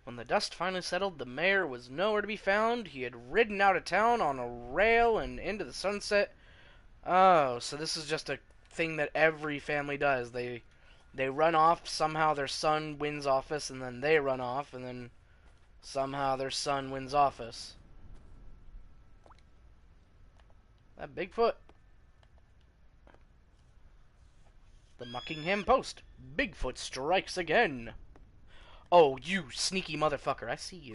When the dust finally settled, the mayor was nowhere to be found. He had ridden out of town on a rail and into the sunset. Oh, so this is just a thing that every family does. They run off, somehow their son wins office, and then they run off, and then somehow their son wins office. That Bigfoot. The Buckingham Post. Bigfoot strikes again. Oh, you sneaky motherfucker. I see you.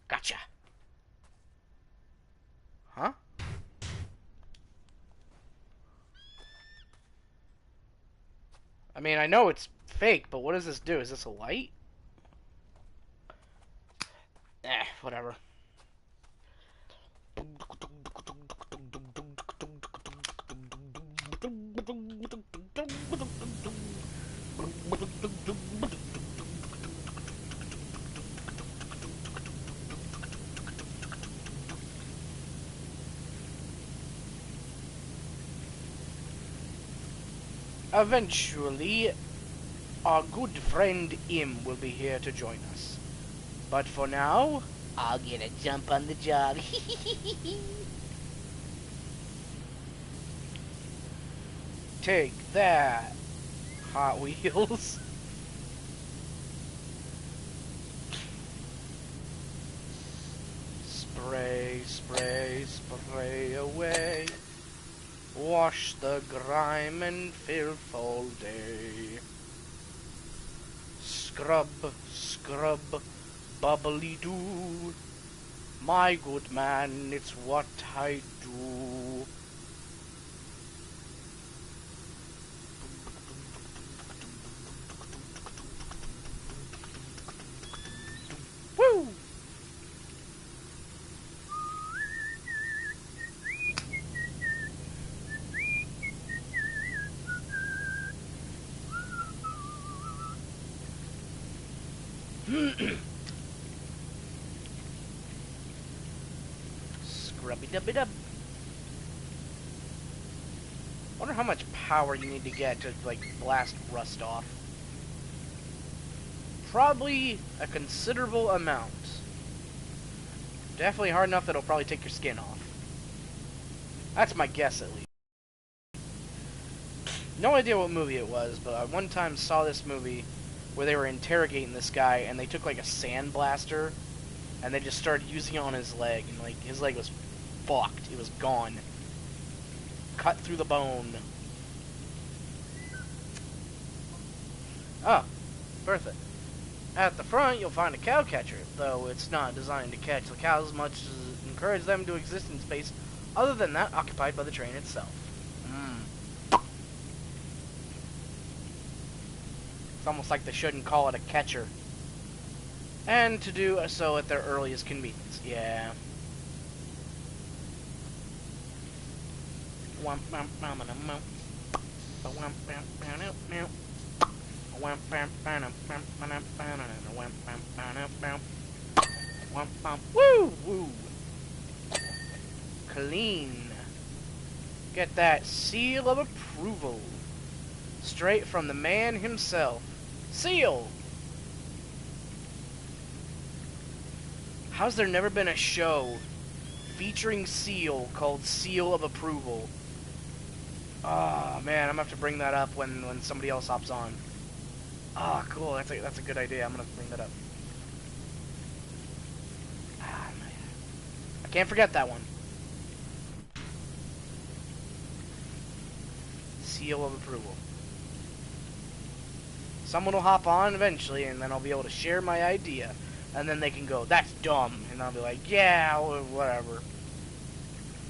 Gotcha. Huh? I mean, I know it's fake, but what does this do? Is this a light? Whatever. Eventually, our good friend Im will be here to join us. But for now, I'll get a jump on the job. Take that, Hot Wheels. Spray, spray, spray away. Wash the grime and filth all day. Scrub, scrub, bubbly doo. My good man, it's what I do. Woo! Scrubby-dubby-dub. Wonder how much power you need to get to, like, blast rust off. Probably a considerable amount. Definitely hard enough that it'll probably take your skin off. That's my guess, at least. No idea what movie it was, but I one time saw this movie where they were interrogating this guy, and they took, like, a sandblaster, and they just started using it on his leg, and, like, his leg was fucked. It was gone. Cut through the bone. Oh, Bertha. At the front, you'll find a cow catcher, though it's not designed to catch the cows as much as encourage them to exist in space other than that occupied by the train itself. It's almost like they shouldn't call it a catcher. And to do so at their earliest convenience. Yeah. Woo! Woo! Clean. Get that seal of approval. Straight from the man himself. Seal! How's there never been a show featuring Seal called Seal of Approval? Oh, man, I'm gonna have to bring that up when somebody else hops on. Oh, cool, that's a good idea. I'm gonna bring that up. Ah, man. I can't forget that one. Seal of Approval. Someone will hop on eventually, and then I'll be able to share my idea. And then they can go, that's dumb. And I'll be like, yeah, whatever.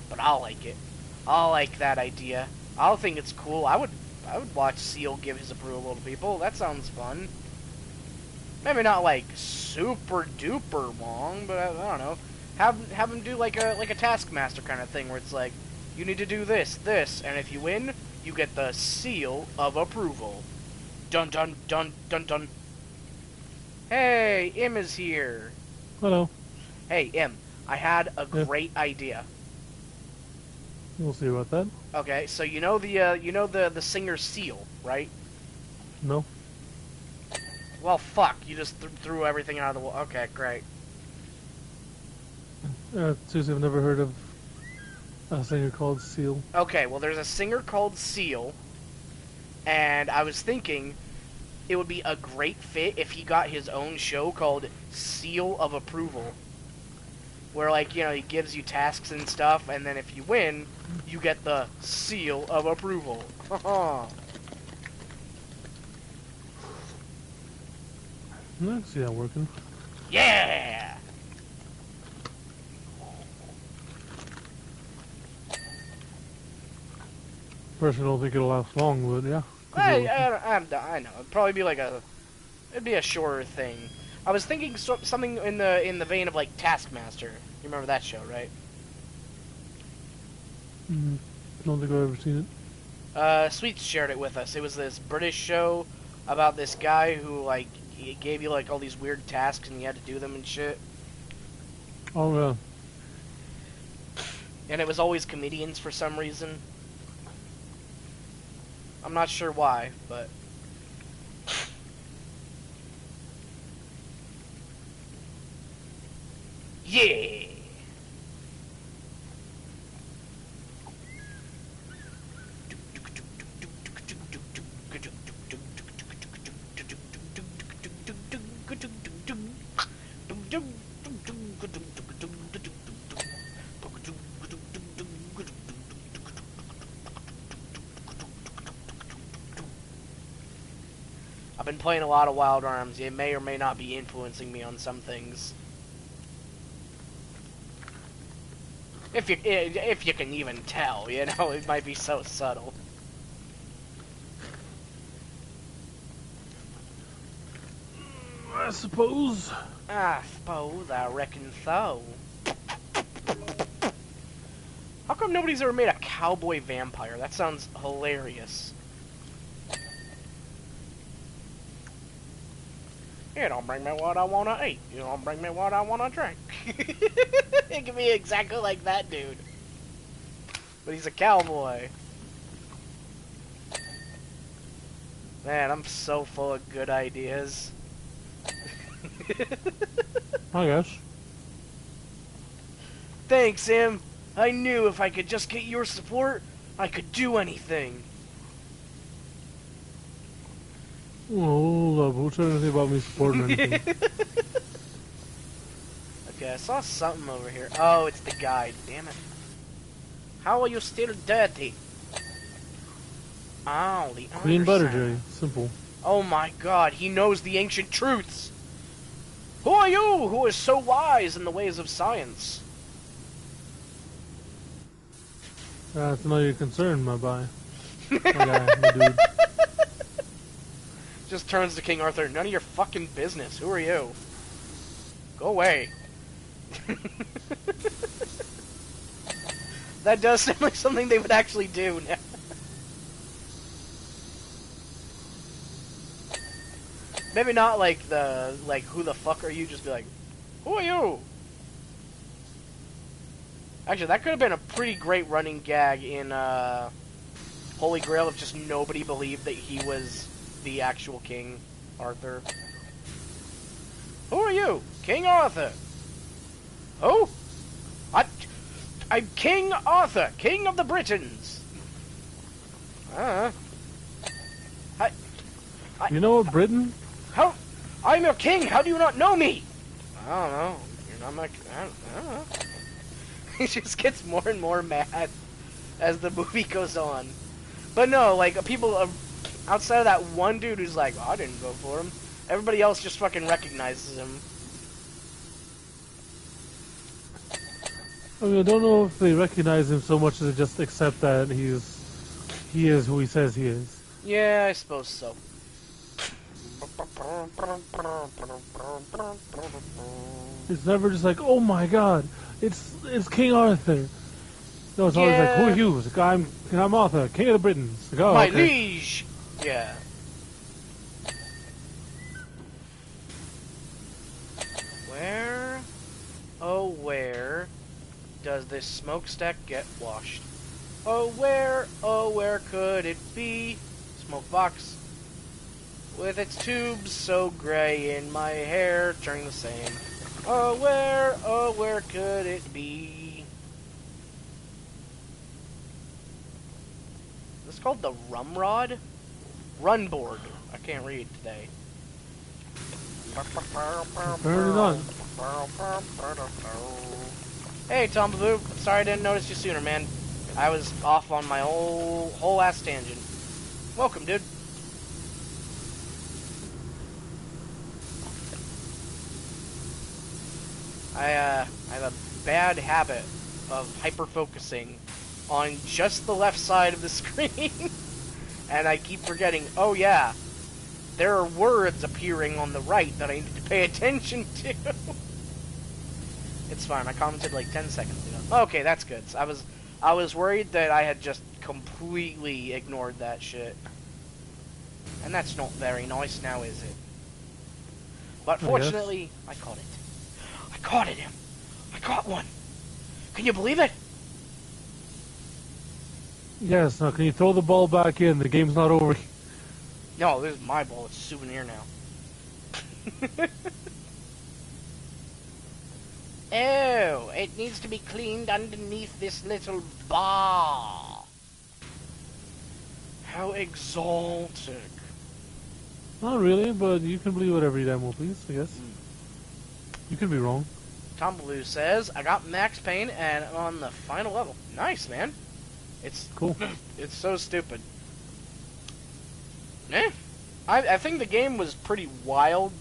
But I'll like it. I'll like that idea. I'll think it's cool. I would watch Seal give his approval to people. That sounds fun. Maybe not like super duper long, but I don't know. Have him do like a taskmaster kind of thing where it's like, you need to do this, and if you win, you get the seal of approval. Dun dun dun dun dun. Hey, Im is here. Hello. Hey, Im, I had a great idea. We'll see about that. Okay, so you know the singer Seal, right? No. Well, fuck, you just threw everything out of the wall. Okay, great. Seriously, I've never heard of a singer called Seal. Okay, well, there's a singer called Seal, and I was thinking it would be a great fit if he got his own show called Seal of Approval. Where, like, you know, he gives you tasks and stuff, and then if you win, you get the Seal of Approval. I can see that working. Yeah! Personally, I don't think it'll last long, but yeah. I know. It'd probably be like it'd be a shorter thing. I was thinking something in the vein of like Taskmaster. You remember that show, right? I don't think I've ever seen it. Sweets shared it with us. It was this British show about this guy who like he gave you like all these weird tasks and you had to do them and shit. Oh yeah. And it was always comedians for some reason. I'm not sure why, but yeah. I've been playing a lot of Wild Arms. It may or may not be influencing me on some things. If you can even tell, you know, it might be so subtle. I suppose. I suppose, I reckon so. How come nobody's ever made a cowboy vampire? That sounds hilarious. You don't bring me what I want to eat. You don't bring me what I want to drink. It can be exactly like that dude. But he's a cowboy. Man, I'm so full of good ideas. I guess. Thanks, Em. I knew if I could just get your support, I could do anything. Oh, who said anything about me supporting anything? Okay, I saw something over here. Oh, it's the guide. Damn it. How are you still dirty? Oh, the Clean butter, underside. Jerry. Simple. Oh my god, he knows the ancient truths! Who are you who is so wise in the ways of science? That's not your concern, my guy. My dude. Just turns to King Arthur. None of your fucking business. Who are you? Go away. That does sound like something they would actually do now. Maybe not like who the fuck are you? Just be like, who are you? Actually, that could have been a pretty great running gag in Holy Grail if just nobody believed that he was the actual King Arthur. Who are you? King Arthur. Who? I'm King Arthur, King of the Britons. You know what, Britain? How? I'm your king. How do you not know me? I don't know. You're not my. I don't know. He just gets more and more mad as the movie goes on. But no, like people outside of that one dude who's like, oh, I didn't vote for him. Everybody else just fucking recognizes him. I mean, I don't know if they recognize him so much as they just accept that he is who he says he is. Yeah, I suppose so. It's never just like, oh my god, it's King Arthur. No, it's always like, who are Yeah, you? It's like, I'm Arthur, King of the Britons. It's like, oh, my okay. liege. Yeah. Where, oh where does this smokestack get washed? Oh where could it be? Smoke box. With its tubes so gray in my hair turning the same. Oh where could it be? Is this called the rum rod? Run board. I can't read today. Turn it on. Hey, Tom Blue. Sorry I didn't notice you sooner, man. I was off on my whole ass tangent. Welcome, dude. I have a bad habit of hyper-focusing on just the left side of the screen. And I keep forgetting, oh yeah, there are words appearing on the right that I need to pay attention to. It's fine, I commented like 10 seconds ago. Okay, that's good. So I was worried that I had just completely ignored that shit. And that's not very nice now, is it? But fortunately, I caught it. I caught it, him. I caught one. Can you believe it? Yes, now can you throw the ball back in? The game's not over. No, this is my ball. It's a souvenir now. Oh, it needs to be cleaned underneath this little bar. How exalted. Not really, but you can believe whatever you damn well please, I guess. You could be wrong. Tom Blue says, I got max pain and I'm on the final level. Nice, man. It's cool. It's so stupid. Eh. I think the game was pretty wild.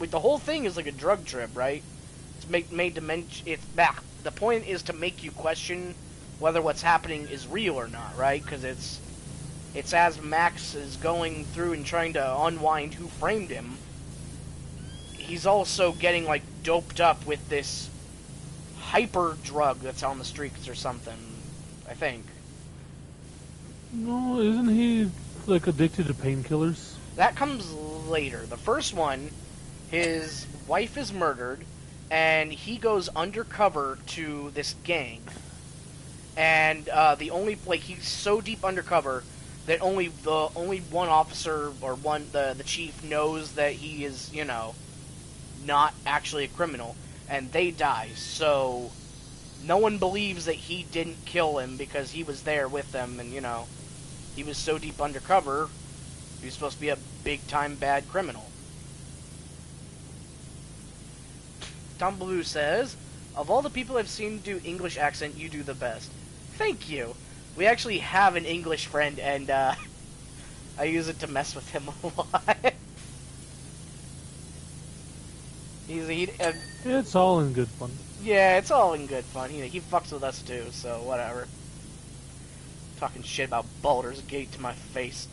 Like, the whole thing is like a drug trip, right? It's made to mention. It's back. The point is to make you question whether what's happening is real or not, right? Because it's as Max is going through and trying to unwind who framed him. He's also getting like doped up with this hyper drug that's on the streets or something. I think. No, isn't he like addicted to painkillers? That comes later. The first one, his wife is murdered, and he goes undercover to this gang. And the only he's so deep undercover that only one officer or the chief knows that he is, you know, not actually a criminal, and they die. So no one believes that he didn't kill him because he was there with them, and you know, he was so deep undercover. He was supposed to be a big-time bad criminal. Tom Blue says, of all the people I've seen do English accent, you do the best. Thank you. We actually have an English friend, and I use it to mess with him a lot. It's all in good fun. Yeah, it's all in good fun. He fucks with us too, so whatever. Talking shit about Baldur's Gate to my face.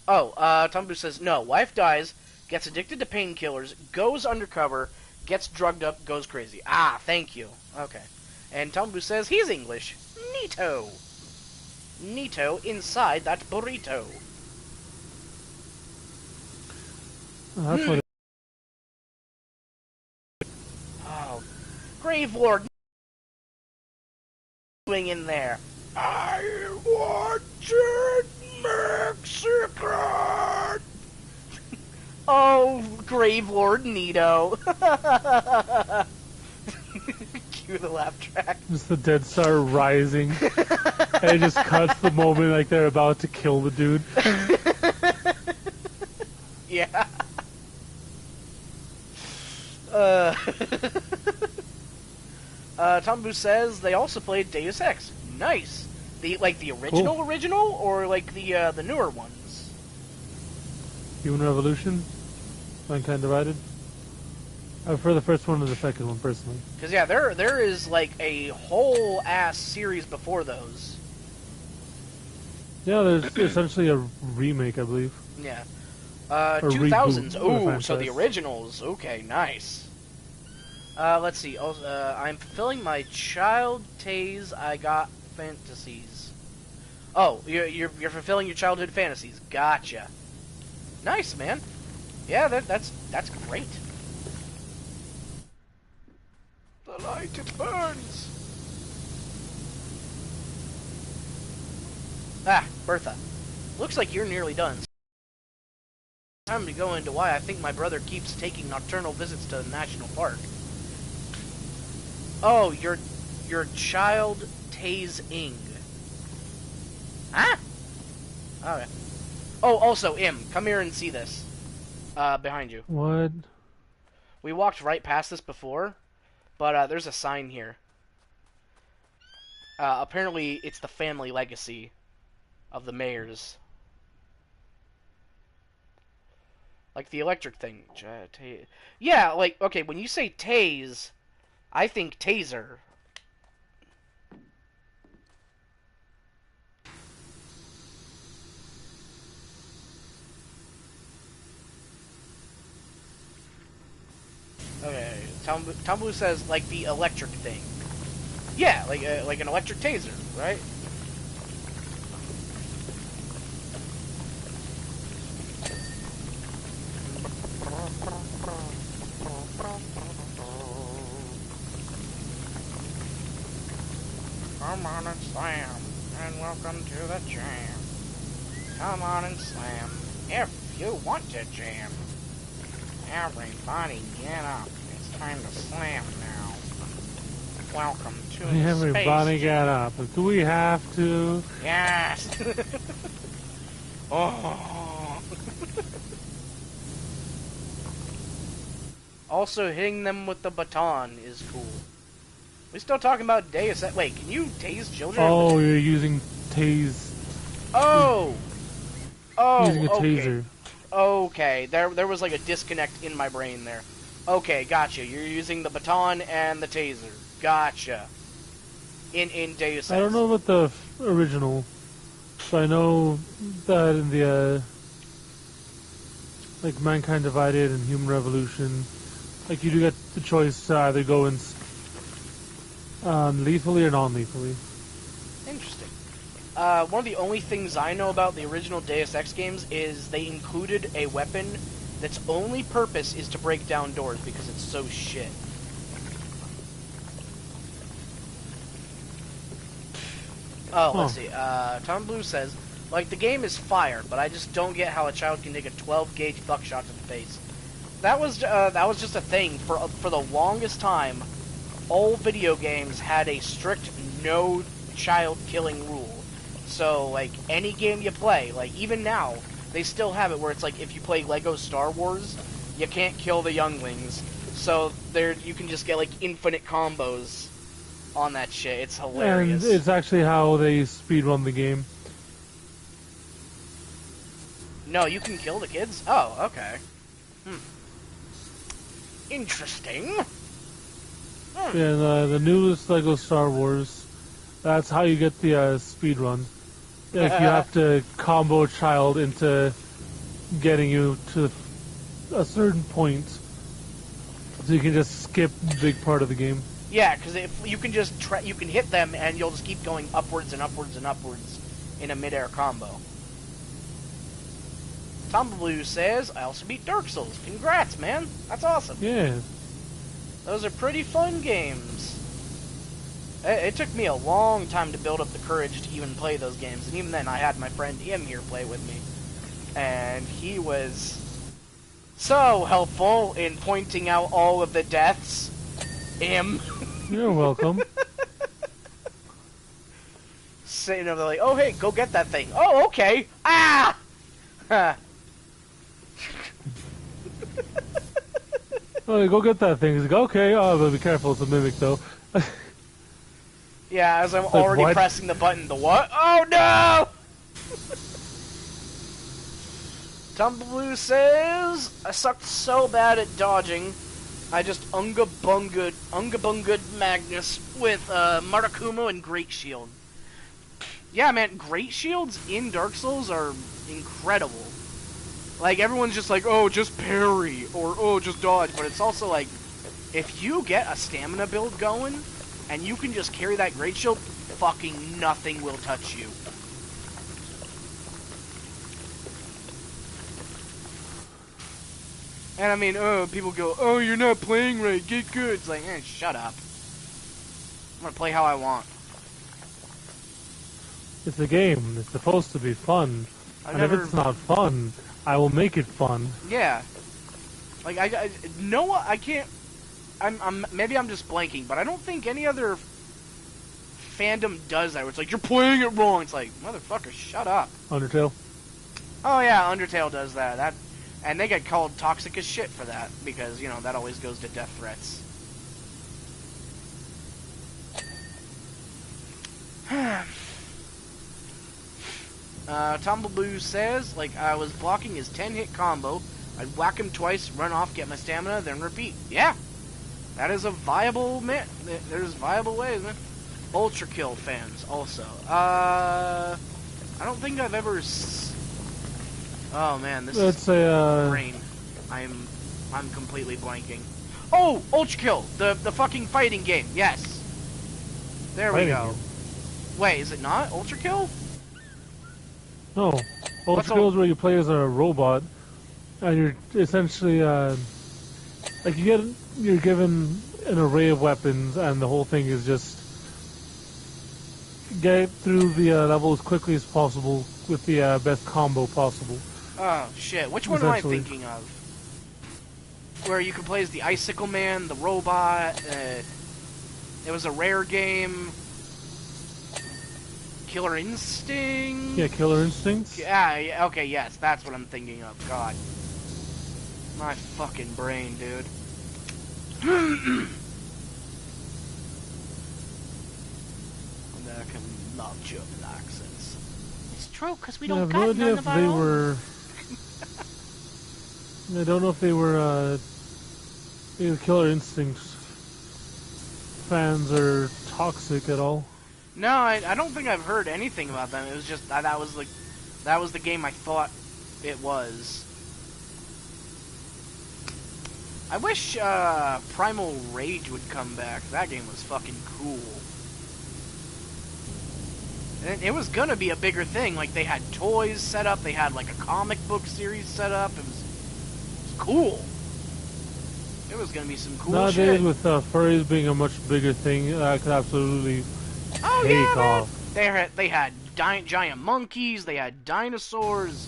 Oh, Tumbu says, no, wife dies, gets addicted to painkillers, goes undercover, gets drugged up, goes crazy. Ah, thank you. Okay. And Tumbu says he's English. Neato. Neato inside that burrito. Oh, that's what Oh, Grave Lord doing in there. I want it Mexican. Oh, Grave Lord Nito. Cue the laugh track. just the Dead Star rising. And it just cuts the moment like they're about to kill the dude. Yeah. Tombu says they also played Deus Ex. Nice. The original Cool. original, or like the newer ones. Human Revolution, Mankind Divided. I prefer the first one to the second one, personally. Because yeah, there is like a whole ass series before those. Yeah, there's essentially a remake, I believe. Yeah. A reboot 2000s. of the Ooh, so the franchise. originals. Okay, nice. Let's see. Also, I'm fulfilling my child Tays I got fantasies. Oh, you're fulfilling your childhood fantasies. Gotcha. Nice, man. Yeah, that's great. The light it burns. Ah, Bertha. Looks like you're nearly done. Time to go into why I think my brother keeps taking nocturnal visits to the national park. Oh, your child Tays Ing. Huh? Okay. Oh, also, come here and see this. Behind you. What? We walked right past this before, but there's a sign here. Apparently, it's the family legacy of the mayors. Like the electric thing. Yeah, like, okay, when you say tase, I think taser. Okay, Tom Blue says, like, the electric thing. Yeah, like an electric taser, right? Come on and slam, and welcome to the jam. Come on and slam, if you want to jam. Everybody get up, it's time to slam now. Welcome to the Everybody Space get Jam. up. Do we have to? Yes! Oh. Also, hitting them with the baton is cool. We still talking about Deus Ex. Wait, can you tase children? Oh, you're using tase. Oh! Using Oh, a okay. taser. Okay, there was like a disconnect in my brain there. Okay, gotcha. You're using the baton and the taser. Gotcha. In Deus I don't Ex. know about the original, but I know that in the like Mankind Divided and Human Revolution, like you do get the choice to either go in lethally or non-lethally. Interesting. One of the only things I know about the original Deus Ex games is they included a weapon that's only purpose is to break down doors because it's so shit. Oh, let's see. Tom Blue says, like, the game is fire, but I just don't get how a child can take a 12-gauge buckshot to the face. That was just a thing. For the longest time, all video games had a strict no child killing rule. So, like, any game you play, like, even now, they still have it where it's like, if you play Lego Star Wars, you can't kill the younglings. So, you can just get, like, infinite combos on that shit. It's And hilarious. it's actually how they speedrun the game. No, you can kill the kids? Oh, okay. Interesting. Yeah, the newest Lego Star Wars, that's how you get the speed run. Like you have to combo a child into getting you to a certain point, so you can just skip a big part of the game. Yeah, because if you can just you can hit them and you'll just keep going upwards and upwards and upwards in a midair combo. Tom Blue says, I also beat Dark Souls. Congrats, man. That's awesome. Yeah. Those are pretty fun games. It took me a long time to build up the courage to even play those games, and even then I had my friend Im here play with me. And he was so helpful in pointing out all of the deaths. Im. You're welcome. Sitting over there like, oh hey, go get that thing. Oh, okay. Ah! Oh, go get that thing. He's like, okay, oh, but be careful, it's a mimic though. Yeah, as I'm Like, already what? pressing the button. The what? Oh no! Tumbleblue says, I sucked so bad at dodging, I just Unga Magnus with Marakumo and Great Shield. Yeah, man, great shields in Dark Souls are incredible. Like, everyone's just like, oh, just parry, or oh, just dodge, but it's also like, if you get a stamina build going, and you can just carry that great shield, fucking nothing will touch you. And I mean, oh, people go, oh, you're not playing right, get good. It's like, shut up. I'm gonna play how I want. It's a game. It's supposed to be fun. And if it's not fun, I will make it fun. Yeah. Like, I can't... maybe I'm just blanking, but I don't think any other fandom does that, where it's like, you're playing it wrong. It's like, motherfucker, shut up. Undertale? Oh, yeah, Undertale does that. And they get called toxic as shit for that, because, you know, that always goes to death threats. Tumbleboo says, like, I was blocking his 10-hit combo. I'd whack him twice, run off, get my stamina, then repeat. Yeah! That is a viable, man. There's viable ways, man. Ultra Kill fans, also. I don't think I've ever... Oh, man, this is brain. I'm completely blanking. Oh! Ultra Kill! The fucking fighting game, yes! There we go. Wait, is it not Ultra Kill? No. Ultra Kill is where you play as a robot, and you're essentially, like, you're given an array of weapons, and the whole thing is just get through the level as quickly as possible with the best combo possible. Oh, shit. Which one am I thinking of? Where you can play as the Icicle Man, the robot, it was a rare game... Killer Instinct? Yeah, Killer Instinct. Yeah, okay, yes, that's what I'm thinking of. God. My fucking brain, dude. American love German accents. It's true, because we don't got none of our own. I don't know if they were Killer Instinct fans or toxic at all. No, I don't think I've heard anything about them. It was just that was the game I thought it was. I wish Primal Rage would come back. That game was fucking cool. And it was gonna be a bigger thing. Like, they had toys set up. They had like a comic book series set up. It was cool. It was gonna be some cool Nowadays, shit. with furries being a much bigger thing, that could absolutely take off. They had giant monkeys. They had dinosaurs.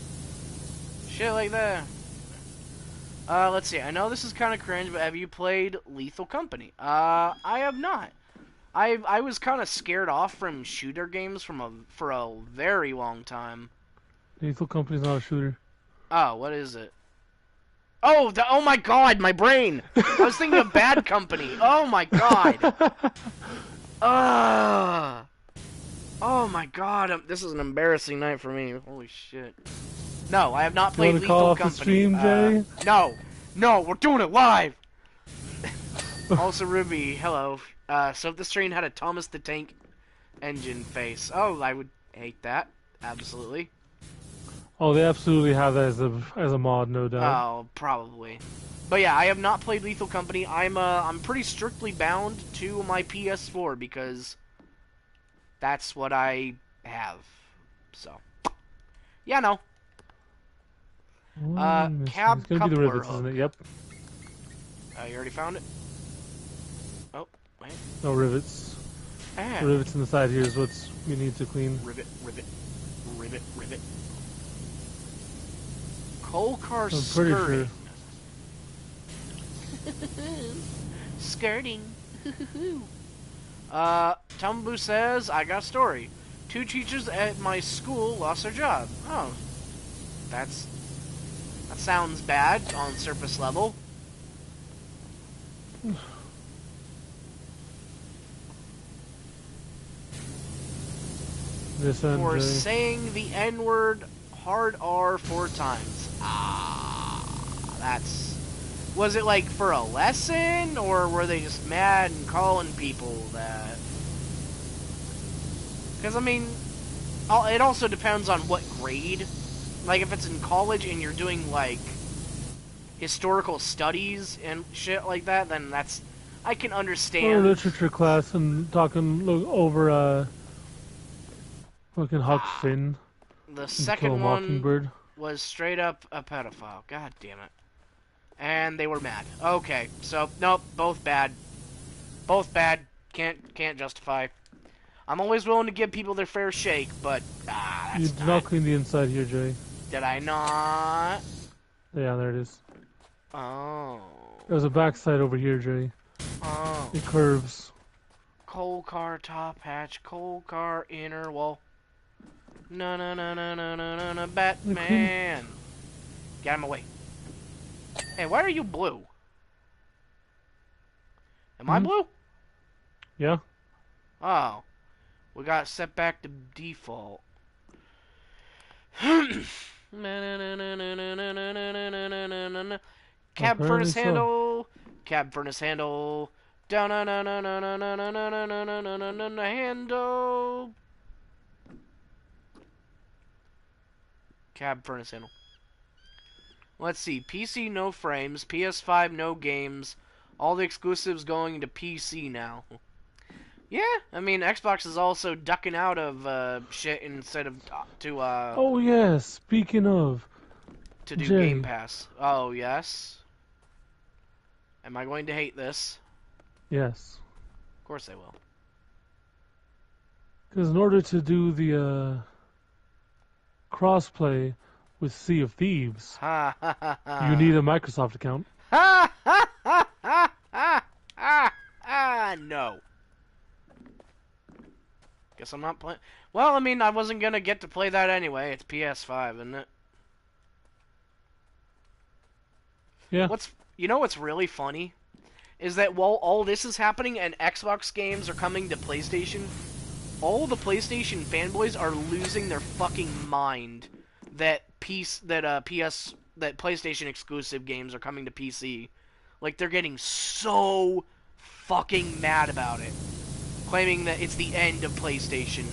Shit like that. Let's see. I know this is kind of cringe, but have you played Lethal Company? I have not. I was kind of scared off from shooter games for a very long time. Lethal Company's not a shooter. Oh, what is it? Oh, oh my God, my brain! I was thinking of Bad Company. Oh my God. Oh my God, this is an embarrassing night for me. Holy shit. No, I have not played Lethal Company. Stream, Jay? No, we're doing it live! Also, Ruby, hello. So if this train had a Thomas the Tank Engine face. Oh, I would hate that. Absolutely. Oh, they absolutely have that as a mod, no doubt. Oh, probably. But yeah, I have not played Lethal Company. I'm pretty strictly bound to my PS4 because that's what I have. So, yeah, no. Cab it's gonna be the rivets, isn't it? Yep. You already found it? Oh, wait. No rivets. Ah. The rivets in the side here is what we need to clean. Rivet. Coal car skirting. Sure. Skirting. Tumbleboo says, I got a story. 2 teachers at my school lost their job. Oh. That sounds bad on surface level. For saying the N-word hard R 4 times. That's... Was it like for a lesson, or were they just mad and calling people that? Because, I mean, it also depends on what grade. Like, if it's in college and you're doing, like, historical studies and shit like that, then that's... I can Or understand. literature class and talking over fucking Huck Finn The and To Kill a second one Mockingbird. was straight up a pedophile. God damn it. And they were mad. Okay, so, nope, both bad. Both bad. Can't justify. I'm always willing to give people their fair shake, but, You that's do not... not clean the inside here, Jay. Did I not? Yeah, there it is. Oh. There's a backside over here, Jay. Oh. It curves. Coal car top hatch, coal car inner wall. No, no, no, no, no, no, no, no, Batman. Get him away. Hey, why are you blue? Am I blue? Yeah. Oh. We got set back to default. Cab Apparently furnace so. handle. Cab furnace handle. Down handle. Cab furnace handle. Let's see. PC no frames. PS5 no games. All the exclusives going to PC now. Yeah, I mean Xbox is also ducking out of shit instead of Oh yeah. Speaking of, to do Game Jay. Pass. Oh yes. Am I going to hate this? Yes. Of course I will. Because in order to do the crossplay with Sea of Thieves, Ha ha ha you need ha. a Microsoft account. Ha ha ha ha ha ha. No. Guess I'm not playing. Well, I mean, I wasn't gonna get to play that anyway. It's PS5, isn't it? Yeah. What's really funny is that while all this is happening and Xbox games are coming to PlayStation, all the PlayStation fanboys are losing their fucking mind that PlayStation exclusive games are coming to PC. Like, they're getting so fucking mad about it, claiming that it's the end of PlayStation.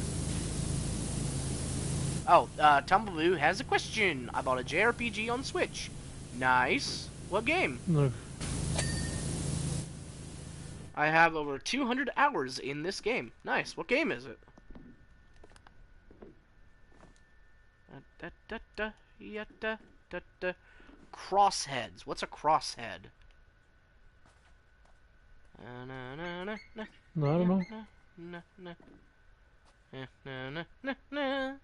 Oh, Tumbleboo has a question. I bought a JRPG on Switch. Nice. What game? Look. I have over 200 hours in this game. Nice. What game is it? Crossheads. What's a crosshead? No, I don't know.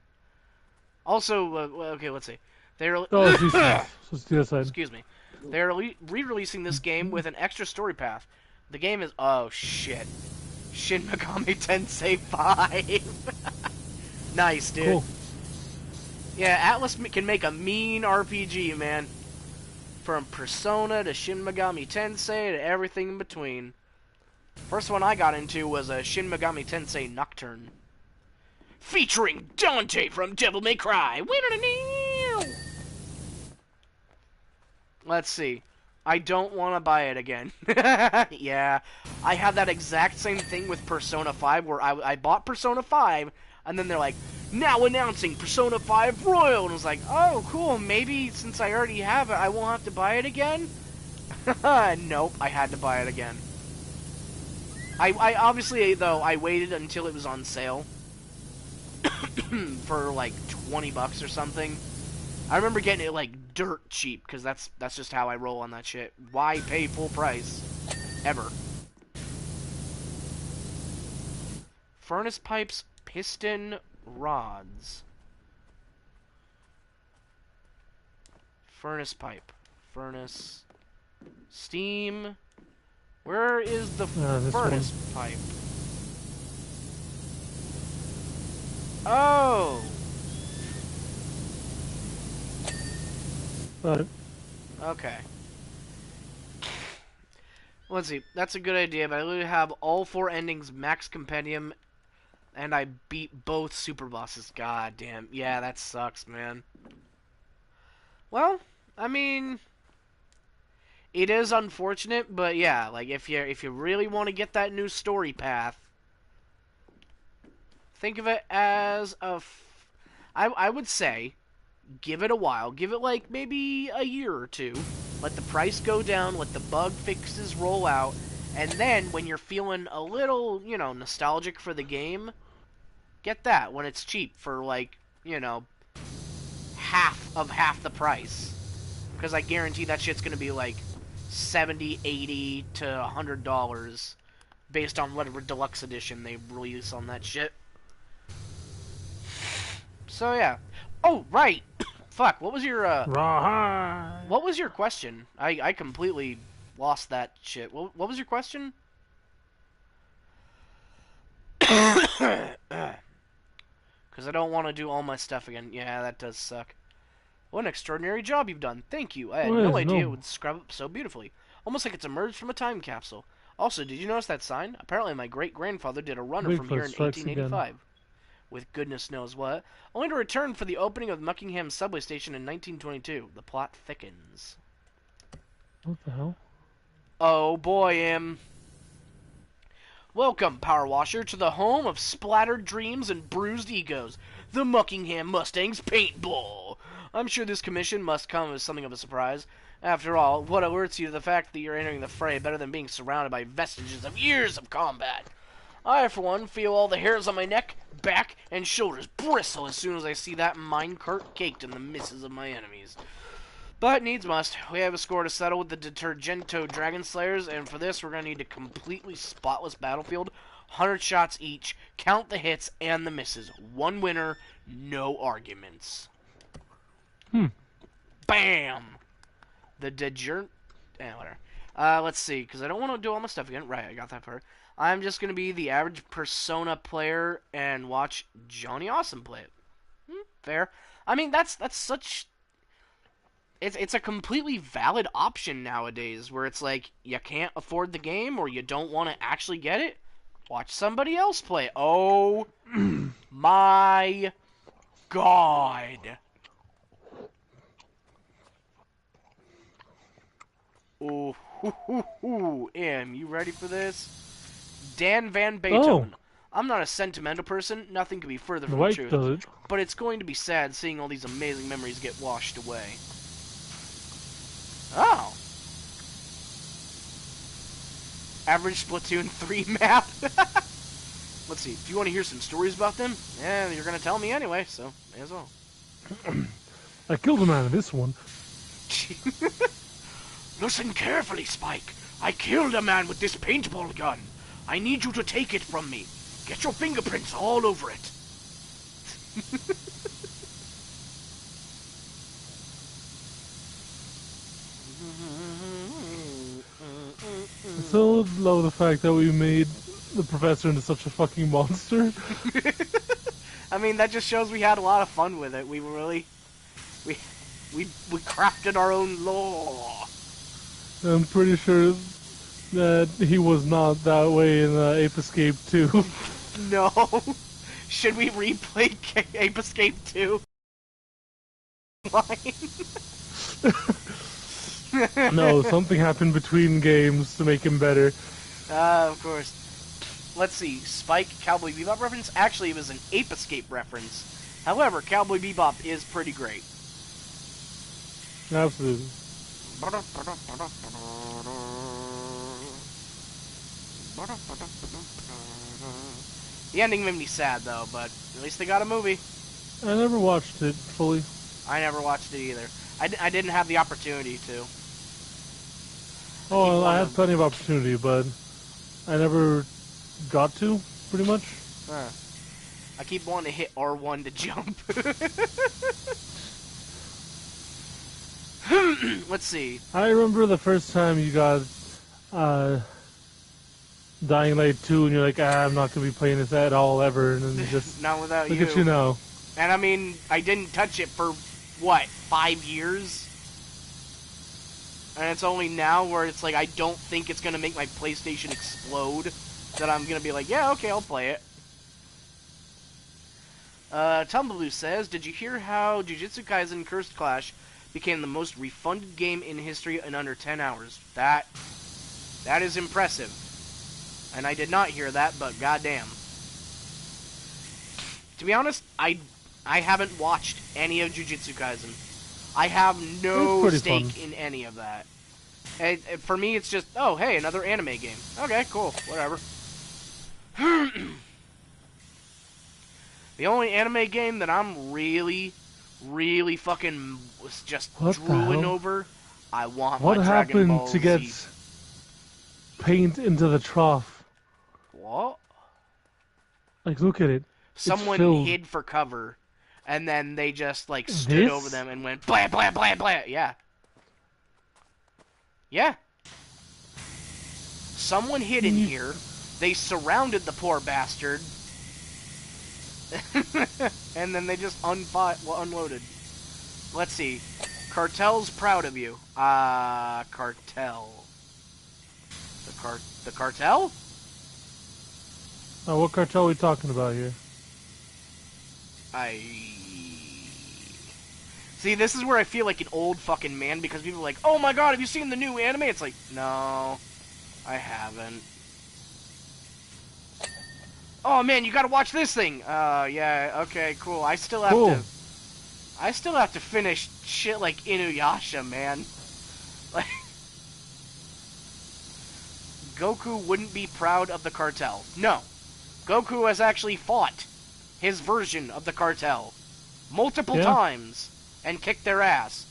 Also, okay, let's see. They're Oh, Jesus. So it's the other side. excuse me. They're re-releasing this game with an extra story path. The game is shit. Shin Megami Tensei 5. Nice, dude. Cool. Yeah, Atlas can make a mean RPG, man. From Persona to Shin Megami Tensei to everything in between. First one I got into was a Shin Megami Tensei Nocturne. Featuring Dante from Devil May Cry. Let's see. I don't want to buy it again. Yeah. I had that exact same thing with Persona 5 where I bought Persona 5 and then they're like, now announcing Persona 5 Royal. And I was like, oh, cool. Maybe since I already have it, I won't have to buy it again? Nope. I had to buy it again. I obviously, though, I waited until it was on sale. For like $20 or something. I remember getting it like dirt cheap because that's just how I roll on that shit. Why pay full price ever? Furnace pipes, piston rods. Furnace pipe, furnace, steam. Where is the furnace pipe? Oh. Got it. Okay. Let's see. That's a good idea, but I literally have all 4 endings max compendium, and I beat both super bosses. God damn. Yeah, that sucks, man. Well, I mean, it is unfortunate, but yeah, like if you really want to get that new story path, think of it as a I would say give it a while. Give it like maybe a year or two. Let the price go down. Let the bug fixes roll out. And then when you're feeling a little, nostalgic for the game, get that when it's cheap for like, half the price. Because I guarantee that shit's going to be like 70, 80 to $100 based on whatever deluxe edition they release on that shit. So yeah. Oh, right. Fuck, what was your Rawhide. what was your question? I completely lost that shit. What was your question? Cuz I don't want to do all my stuff again. Yeah, that does suck. What an extraordinary job you've done. Thank you. I had Oh, no yes, idea it no. would scrub up so beautifully. Almost like it's emerged from a time capsule. Also, did you notice that sign? Apparently my great-grandfather did a runner from here Bigfoot in strikes again. 1885. With goodness knows what, only to return for the opening of the Muckingham subway station in 1922. The plot thickens. What the hell? Oh boy, Welcome, Power Washer, to the home of splattered dreams and bruised egos, the Muckingham Mustangs Paintball. I'm sure this commission must come as something of a surprise. After all, what alerts you to the fact that you're entering the fray better than being surrounded by vestiges of years of combat? I, for one, feel all the hairs on my neck, back, and shoulders bristle as soon as I see that minecart caked in the misses of my enemies. But needs must. We have a score to settle with the Detergento Dragon Slayers, and for this we're going to need a completely spotless battlefield. 100 shots each. Count the hits and the misses. One winner, no arguments. Bam! The Detergent... whatever. Let's see, because I don't want to do all my stuff again. Right, I got that part. I'm just going to be the average Persona player and watch Johnny Awesome play it. Fair. I mean, that's such... It's a completely valid option nowadays, where it's like, you can't afford the game, or you don't want to actually get it, watch somebody else play it. Oh my god. Ooh, hoo, hoo, hoo. Em, you ready for this? Dan Van Beethoven. I'm not a sentimental person, nothing could be further from the Right, truth, does it? but it's going to be sad seeing all these amazing memories get washed away. Oh. Average Splatoon 3 map. Let's see. Do you want to hear some stories about them? Yeah, you're going to tell me anyway, so may as well. I killed a man in this one. Listen carefully, Spike. I killed a man with this paintball gun. I need you to take it from me. Get your fingerprints all over it. I still love the fact that we made the professor into such a fucking monster. I mean, that just shows we had a lot of fun with it. We really... We crafted our own lore. I'm pretty sure that he was not that way in Ape Escape 2. No. Should we replay Ape Escape 2? No, something happened between games to make him better. Of course. Let's see. Spike, Cowboy Bebop reference? Actually, it was an Ape Escape reference. However, Cowboy Bebop is pretty great. Absolutely. The ending made me sad, though, but at least they got a movie. I never watched it fully. I never watched it either. I didn't have the opportunity to. Oh, I had plenty of opportunity, but I never got to, pretty much. I keep wanting to hit R1 to jump. Let's see. I remember the first time you got Dying Light 2, and you're like, I'm not going to be playing this at all ever, and then just Not without look you. at you now. And I mean, I didn't touch it for, what, 5 years? And it's only now where it's like, I don't think it's going to make my PlayStation explode that I'm going to be like, yeah, okay, I'll play it. Tumbleblue says, did you hear how Jujutsu Kaisen Cursed Clash became the most refunded game in history in under 10 hours? That is impressive. And I did not hear that, but goddamn. To be honest, I I haven't watched any of Jujutsu Kaisen. I have It's no pretty fun. stake in any of that. For me, it's just, oh, hey, another anime game. Okay, cool, whatever. The only anime game that I'm really, really fucking was just What the drooling hell? over, I want What my Dragon happened Ball to get Z. paint into the trough? What? Like, look at it. It's Someone filled. hid for cover, and then they just, like, stood over This? them and went, blah, blah, blah, blah. Yeah. Yeah. Someone hid in here. They surrounded the poor bastard. And then they just unloaded. Let's see. Cartel's proud of you. Cartel. The cartel? What cartel are we talking about here? See, this is where I feel like an old fucking man, because people are like, oh my god, have you seen the new anime? It's like, no, I haven't. Oh man, you gotta watch this thing. Yeah, okay, cool. I still have to finish shit like Inuyasha, man. Like, Goku wouldn't be proud of the cartel. No. Goku has actually fought his version of the cartel multiple times and kicked their ass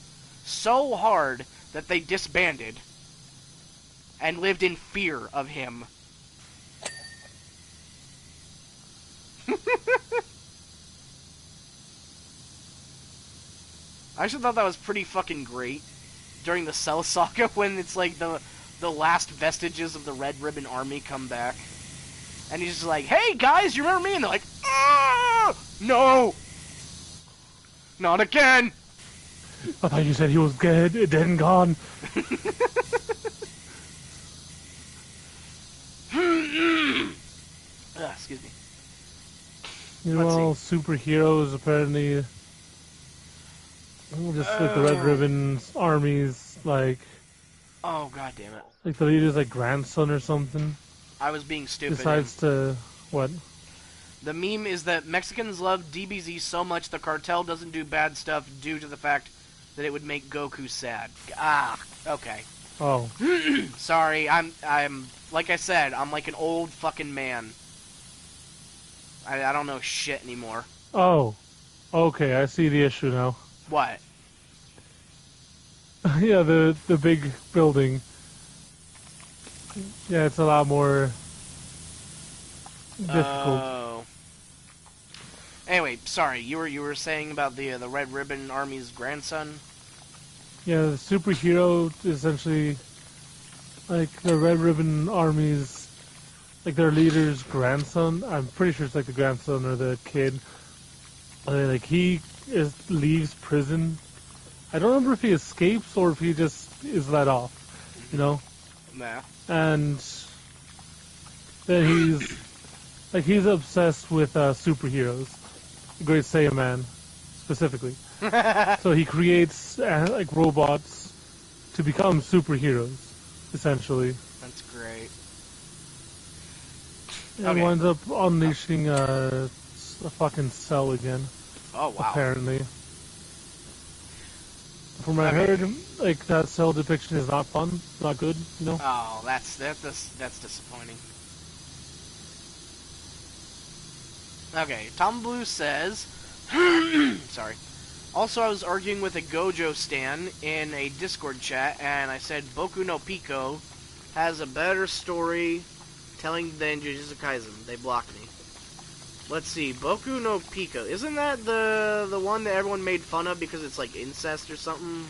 so hard that they disbanded and lived in fear of him. I actually thought that was pretty fucking great during the Cell Saga when it's like the last vestiges of the Red Ribbon Army come back. And he's just like, hey guys, you remember me? And they're like, ah! No! Not again! I thought you said he was dead and gone. Excuse me. Superheroes apparently just like the Red Ribbon armies, like Oh, god damn it. the leader's like grandson or something I was being stupid. decides to what? The meme is that Mexicans love DBZ so much the cartel doesn't do bad stuff due to the fact that it would make Goku sad. Ah, okay. Oh, Sorry, I'm like I said, I'm like an old fucking man. I don't know shit anymore. oh, okay. I see the issue now. What? Yeah, the big building. Yeah, it's a lot more difficult. Oh. Anyway, sorry. You were saying about the Red Ribbon Army's grandson? Yeah, the superhero essentially like the Red Ribbon Army's like their leader's grandson. I'm pretty sure it's like the grandson or the kid. Like leaves prison. I don't remember if he escapes or if he just is let off. You know. Nah. And then he's obsessed with superheroes, Great Saiyaman specifically. So he creates like robots to become superheroes, essentially. That's great. And winds up unleashing a fucking cell again. Oh wow. Apparently. From what I heard, like that cell depiction is not fun, not good, you know. Oh, that's disappointing. Okay, Tom Blue says, sorry. Also, I was arguing with a Gojo stan in a Discord chat, and I said Boku no Pico has a better story telling than Jujutsu Kaisen. They blocked me. Let's see, Boku no Pico. Isn't that the one that everyone made fun of because it's like incest or something?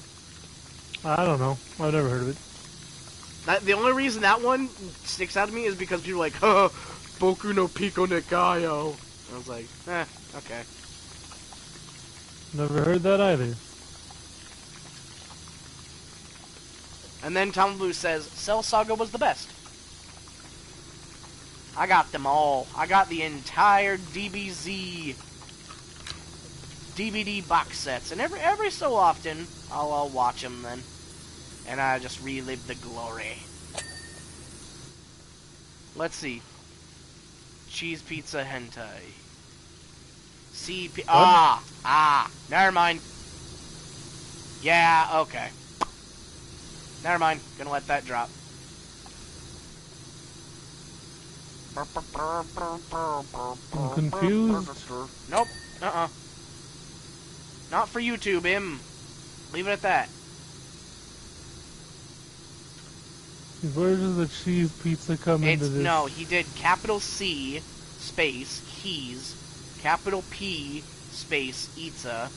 I don't know. I've never heard of it. The only reason that one sticks out to me is because people are like, huh, Boku no Pico Nagayo. I was like, okay. Never heard that either. And then Tom Blue says, Cell Saga was the best. I got them all. I got the entire DBZ DVD box sets. And every so often, I'll watch them then. And I just relive the glory. Let's see. Cheese pizza hentai. CP. What? Never mind. Yeah, okay. Never mind. Gonna let that drop. I'm confused. Nope. Not for YouTube, Im. Leave it at that. Where does the cheese pizza come into this? No, he did capital C space he's capital P space Itza.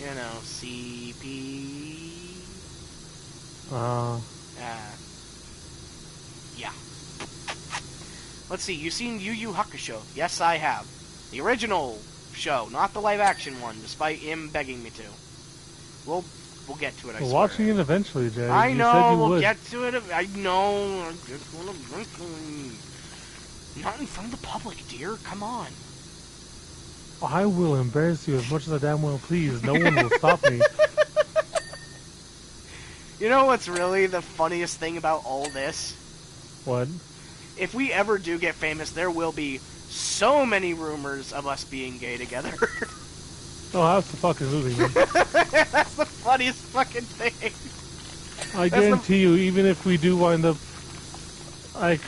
You know, CP. Yeah. Let's see, you seen Yu Yu Hakusho? Yes, I have. The original show, not the live action one, despite him begging me to. We'll get to it, I We're swear. watching it eventually, Jay. I You know, said you we'll would. get to it. I know. I just want to eventually. Not in front of the public, dear. Come on. I will embarrass you as much as I damn well please. No one will stop me. You know what's really the funniest thing about all this? What? If we ever do get famous, there will be so many rumors of us being gay together. Oh, absolutely, man. That's the funniest fucking thing. I guarantee you, even if we do wind up, like,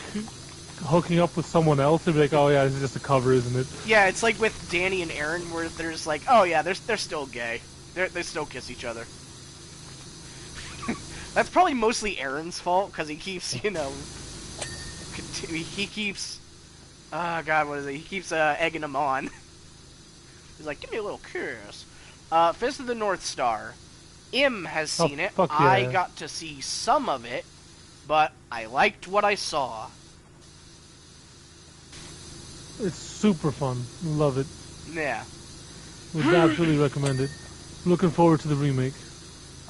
hooking up with someone else, they'll be like, oh yeah, this is just a cover, isn't it? Yeah, it's like with Danny and Aaron, where there's like, oh yeah, they're still gay. They still kiss each other. That's probably mostly Aaron's fault, because he keeps, you know, he keeps, oh god, what is it? He keeps egging him on. He's like, give me a little kiss. Fist of the North Star. Im has seen it. Fuck yeah. I got to see some of it, but I liked what I saw. It's super fun. Love it. Yeah. Would absolutely recommend it. Looking forward to the remake.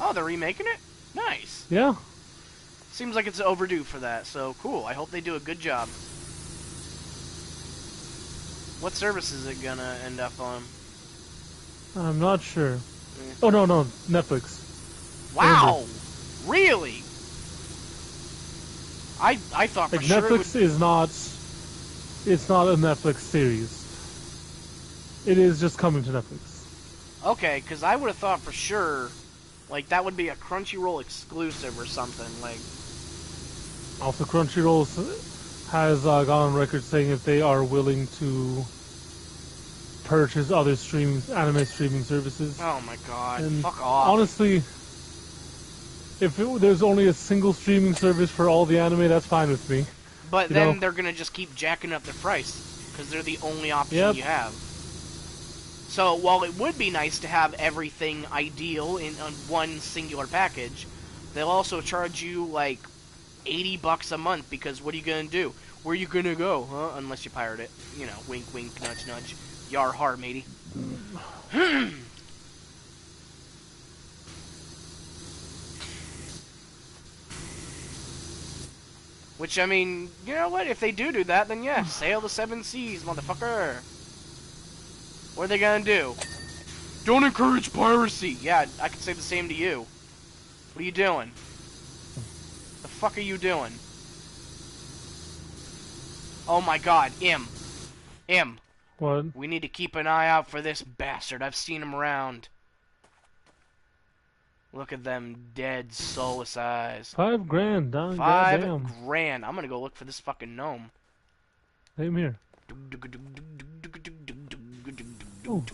Oh, they're remaking it? Nice. Yeah. Seems like it's overdue for that, so cool. I hope they do a good job. What service is it gonna end up on? I'm not sure. Oh, no, Netflix. Wow! Really? I thought for Like, sure Netflix is not... It's not a Netflix series. It is just coming to Netflix. Okay, because I would have thought for sure, like, that would be a Crunchyroll exclusive or something, like... Also, Crunchyroll has gone on record saying that they are willing to purchase other anime streaming services. Oh my god, And fuck off. honestly, if there's only a single streaming service for all the anime, that's fine with me. But You then know? they're gonna just keep jacking up the price, because they're the only option Yep. you have. So, while it would be nice to have everything ideal in one singular package, they'll also charge you, like, $80 a month, because what are you gonna do? Where you gonna go, huh? Unless you pirate it. You know, wink, wink, nudge, nudge. Yar har, matey. Which, I mean, you know what? If they do that, then yeah, sail the 7 seas, motherfucker. What are they gonna do? Don't encourage piracy! Yeah, I could say the same to you. What are you doing? The fuck are you doing? Oh my god, Im. What? We need to keep an eye out for this bastard. I've seen him around. Look at them dead, soulless eyes. $5,000, goddamn. $5,000. I'm gonna go look for this fucking gnome. Same here. Ooh.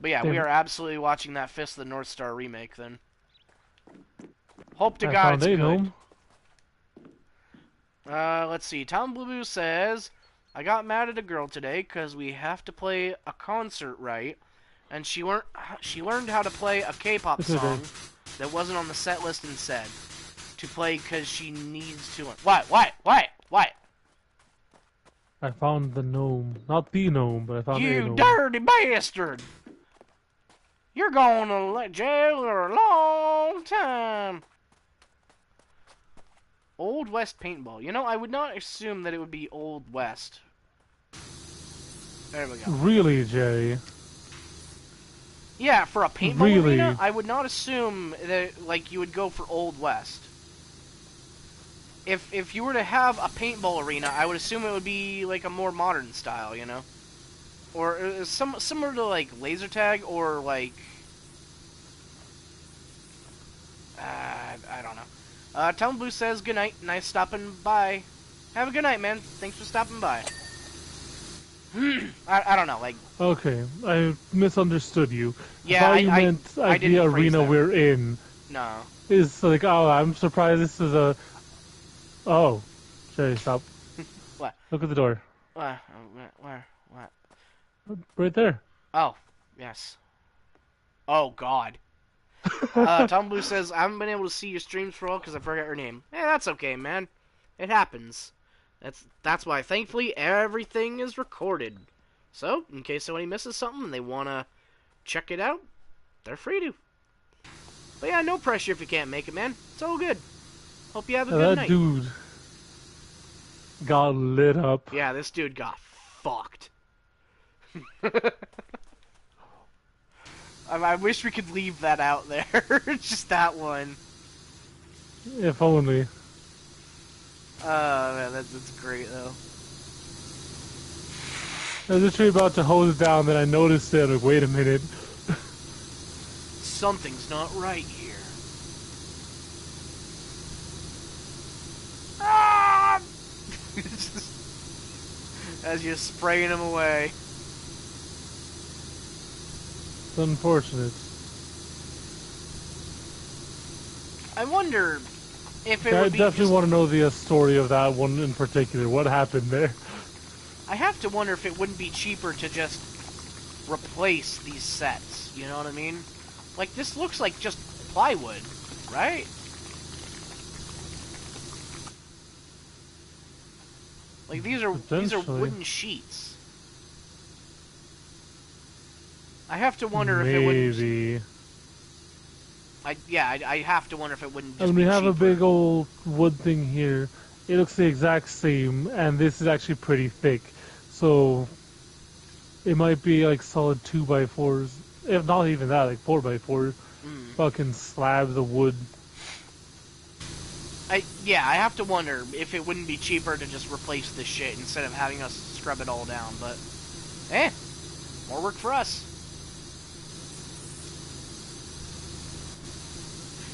But yeah, Damn. we are absolutely watching that Fist of the North Star remake then. Hope to I God found it's a good. gnome. Let's see. Tom Blue Boo says, I got mad at a girl today because we have to play a concert right, and she learned how to play a K-pop It's okay. song that wasn't on the set list and said to play because she needs to learn. What? I found the gnome. Not the gnome, but I found a You gnome. dirty bastard! You're going to jail for a long time. Old West paintball. You know, I would not assume that it would be Old West. There we go. Really, Jerry? Yeah, for a paintball Really? arena, I would not assume that like you would go for Old West. If you were to have a paintball arena, I would assume it would be like a more modern style, you know, or similar to like laser tag or like I don't know. Town Blue says good night. Nice stopping by. Have a good night, man. Thanks for stopping by. I don't know, like Okay, I misunderstood you. I yeah, thought you meant I like the didn't phrase arena that we're right. in. No. Is like, oh, I'm surprised this is a. Oh, Jerry, stop. What? Look at the door. Where? What? Right there. Oh, yes. Oh God. Tom Blue says, I haven't been able to see your streams for a while because I forgot your name. That's okay, man. It happens. That's why, thankfully, everything is recorded. So, in case somebody misses something and they want to check it out, they're free to. But yeah, no pressure if you can't make it, man. It's all good. Hope you have a good That night. dude got lit up. Yeah, this dude got fucked. I wish we could leave that out there. Just that one. If only. Man, that's great, though. I was literally about to hose down, then I noticed it. Like, wait a minute. Something's not right here. Ah! As you're spraying him away. It's unfortunate. I wonder if it I would be definitely just... want to know the story of that one in particular. What happened there? I have to wonder if it wouldn't be cheaper to just replace these sets. You know what I mean? Like, this looks like just plywood, right? Like, these are wooden sheets. I have to wonder if it wouldn't... Maybe. I have to wonder if it wouldn't just And be we have cheaper. a big old wood thing here. It looks the exact same, and this is actually pretty thick. So, it might be like solid 2x4s. If not even that, like 4x4. Fucking slabs of wood. I have to wonder if it wouldn't be cheaper to just replace this shit instead of having us scrub it all down, but... more work for us.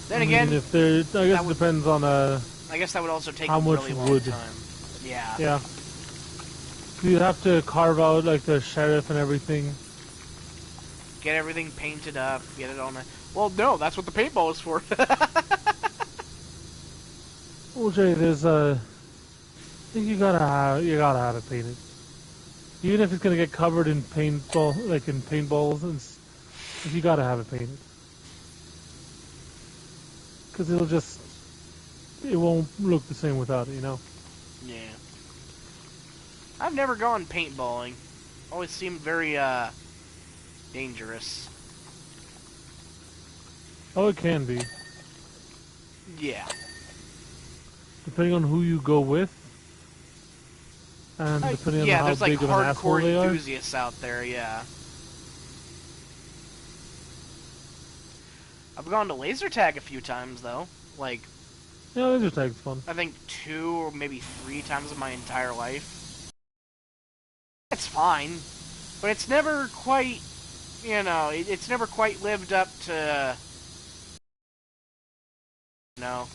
Then again... if there, I guess it depends on I guess that would also take how a much really long wood. time. Yeah. Yeah. You'd have to carve out, like, the sheriff and everything. Get everything painted up, get it all nice. Well, no, that's what the paintball is for. Well, Jay, there's I think you gotta have it painted. Even if it's gonna get covered in paintball, like in paintballs, and you gotta have it painted. Because it won't look the same without it, you know? Yeah. I've never gone paintballing. Always seemed very, dangerous. Oh, it can be. Yeah. Depending on who you go with. And depending on how there's like big of an asshole hardcore they are. enthusiasts out there, yeah. I've gone to laser tag a few times, though. Like, Yeah, laser tag's fun. I think 2 or maybe 3 times in my entire life. It's fine, but it's never quite, you know, it's never quite lived up to, you know,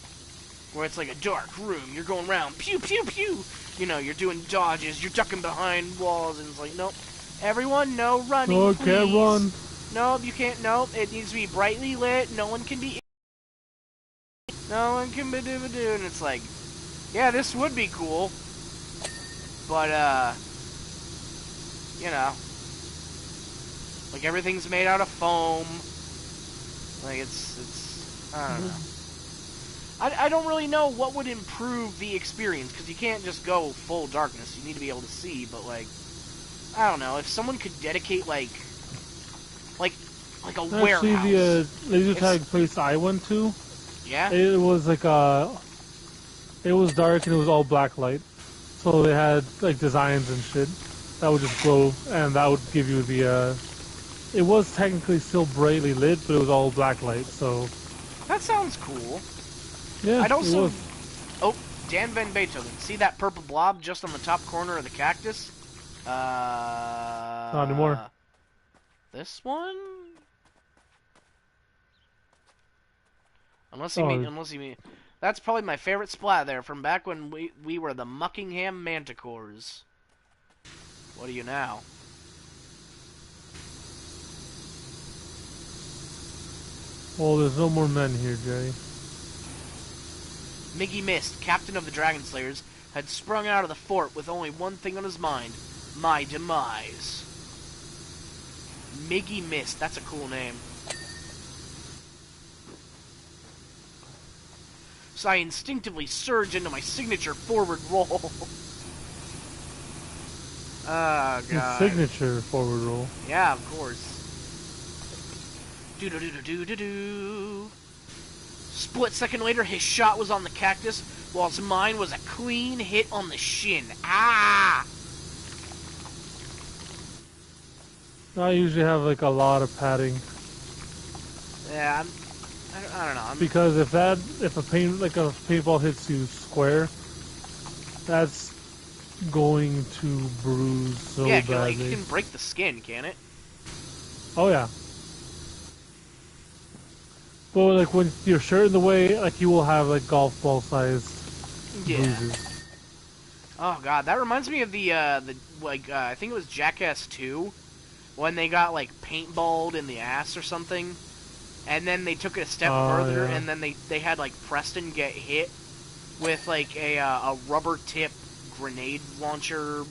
where it's like a dark room, you're going around, pew, pew, pew, you know, you're doing dodges, you're ducking behind walls, and it's like, nope, everyone, no running, Oh, please. can't run. Nope, you can't, nope, it needs to be brightly lit, no one can be, and it's like, yeah, this would be cool, but, you know, like, everything's made out of foam, like, it's, I don't know. I don't really know what would improve the experience, because you can't just go full darkness, you need to be able to see, but, like, I don't know, if someone could dedicate, like a warehouse. Actually, the laser tag place I went to, yeah? it was like it was dark and it was all black light. So they had like designs and shit that would just glow, and that would give you the it was technically still brightly lit, but it was all black light. So That sounds cool. yeah, I'd it also... was. Oh, Dan Van Beethoven. See that purple blob just on the top corner of the cactus? Not anymore. This one? Oh, Unless you mean... That's probably my favorite splat there from back when we were the Muckingham Manticores. What are you now? well, there's no more men here, Jerry. Miggy Mist, captain of the Dragon Slayers, had sprung out of the fort with only one thing on his mind: my demise. Miggy Mist, that's a cool name. So I instinctively surge into my signature forward roll. Oh, His God. signature forward roll. Yeah, of course. Do-do-do-do-do-do-do. Split second later, his shot was on the cactus, whilst mine was a clean hit on the shin. Ah! I usually have like a lot of padding Yeah, I don't know. because if a paintball hits you square, that's going to bruise so Yeah, it badly. can break the skin, can it? Oh yeah. But like when your shirt in the way, like you will have like golf ball sized Yeah. bruises. Oh God, that reminds me of I think it was Jackass 2, when they got like paintballed in the ass or something, and then they took it a step further, Yeah. and then they had like Preston get hit with like a rubber tip grenade launcher.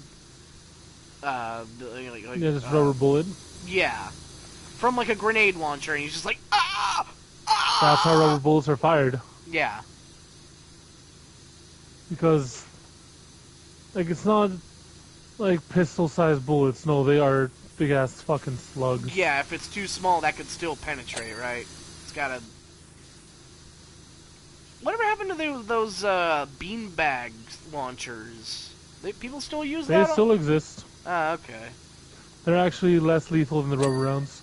Yeah, just rubber bullet. Yeah, from like a grenade launcher, and he's just like ah That's how ah. rubber bullets are fired. Yeah. Because like it's not like pistol sized bullets, no, they are big ass fucking slugs. Yeah, if it's too small, that could still penetrate, right? It's gotta... Whatever happened to those beanbag launchers? People still use They that? still exist. Ah, okay. They're actually less lethal than the rubber rounds.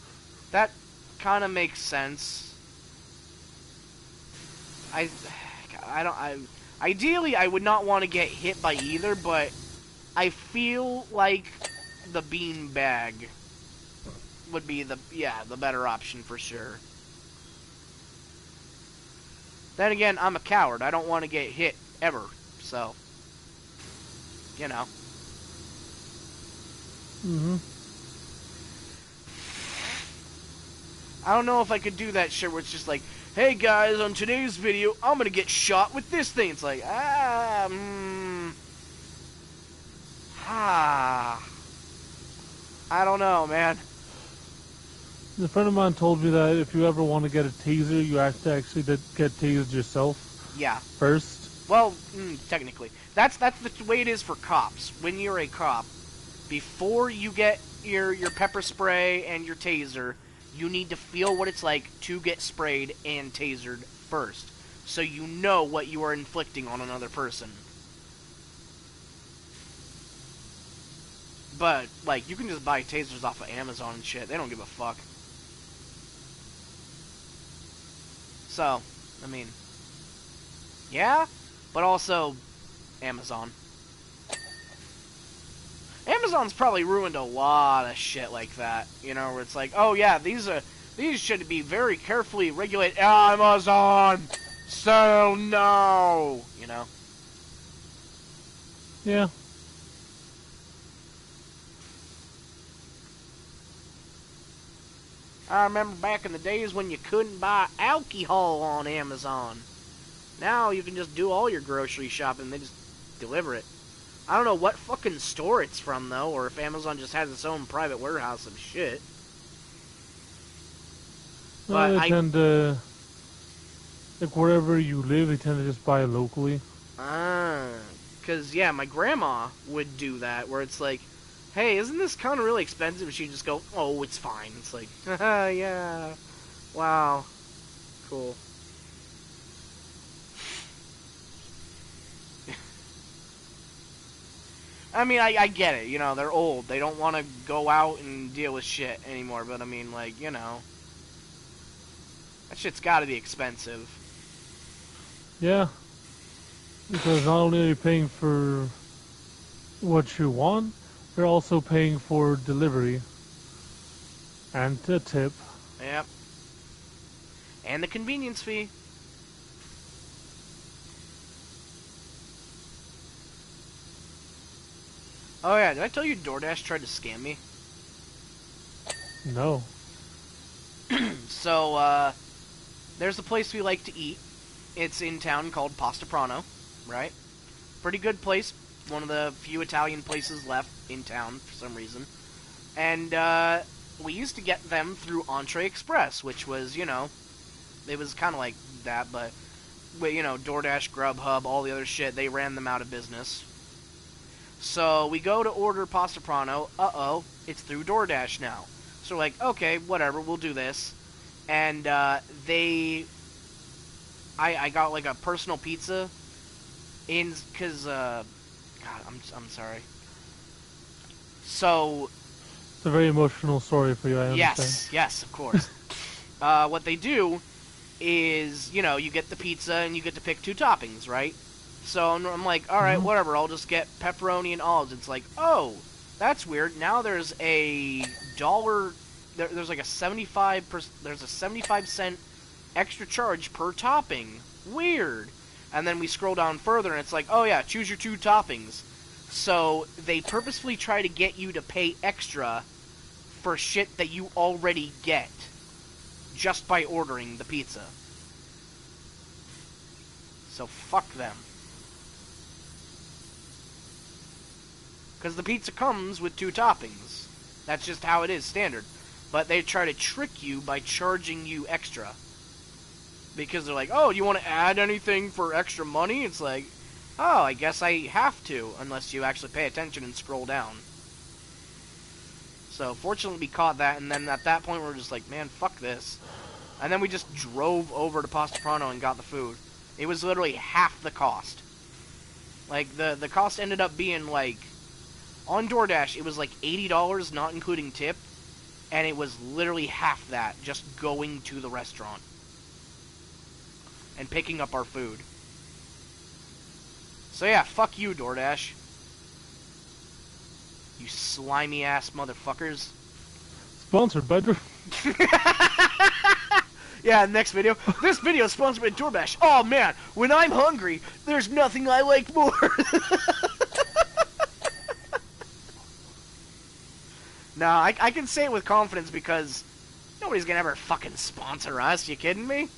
That kind of makes sense. I ideally, I would not want to get hit by either, but I feel like the beanbag would be the better option for sure. Then again, I'm a coward. I don't want to get hit ever, so you know. I don't know if I could do that shit where it's just like, hey guys, on today's video, I'm gonna get shot with this thing. It's like, I don't know, man. A friend of mine told me that if you ever want to get a taser, you have to actually get tased yourself. Yeah. First. Well, technically, that's the way it is for cops. When you're a cop, before you get your pepper spray and your taser, you need to feel what it's like to get sprayed and tasered first, so you know what you are inflicting on another person. But, like, you can just buy tasers off of Amazon and shit. They don't give a fuck. So, I mean, yeah, but also Amazon. Amazon's probably ruined a lot of shit like that, you know, where it's like, oh yeah, these should be very carefully regulated. Amazon, so no, you know. Yeah. I remember back in the days when you couldn't buy alcohol on Amazon. Now you can just do all your grocery shopping. They just deliver it. I don't know what fucking store it's from, though, or if Amazon just has its own private warehouse of shit. But they tend to, like, wherever you live, they tend to just buy locally. Because, yeah, my grandma would do that, where it's like, hey, isn't this kind of really expensive? And she'd just go, oh, it's fine. It's like, haha, yeah, wow, cool. I mean, I get it. You know, they're old. They don't want to go out and deal with shit anymore. But I mean, like, you know, that shit's got to be expensive. Yeah, because not only are you paying for what you want, you're also paying for delivery and a tip. Yep. And the convenience fee. Oh yeah, did I tell you DoorDash tried to scam me? No. So, there's a place we like to eat. It's in town called Pasta Prano, right? Pretty good place. One of the few Italian places left in town for some reason. And, we used to get them through Entree Express, which was, you know, it was kind of like that, but, you know, DoorDash, Grubhub, all the other shit, they ran them out of business. So we go to order Pasta Prano. Uh-oh, it's through DoorDash now. So we're like, okay, whatever, we'll do this. And I got like a personal pizza because God, I'm sorry. So It's a very emotional story for you, I understand. yes, of course. What they do is, you know, you get the pizza and you get to pick 2 toppings, right? So I'm like, all right, whatever. I'll just get pepperoni and olives. It's like, oh, that's weird. Now there's a dollar. There's like a 75 cent extra charge per topping. Weird. And then we scroll down further, and it's like, oh yeah, choose your 2 toppings. So they purposefully try to get you to pay extra for shit that you already get just by ordering the pizza. So fuck them. Because the pizza comes with 2 toppings. That's just how it is, standard. But they try to trick you by charging you extra. Because they're like, oh, do you want to add anything for extra money? It's like, oh, I guess I have to, unless you actually pay attention and scroll down. So, fortunately, we caught that, and then at that point, we were just like, man, fuck this. And then we just drove over to Pasta Prano and got the food. It was literally half the cost. Like, the cost ended up being, like, on DoorDash, it was like $80, not including tip, and it was literally half that, just going to the restaurant and picking up our food. So yeah, fuck you, DoorDash. You slimy ass motherfuckers. Sponsored by Yeah, next video. This video is sponsored by DoorDash. Oh man, when I'm hungry, there's nothing I like more. No, I can say it with confidence because nobody's gonna ever fucking sponsor us. You kidding me?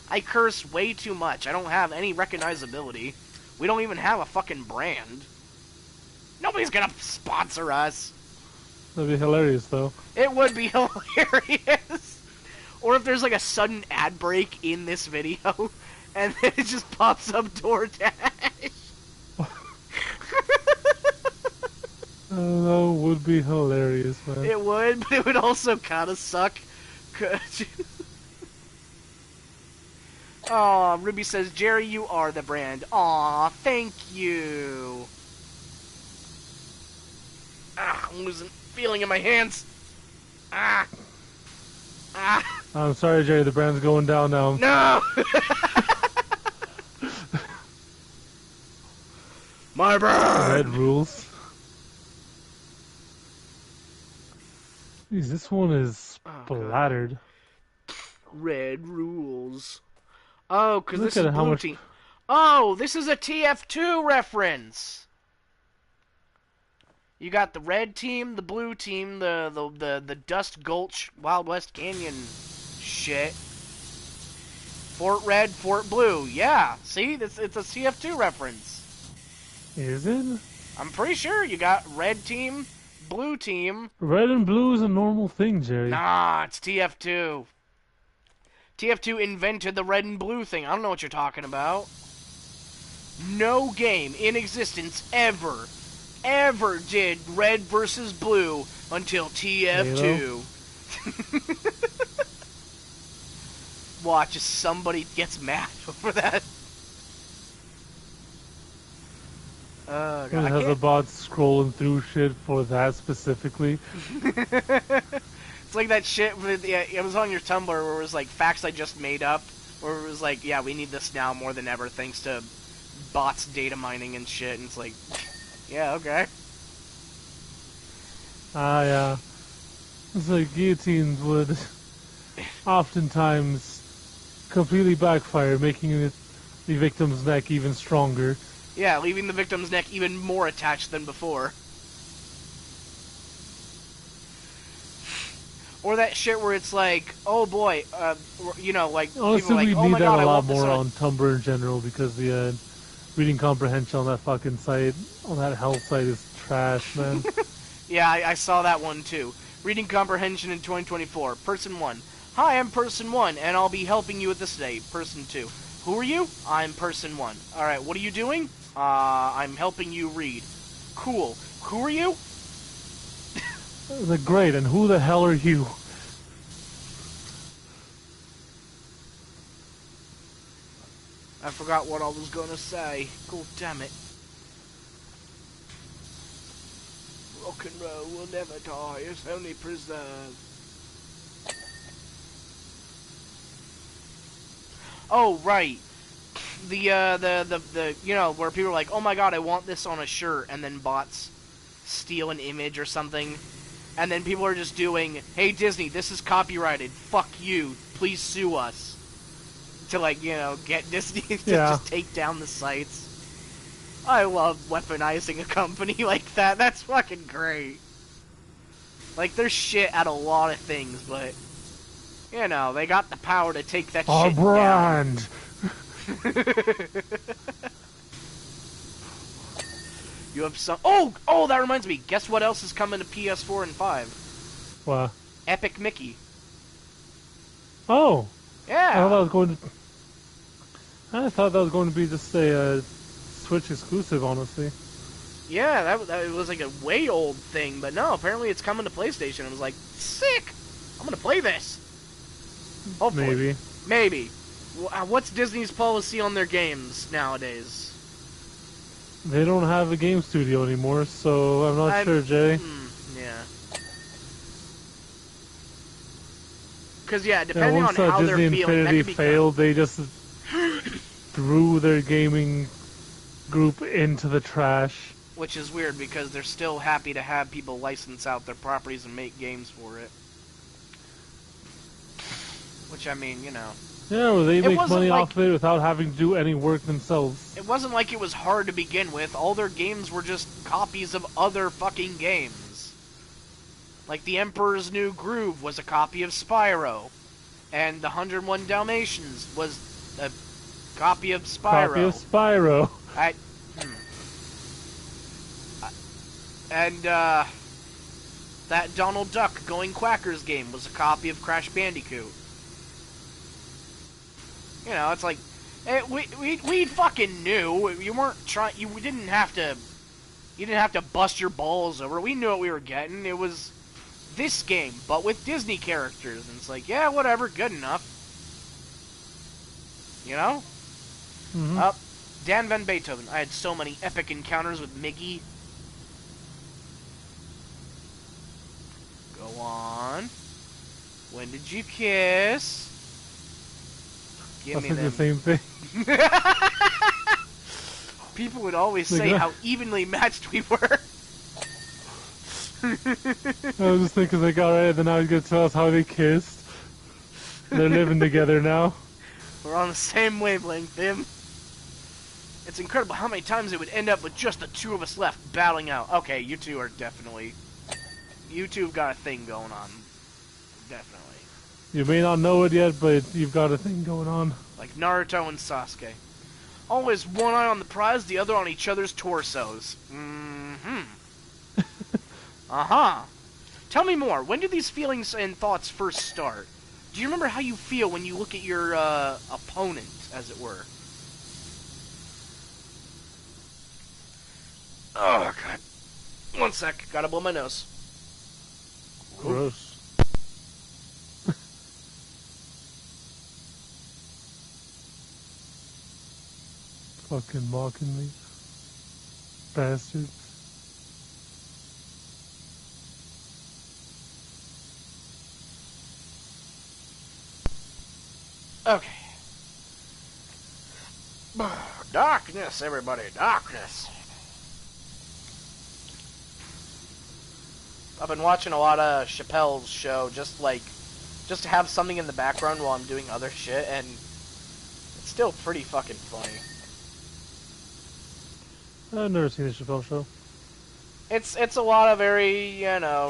I curse way too much. I don't have any recognizability. We don't even have a fucking brand. Nobody's gonna sponsor us. That'd be hilarious, though. It would be hilarious. Or if there's like a sudden ad break in this video, and then it just pops up DoorDash. That would be hilarious, man. It would, but it would also kind of suck. Aw, Ruby says, Jerry, you are the brand. Aw, thank you. Ah, I'm losing feeling in my hands. Ah. Ah. I'm sorry, Jerry, the brand's going down now. No! My brand! Red rules. Jeez, this one is splattered. Red rules. Oh, because Look this is at how blue much- team. Oh, this is a TF2 reference. You got the red team, the blue team, the Dust Gulch Wild West Canyon shit. Fort Red, Fort Blue. Yeah, see? It's a TF2 reference. Is it? I'm pretty sure you got red team, blue team. Red and blue is a normal thing, Jerry. Nah, it's TF2. TF2 invented the red and blue thing. I don't know what you're talking about. No game in existence ever did red versus blue until TF2. Watch as somebody gets mad over that. God, It I has a can't. bot scrolling through shit for that specifically. It's like that shit with, yeah, it was on your Tumblr where it was like facts I just made up, where it was like, yeah, we need this now more than ever thanks to bots data mining and shit, and it's like, yeah, okay. Ah, yeah. It's like guillotines would oftentimes completely backfire, making the victim's neck even stronger. Yeah, leaving the victim's neck even more attached than before. Or that shit where it's like, oh boy, like, people are Honestly, like, we oh need my that god, a I lot want this more on a... on Tumblr in general because the reading comprehension on that fucking site, on that health site, is trash, man. Yeah, I saw that one too. Reading comprehension in 2024. Person 1. Hi, I'm Person 1, and I'll be helping you with this today. Person 2. Who are you? I'm Person 1. Alright, what are you doing? I'm helping you read. Cool. Who are you? Like, great, and who the hell are you? I forgot what I was gonna say. God damn it. Rock and roll will never die, it's only preserved. Oh, right. Where people are like, oh my god, I want this on a shirt, and then bots steal an image or something, and then people are just doing, hey Disney, this is copyrighted, fuck you, please sue us, to get Disney to Yeah. just take down the sites. I love weaponizing a company like that, that's fucking great. Like, there's shit at a lot of things, but, they got the power to take that Our shit down. brand! You have some... Oh, that reminds me. Guess what else is coming to PS4 and 5? Wow. Epic Mickey. Oh! Yeah. I thought that was going to be just a Switch exclusive, honestly. Yeah, that was like a way old thing, but no, apparently it's coming to PlayStation. I was like, sick! I'm gonna play this. Hopefully. Maybe. What's Disney's policy on their games nowadays? They don't have a game studio anymore, so I'm not sure, Jay. Yeah. Because, yeah, depending on how Disney they're feeling, Infinity that could be failed, they just threw their gaming group into the trash. Which is weird, because they're still happy to have people license out their properties and make games for it. Which, I mean, Yeah, well, they make money like, off of it without having to do any work themselves. It wasn't like it was hard to begin with. All their games were just copies of other fucking games. Like, The Emperor's New Groove was a copy of Spyro. And The 101 Dalmatians was a copy of Spyro. Copy of Spyro. And, that Donald Duck Going Quackers game was a copy of Crash Bandicoot. It's like, we fucking knew. You weren't trying. You didn't have to bust your balls over it. We knew what we were getting. It was this game, but with Disney characters. And it's like, yeah, whatever, good enough. Mm-hmm. Dan Van Beethoven. I had so many epic encounters with Miggy. Go on. When did you kiss? Give me them. The same thing. People would always say how evenly matched we were. I was just thinking, like, alright, then now he's gonna tell us how they kissed. They're living together now. We're on the same wavelength, Tim. It's incredible how many times it would end up with just the two of us left battling out. Okay, you two are definitely... You two have got a thing going on. Definitely. You may not know it yet, but you've got a thing going on. Like Naruto and Sasuke. Always one eye on the prize, the other on each other's torsos. Mm-hmm. Uh-huh. Tell me more. When do these feelings and thoughts first start? Do you remember how you feel when you look at your opponent, as it were? Oh, God. One sec. Gotta blow my nose. Gross. Fucking mocking me. Bastard. Okay. Darkness, everybody, darkness. I've been watching a lot of Chappelle's show, just to have something in the background while I'm doing other shit, and it's still pretty fucking funny. I've never seen the Chappelle Show. It's a lot of very,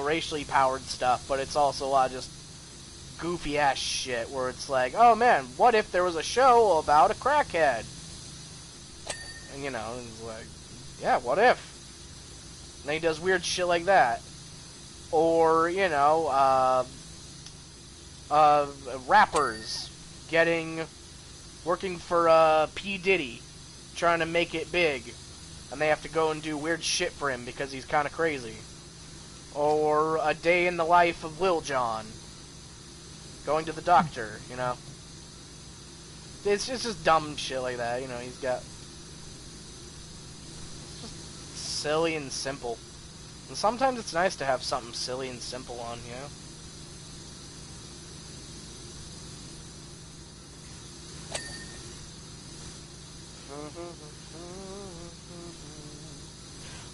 racially powered stuff, but it's also a lot of just goofy ass shit where it's like, oh man, what if there was a show about a crackhead? And it's like, yeah, what if? And then he does weird shit like that. Or, rappers working for P. Diddy, trying to make it big, and they have to go and do weird shit for him because he's kind of crazy. Or a day in the life of Lil Jon, going to the doctor, It's just dumb shit like that, he's got... It's just silly and simple. And sometimes it's nice to have something silly and simple on,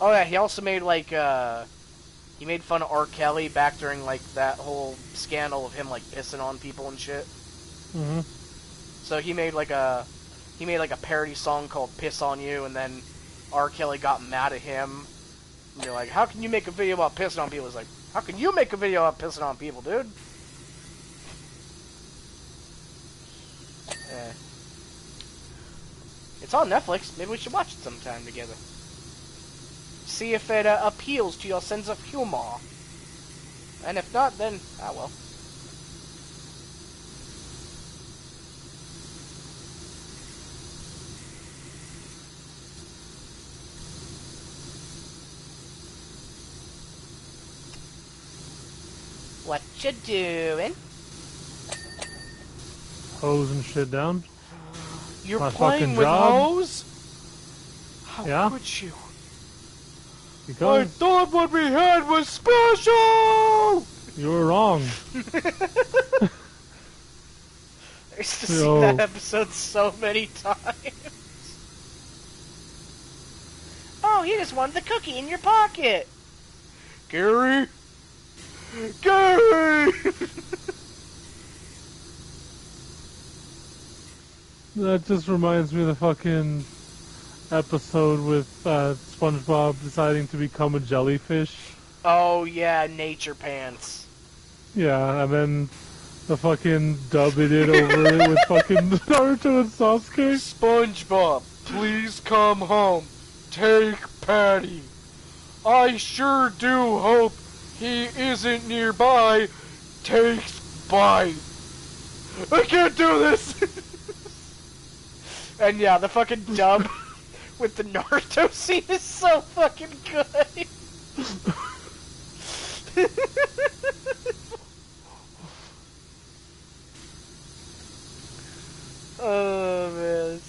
Oh yeah, he also made he made fun of R. Kelly back during that whole scandal of him pissing on people and shit. Mm-hmm. So he made a parody song called "Piss on You," and then R. Kelly got mad at him. And they're like, "How can you make a video about pissing on people?" It's like, "How can you make a video about pissing on people, dude?" Yeah. It's on Netflix. Maybe we should watch it sometime together. See if it appeals to your sense of humor. And if not, then, well. What you doing? Hosing shit down. You're My playing fucking with job. hose? How Yeah. could you? I Because thought what we had was special! you were wrong. I used to see that episode so many times. Oh, you just wanted the cookie in your pocket. Gary? Gary! That just reminds me of the fucking episode with SpongeBob deciding to become a jellyfish. Oh yeah, nature pants. Yeah, and then the fucking dubbing it over it with fucking Naruto and Sasuke. SpongeBob, please come home. Take Patty. I sure do hope he isn't nearby. Takes bite. I can't do this! And yeah, the fucking dub with the Naruto scene is so fucking good. Oh man.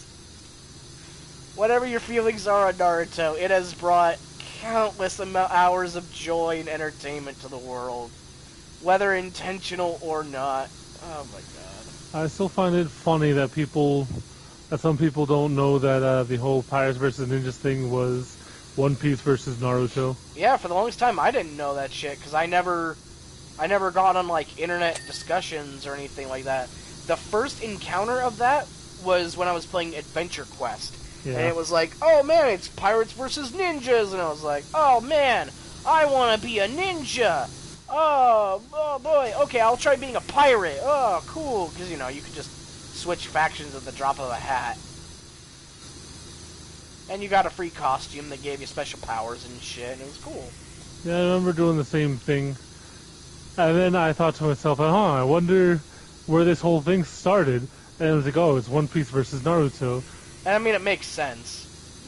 Whatever your feelings are on Naruto, it has brought countless hours of joy and entertainment to the world. Whether intentional or not. Oh my god. I still find it funny that some people don't know that the whole Pirates versus Ninjas thing was One Piece versus Naruto. Yeah, for the longest time I didn't know that shit, because I never got on internet discussions or anything like that. The first encounter of that was when I was playing Adventure Quest. Yeah. And it was like, oh man, it's pirates versus ninjas, and I was like, oh man, I want to be a ninja. Oh boy, okay, I'll try being a pirate. Oh, cool, because, you could just switch factions at the drop of a hat. And you got a free costume that gave you special powers and shit, and it was cool. Yeah, I remember doing the same thing. And then I thought to myself, I wonder where this whole thing started. And I was like, oh, it's One Piece versus Naruto. And I mean, it makes sense.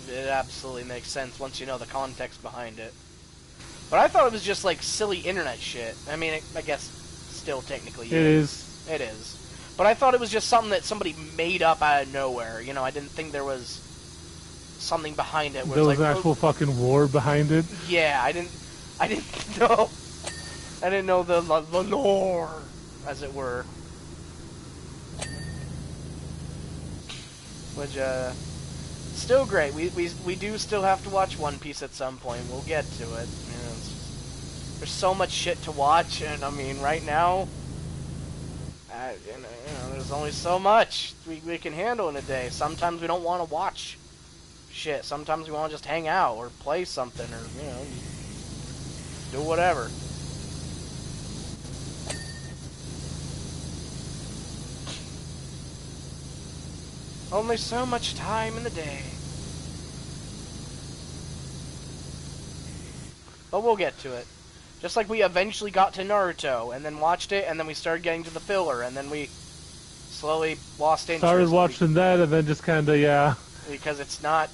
It absolutely makes sense once you know the context behind it. But I thought it was just silly internet shit. I mean, I guess still technically is. It is. But I thought it was just something that somebody made up out of nowhere. I didn't think there was something behind it. Where There it's was like, an actual fucking war behind it. yeah, I didn't know. I didn't know the lore, as it were. Which, still great. We do still have to watch One Piece at some point. We'll get to it. You know, there's so much shit to watch, and I mean, right now, there's only so much we can handle in a day. Sometimes we don't want to watch shit. Sometimes we want to just hang out or play something or, do whatever. Only so much time in the day. But we'll get to it. Just like we eventually got to Naruto, and then watched it, and then we started getting to the filler, and then we slowly lost interest. Started watching that, and then just kind of, yeah. Because it's not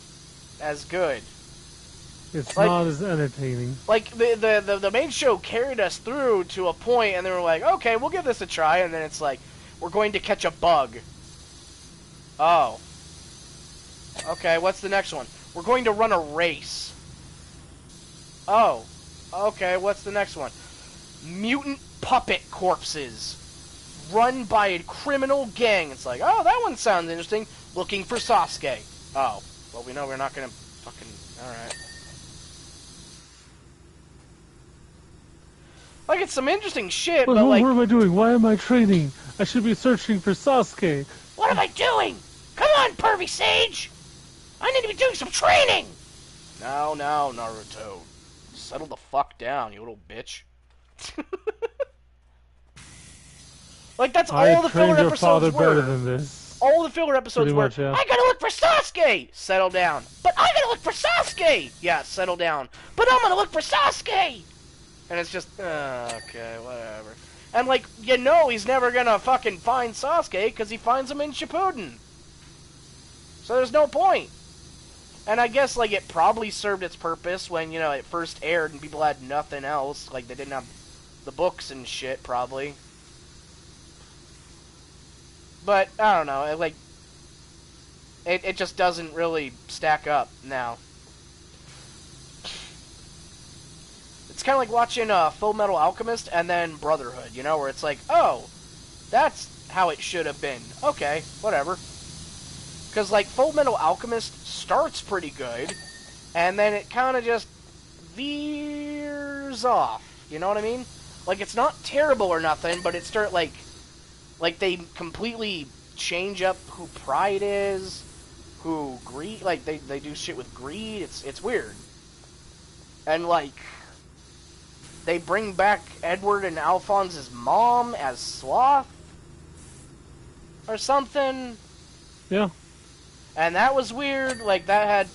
as good. It's not as entertaining. Like, the main show carried us through to a point, and they were like, okay, we'll give this a try, and then it's like, we're going to catch a bug. Oh. Okay, what's the next one? We're going to run a race. Oh. Okay, what's the next one? Mutant puppet corpses. Run by a criminal gang. It's like, oh, that one sounds interesting. Looking for Sasuke. Oh. Well, we know we're not gonna fucking... Alright. Like, it's some interesting shit, but like... What am I doing? Why am I training? I should be searching for Sasuke. What am I doing? Come on, pervy sage! I need to be doing some training! No, Naruto. Settle the fuck down, you little bitch. Like, that's all the filler episodes were. Better than this. All the filler episodes were, much, yeah. I gotta look for Sasuke! Settle down. But I gotta look for Sasuke! Yeah, settle down. But I'm gonna look for Sasuke! And it's just, okay, whatever. And, like, he's never gonna fucking find Sasuke, because he finds him in Shippuden. So there's no point. And I guess, like, it probably served its purpose when, it first aired and people had nothing else. Like, they didn't have the books and shit, probably. But, I don't know, it just doesn't really stack up now. It's kind of like watching Full Metal Alchemist and then Brotherhood, where it's like, oh, that's how it should have been. Okay, whatever. Because, like, Full Metal Alchemist starts pretty good, and then it kind of just veers off. You know what I mean? Like, it's not terrible or nothing, but it like, they completely change up who Pride is, who Greed, like, they do shit with Greed. It's weird. And, like, they bring back Edward and Alphonse's mom as Sloth or something. Yeah. And that was weird. Like, that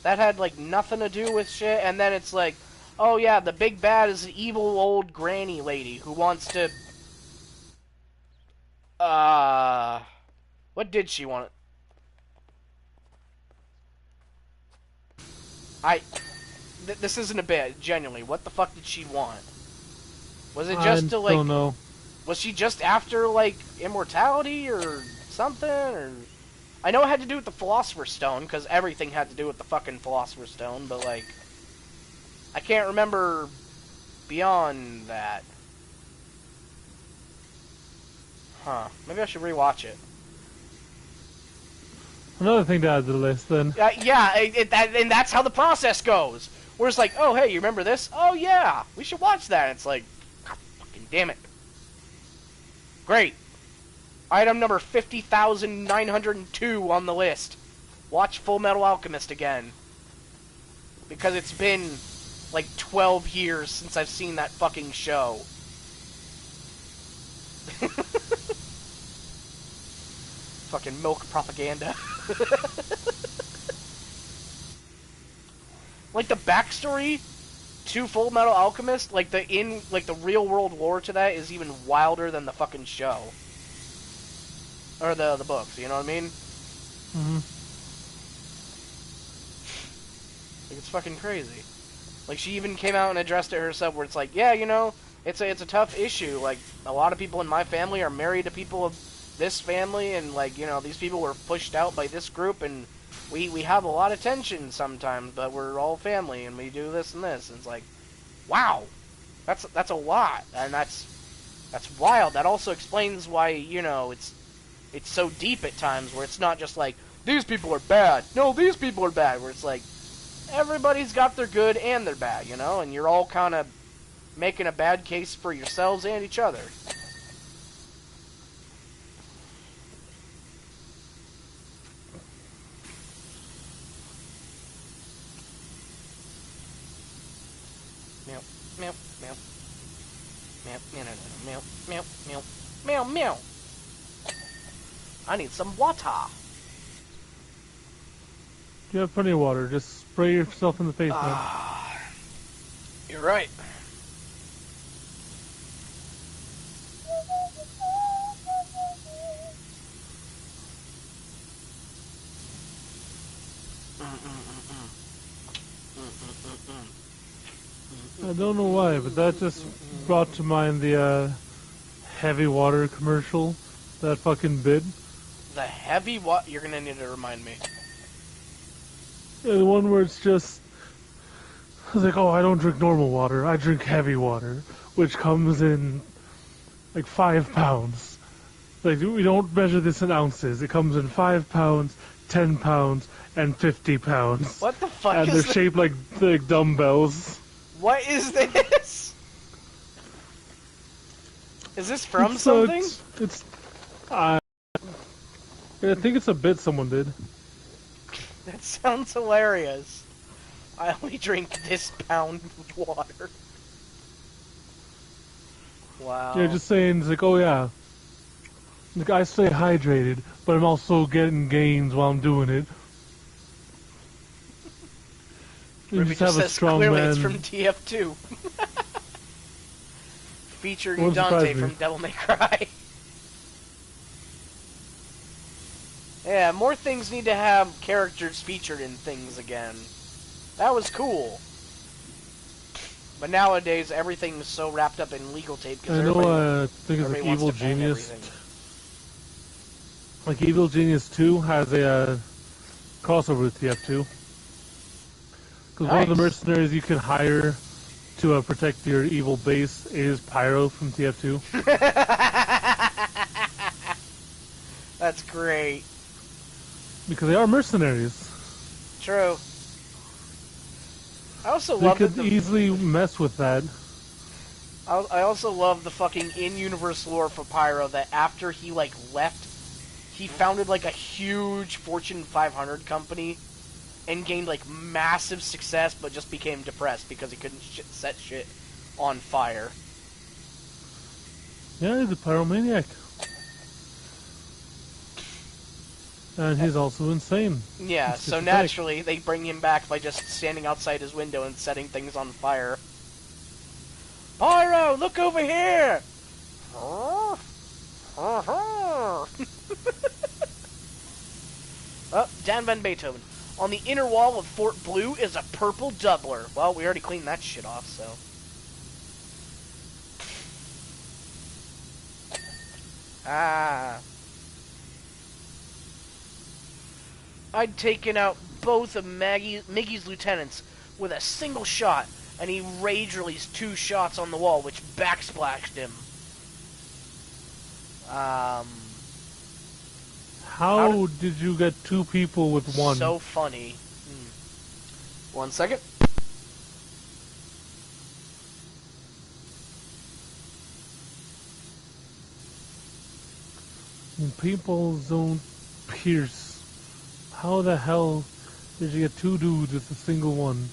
had like nothing to do with shit. And then it's like, oh yeah, the big bad is an evil old granny lady who wants to what did she want? This isn't a bit, genuinely. What the fuck did she want? Was it just to, like... I don't know. Was she just after, like, immortality or something? Or I know it had to do with the Philosopher's Stone, because everything had to do with the fucking Philosopher's Stone, but, like... I can't remember beyond that. Huh. Maybe I should rewatch it. Another thing to add to the list, then. Yeah, and that's how the process goes. Where it's like, oh, hey, you remember this? Oh, yeah, we should watch that. And it's like, God, fucking damn it. Great. Item number 50,902 on the list. Watch Full Metal Alchemist again. Because it's been, like, 12 years since I've seen that fucking show. Fucking milk propaganda. Like, the backstory to Full Metal Alchemist, like, the real world lore to that is even wilder than the fucking show. Or the books, you know what I mean? Mm-hmm. Like, it's fucking crazy. Like, she even came out and addressed it herself, where it's like, yeah, it's a tough issue. Like, a lot of people in my family are married to people of this family, and, like, these people were pushed out by this group, and we have a lot of tension sometimes, but we're all family and we do this and this. And it's like, wow, that's a lot, and that's wild. That also explains why, it's so deep at times, where it's not just like, these people are bad. No, these people are bad. Where it's like, everybody's got their good and their bad, and you're all kind of making a bad case for yourselves and each other. Meow, meow, meow. Meow, meow, meow, meow, meow, meow, meow. I need some water. You have plenty of water. Just spray yourself in the face, man. You're right. I don't know why, but that just brought to mind the heavy water commercial. That fucking bit. The heavy water? You're gonna need to remind me. Yeah, the one where it's just... I was like, oh, I don't drink normal water. I drink heavy water, which comes in like 5 pounds. Like, we don't measure this in ounces. It comes in 5 pounds, 10 pounds, and 50 pounds. What the fuck and is they're this? shaped like dumbbells. What is this? Is this from something? I think it's a bit someone did. That sounds hilarious. I only drink this pound of water. Wow. Yeah, just saying, it's like, oh yeah. Like, I stay hydrated, but I'm also getting gains while I'm doing it. You Ruby just says clearly it's from TF2. Featuring Dante from Devil May Cry. Yeah, more things need to have characters featured in things again. That was cool. But nowadays, everything's so wrapped up in legal tape. I know, I think it's like Evil Genius. Like, Evil Genius 2 has a crossover with TF2. Because one of the mercenaries you can hire to protect your evil base is Pyro from TF2. That's great. Because they are mercenaries. True. I also they love could easily mess with that. I also love the fucking in-universe lore for Pyro that after he left, he founded a huge Fortune 500 company and gained massive success, but just became depressed because he couldn't set shit on fire. Yeah, he's a pyromaniac. And he's also insane. Yeah, so naturally they bring him back by just standing outside his window and setting things on fire. Pyro, look over here! Oh, Dan Van Beethoven. On the inner wall of Fort Blue is a purple doubler. Well, we already cleaned that shit off, so. Ah. I'd taken out both of Miggy's lieutenants with a single shot, and he rage released 2 shots on the wall, which backsplashed him. How did you get 2 people with 1? So funny. 1 second. People don't pierce. How the hell did you get 2 dudes with a single one?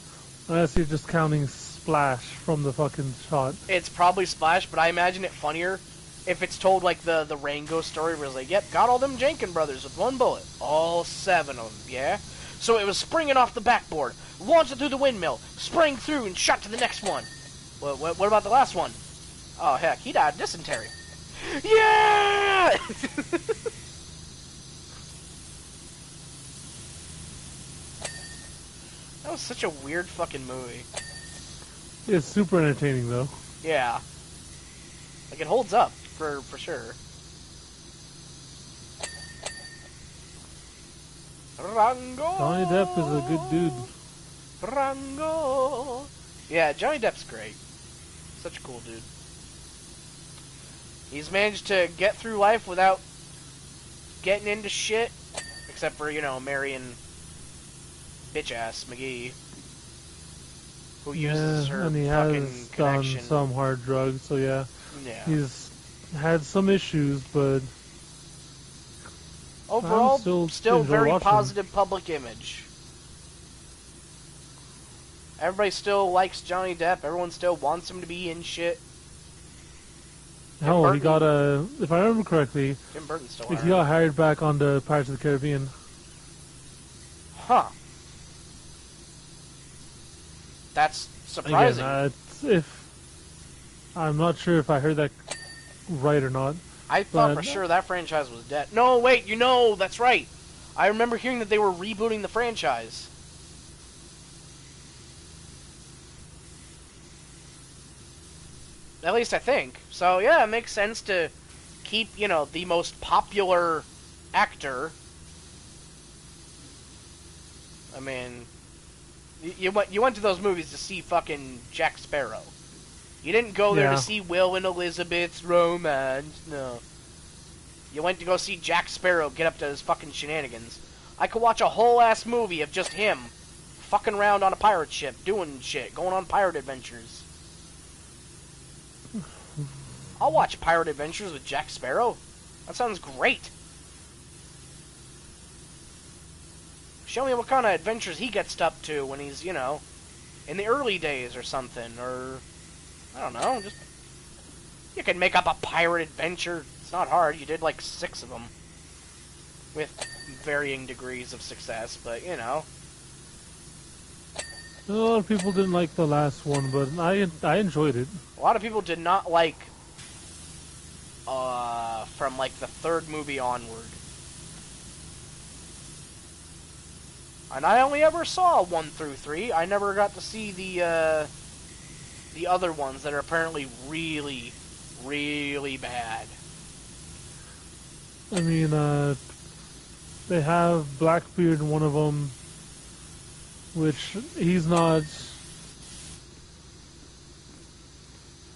Unless you're just counting splash from the fucking shot. It's probably splash, but I imagine it funnier if it's told like the Rango story where it's like, yep, got all them Jenkins brothers with 1 bullet. All 7 of them, yeah? So it was springing off the backboard, launched it through the windmill, sprang through and shot to the next one. What about the last one? Oh, heck, he died of dysentery. Yeah! That was such a weird fucking movie. It's super entertaining, though. Yeah. Like, it holds up, for sure. Rango. Johnny Depp is a good dude. Rango. Yeah, Johnny Depp's great. Such a cool dude. He's managed to get through life without getting into shit, except for, marrying bitch-ass McGee, who uses her and he fucking has connection. done some hard drugs, so yeah. Yeah. He's had some issues, but overall, still very watching. positive public image. Everybody still likes Johnny Depp. Everyone still wants him to be in shit. Hell, he got if I remember correctly, Tim Burton's still he got hired back on the Pirates of the Caribbean. Huh. That's surprising. Again, I'm not sure if I heard that right or not. I thought for sure that franchise was dead. No, wait, that's right. I remember hearing that they were rebooting the franchise. At least I think. So, yeah, it makes sense to keep, the most popular actor. I mean, you went to those movies to see fucking Jack Sparrow. You didn't go there to see Will and Elizabeth's romance, no. You went to go see Jack Sparrow get up to his fucking shenanigans. I could watch a whole-ass movie of just him fucking around on a pirate ship, doing shit, going on pirate adventures. I'll watch Pirate Adventures with Jack Sparrow. That sounds great. Show me what kind of adventures he gets up to when he's, in the early days or something. Or, I don't know, just... You can make up a pirate adventure. It's not hard. You did like 6 of them. With varying degrees of success, but, A lot of people didn't like the last one, but I enjoyed it. A lot of people did not like... from like the 3rd movie onward. And I only ever saw 1 through 3. I never got to see the other ones that are apparently really, really bad. I mean, they have Blackbeard in one of them, which he's not...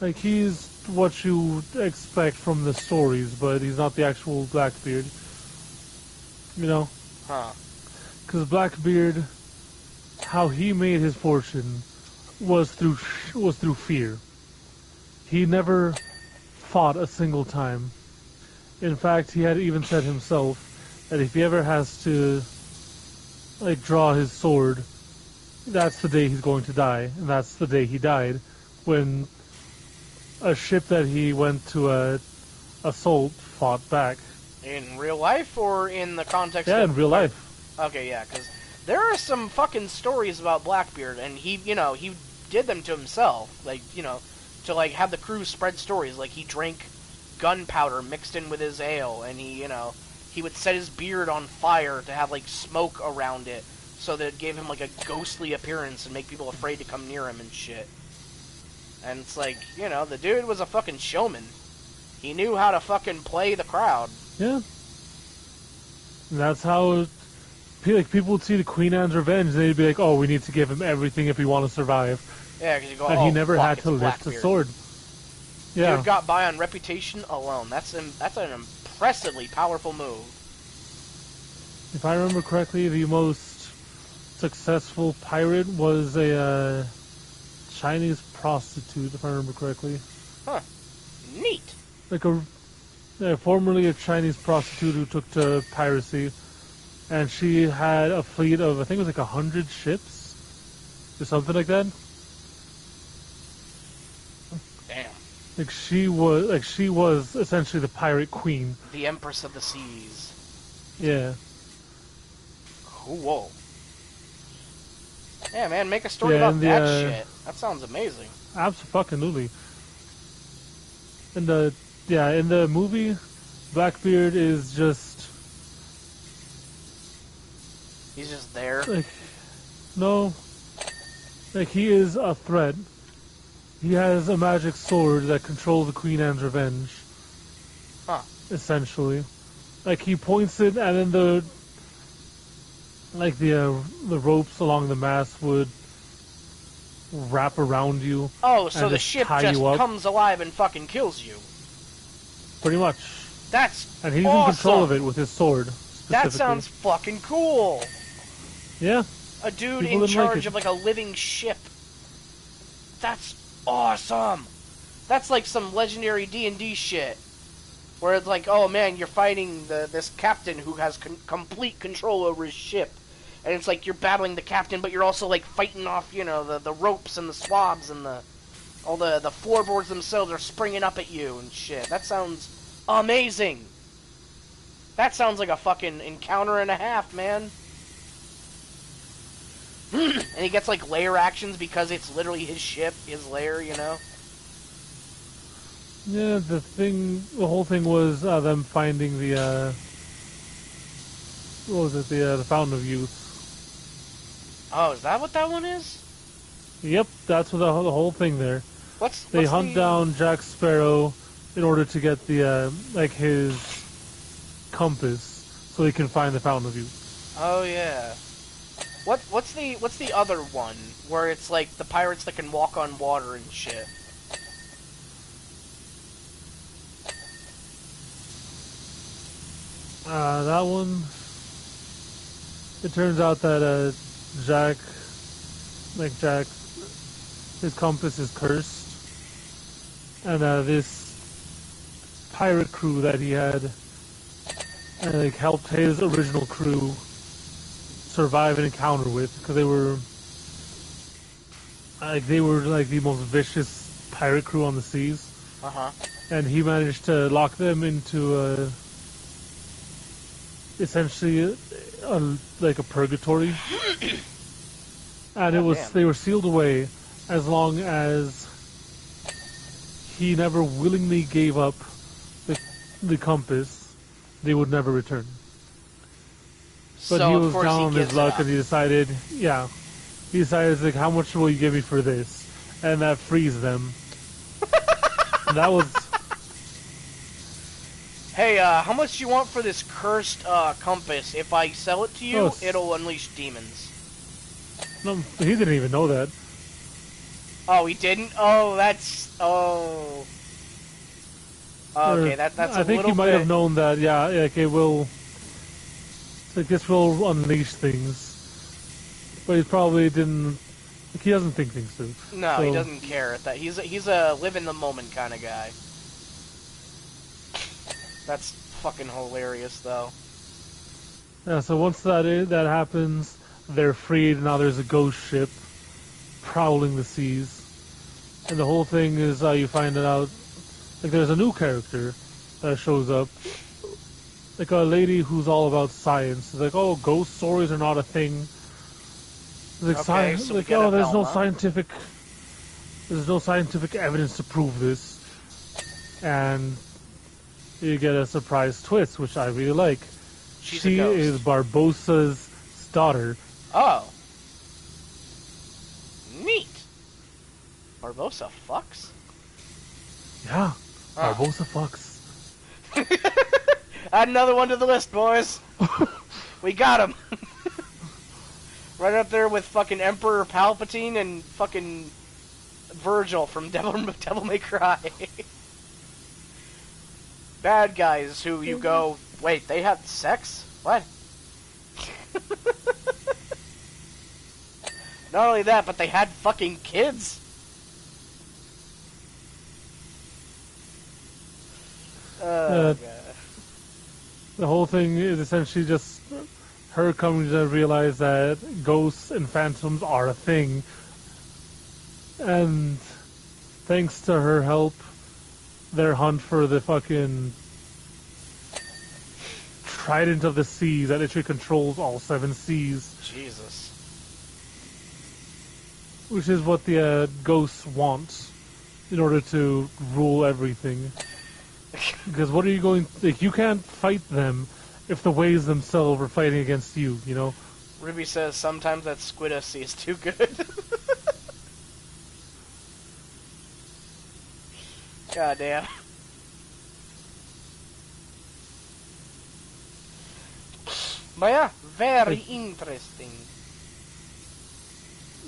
Like, he's what you expect from the stories, but he's not the actual Blackbeard. Huh. Because Blackbeard, how he made his fortune was through fear. He never fought a single time. In fact, he had even said himself that if he ever has to, draw his sword, that's the day he's going to die, and that's the day he died, when a ship that he went to assault fought back. In real life, or in the context of... Yeah, in real life. Okay, yeah, because there are some fucking stories about Blackbeard, and he did them to himself, to, have the crew spread stories, he drank gunpowder mixed in with his ale, and he would set his beard on fire to have, smoke around it, so that it gave him, a ghostly appearance and make people afraid to come near him and shit. And it's the dude was a fucking showman. He knew how to fucking play the crowd. Yeah. And that's how... people would see the Queen Anne's Revenge, and they'd be like, oh, we need to give him everything if we want to survive. Yeah, because you go, and he never had to lift a sword. Yeah. Dude got by on reputation alone. That's an impressively powerful move. If I remember correctly, the most successful pirate was a Chinese prostitute, if I remember correctly. Huh. Neat. Formerly a Chinese prostitute who took to piracy. And she had a fleet of, I think it was 100 ships? Or something like that. Damn. She was essentially the pirate queen. The Empress of the Seas. Yeah. Cool. Yeah, man, make a story about that shit. That sounds amazing. Absolutely. In the movie, Blackbeard is just... He's just there? No. He is a threat. He has a magic sword that controls the Queen Anne's Revenge. Huh. Essentially. He points it, and then like the ropes along the mast would wrap around you Oh, so and the just ship tie you just up, comes alive and fucking kills you. pretty much. That's And he's in control of awesome. it with his sword, That specifically. sounds fucking cool. Yeah, A dude people in didn't like charge it. of like a living ship. That's awesome. That's like some legendary D&D shit. Where it's like, oh man, you're fighting this captain who has complete control over his ship. And it's like you're battling the captain, but you're also like fighting off, the ropes and the swabs and all the floorboards themselves are springing up at you and shit. That sounds amazing. That sounds like a fucking encounter and a half, man. And he gets like lair actions because it's literally his ship, his lair, Yeah, the whole thing was them finding what was it, the Fountain of Youth. Oh, is that what that one is? Yep, that's what the whole thing there. They What's hunt the... down Jack Sparrow in order to get like his compass, so he can find the Fountain of Youth. Oh yeah. What's the other one where it's like the pirates that can walk on water and shit? That one. It turns out that Jack, his compass is cursed, and this pirate crew that he had, like helped his original crew survive an encounter with, because they were like the most vicious pirate crew on the seas, Uh-huh. and he managed to lock them into essentially like a purgatory, and God damn. they were sealed away as long as he never willingly gave up the compass. They would never return. But So he of was course down he on his gives it luck, up. and he decided like, how much will you give me for this? And that frees them. And that was Hey, how much do you want for this cursed compass? If I sell it to oh, you, it'll unleash demons. no, he didn't even know that. Oh, he didn't? Oh, that's... Oh... Or, Okay, that's a I think little he might bit... have known that. Yeah, like it will. Like this will unleash things, but he probably didn't. Like, he doesn't think things through. No, he So doesn't care. He's a live in the moment kind of guy. That's fucking hilarious, though. yeah, so once that happens, they're freed. Now there's a ghost ship prowling the seas, and the whole thing is you find it out. Like there's a new character that shows up, like a lady who's all about science. It's like, oh, ghost stories are not a thing. It's like Okay, so we like get a oh, Velma. there's no scientific evidence to prove this, and you get a surprise twist, which I really like. She's a She is ghost. Barbossa's daughter. Oh. Neat. Barbossa fucks? Yeah, Oh. Barbossa fucks. Add another one to the list, boys. We got him. Right up there with fucking Emperor Palpatine and fucking Virgil from Devil May Cry. Bad guys who you go, wait, they had sex? What? Not only that, but they had fucking kids. Oh, God. The whole thing is essentially just her coming to realize that ghosts and phantoms are a thing, and thanks to her help, their hunt for the fucking Trident of the Seas that literally controls all 7 seas, Jesus. which is what the ghosts want in order to rule everything. Because what are you going... Like, you can't fight them if the waves themselves are fighting against you, you know? Ruby says sometimes that squidosy is too good. God damn. But yeah, very Like, interesting.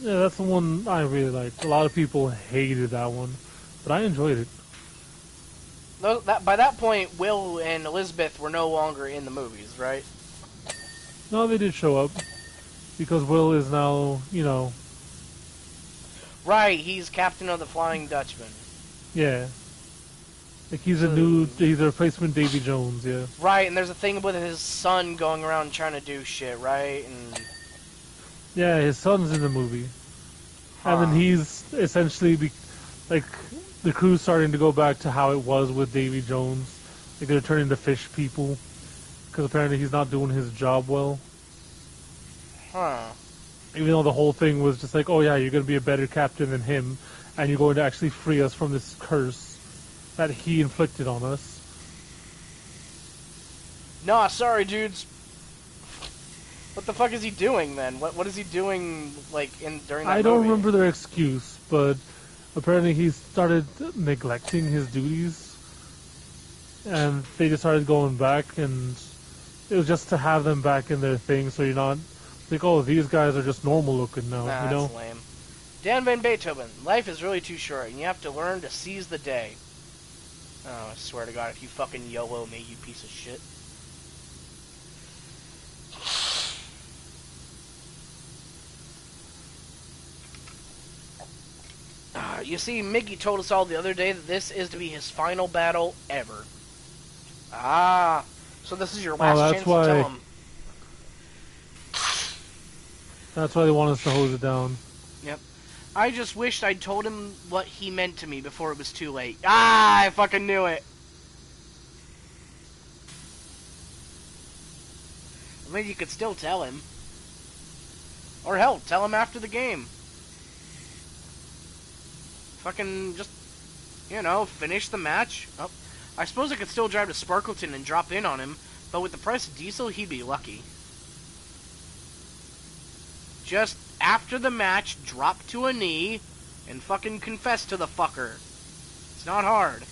yeah, that's the one I really liked. A lot of people hated that one, but I enjoyed it. By that point, Will and Elizabeth were no longer in the movies, right? No, they did show up because Will is now, Right, he's captain of the Flying Dutchman. yeah, like So, he's a replacement Davy Jones. Yeah, right, and there's a thing with his son going around trying to do shit, right? And yeah, his son's in the movie, and then huh? he's essentially like the crew's starting to go back to how it was with Davy Jones. Like they're turning to fish people because apparently he's not doing his job well. Huh? Even though the whole thing was just like, oh yeah, you're going to be a better captain than him, and you're going to actually free us from this curse that he inflicted on us. Nah, sorry, dudes. What the fuck is he doing then? What is he doing like in during that I don't movie? remember their excuse, but apparently he started neglecting his duties, and they just started going back, and it was just to have them back in their thing, so you're not like, oh, these guys are just normal looking now, Nah, you that's know? lame. Dan Van Beethoven, life is really too short, and you have to learn to seize the day. Oh, I swear to God, if you fucking YOLO me, you piece of shit. You see, Mickey told us all the other day that this is to be his final battle ever. Ah, so this is your Oh, last chance to tell him. that's why they want us to hose it down. Yep. I just wished I'd told him what he meant to me before it was too late. Ah, I fucking knew it. I mean, you could still tell him. Or hell, tell him after the game. Fucking just, finish the match. Oh, I suppose I could still drive to Sparkleton and drop in on him, but with the price of diesel, he'd be lucky. Just after the match, drop to a knee and fucking confess to the fucker. It's not hard.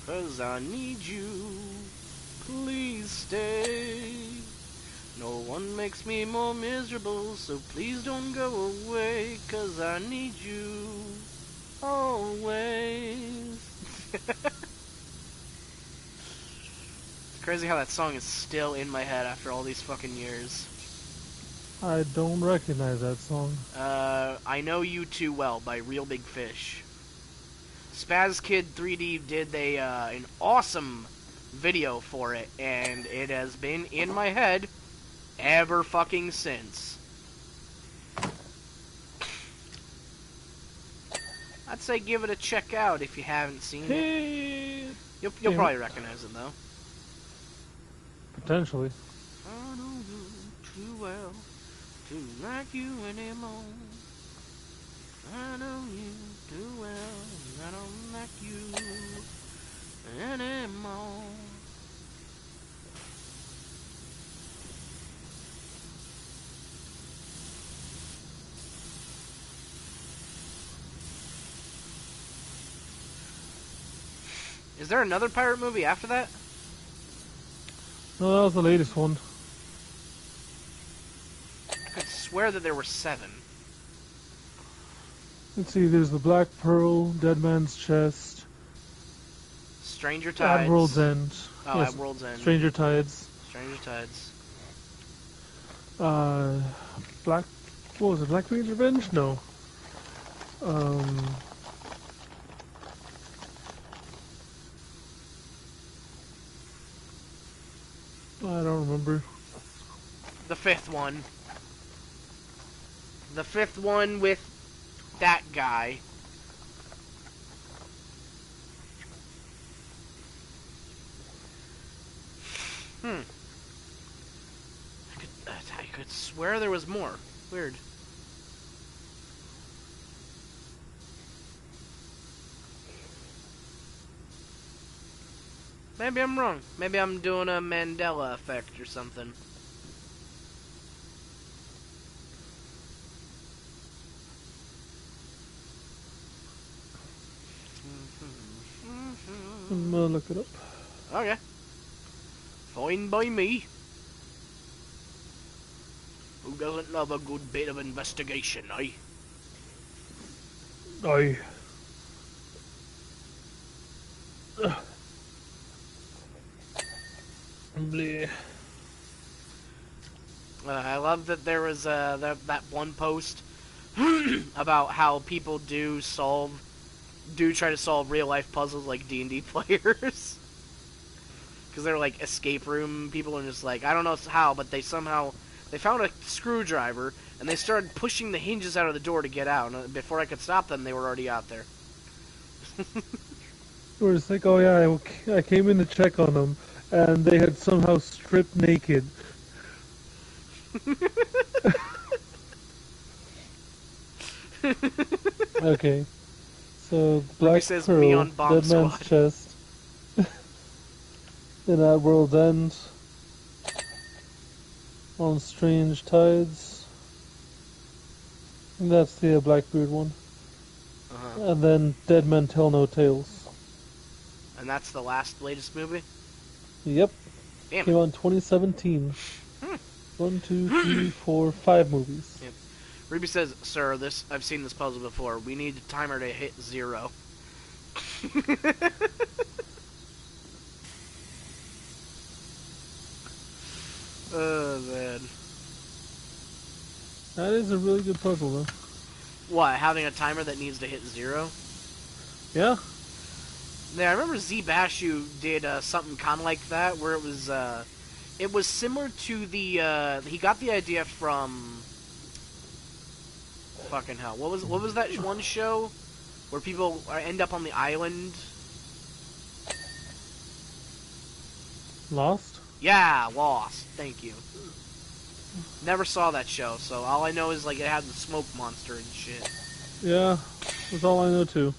Cause I need you. Please stay. No one makes me more miserable, so please don't go away. Cause I need you. Always. It's crazy how that song is still in my head after all these fucking years. I don't recognize that song. I Know You Too Well by Real Big Fish. Spaz Kid 3D did an awesome video for it, and it has been in my head ever fucking since. I'd say give it a check out if you haven't seen it. You'll probably recognize it though. Potentially. I know you too well to like you anymore. I know you too well, I don't like you anymore. Is there another pirate movie after that? No, that was the latest one. I could swear that there were 7. Let's see, there's the Black Pearl, Dead Man's Chest, Stranger At World's Tides. End. Oh, Yes, at World's End. Stranger Tides. Stranger Tides. Uh, Black. What was it? Black Queen's Revenge? No. Um. I don't remember. The 5th one. The 5th one with that guy. I could swear there was more. Weird. Maybe I'm wrong. Maybe I'm doing a Mandela effect or something. I'm gonna look it up. Okay. Fine by me. Who doesn't love a good bit of investigation, eh? Aye. Bleh. I love that there was that one post about how people do try to solve real life puzzles like D&D players. Because they're like escape room people and just like, I don't know how, but they found a screwdriver and they started pushing the hinges out of the door to get out. And before I could stop them, they were already out there. We're just like, oh yeah, I came in to check on them, and they had somehow stripped naked. Okay, so Black says, Pearl, "Me on Bomb Dead Man's Squad." Chest, and at World's End, on Strange Tides, and that's the Blackbeard one, and then Dead Men Tell No Tales. And that's the latest movie? Yep, Damn came it. out in 2017. 1, 2, 3, 4, 5 movies. Yep. Ruby says, "Sir, I've seen this puzzle before. We need a timer to hit 0." Oh, man. That is a really good puzzle, though. What, having a timer that needs to hit 0? Yeah. Yeah, I remember Z Bashu did something kind of like that, where it was similar to the, he got the idea from, fucking hell, what was that one show where people end up on the island? Lost? Yeah, Lost. Thank you. Never saw that show, so all I know is like it had the smoke monster and shit. Yeah, that's all I know too.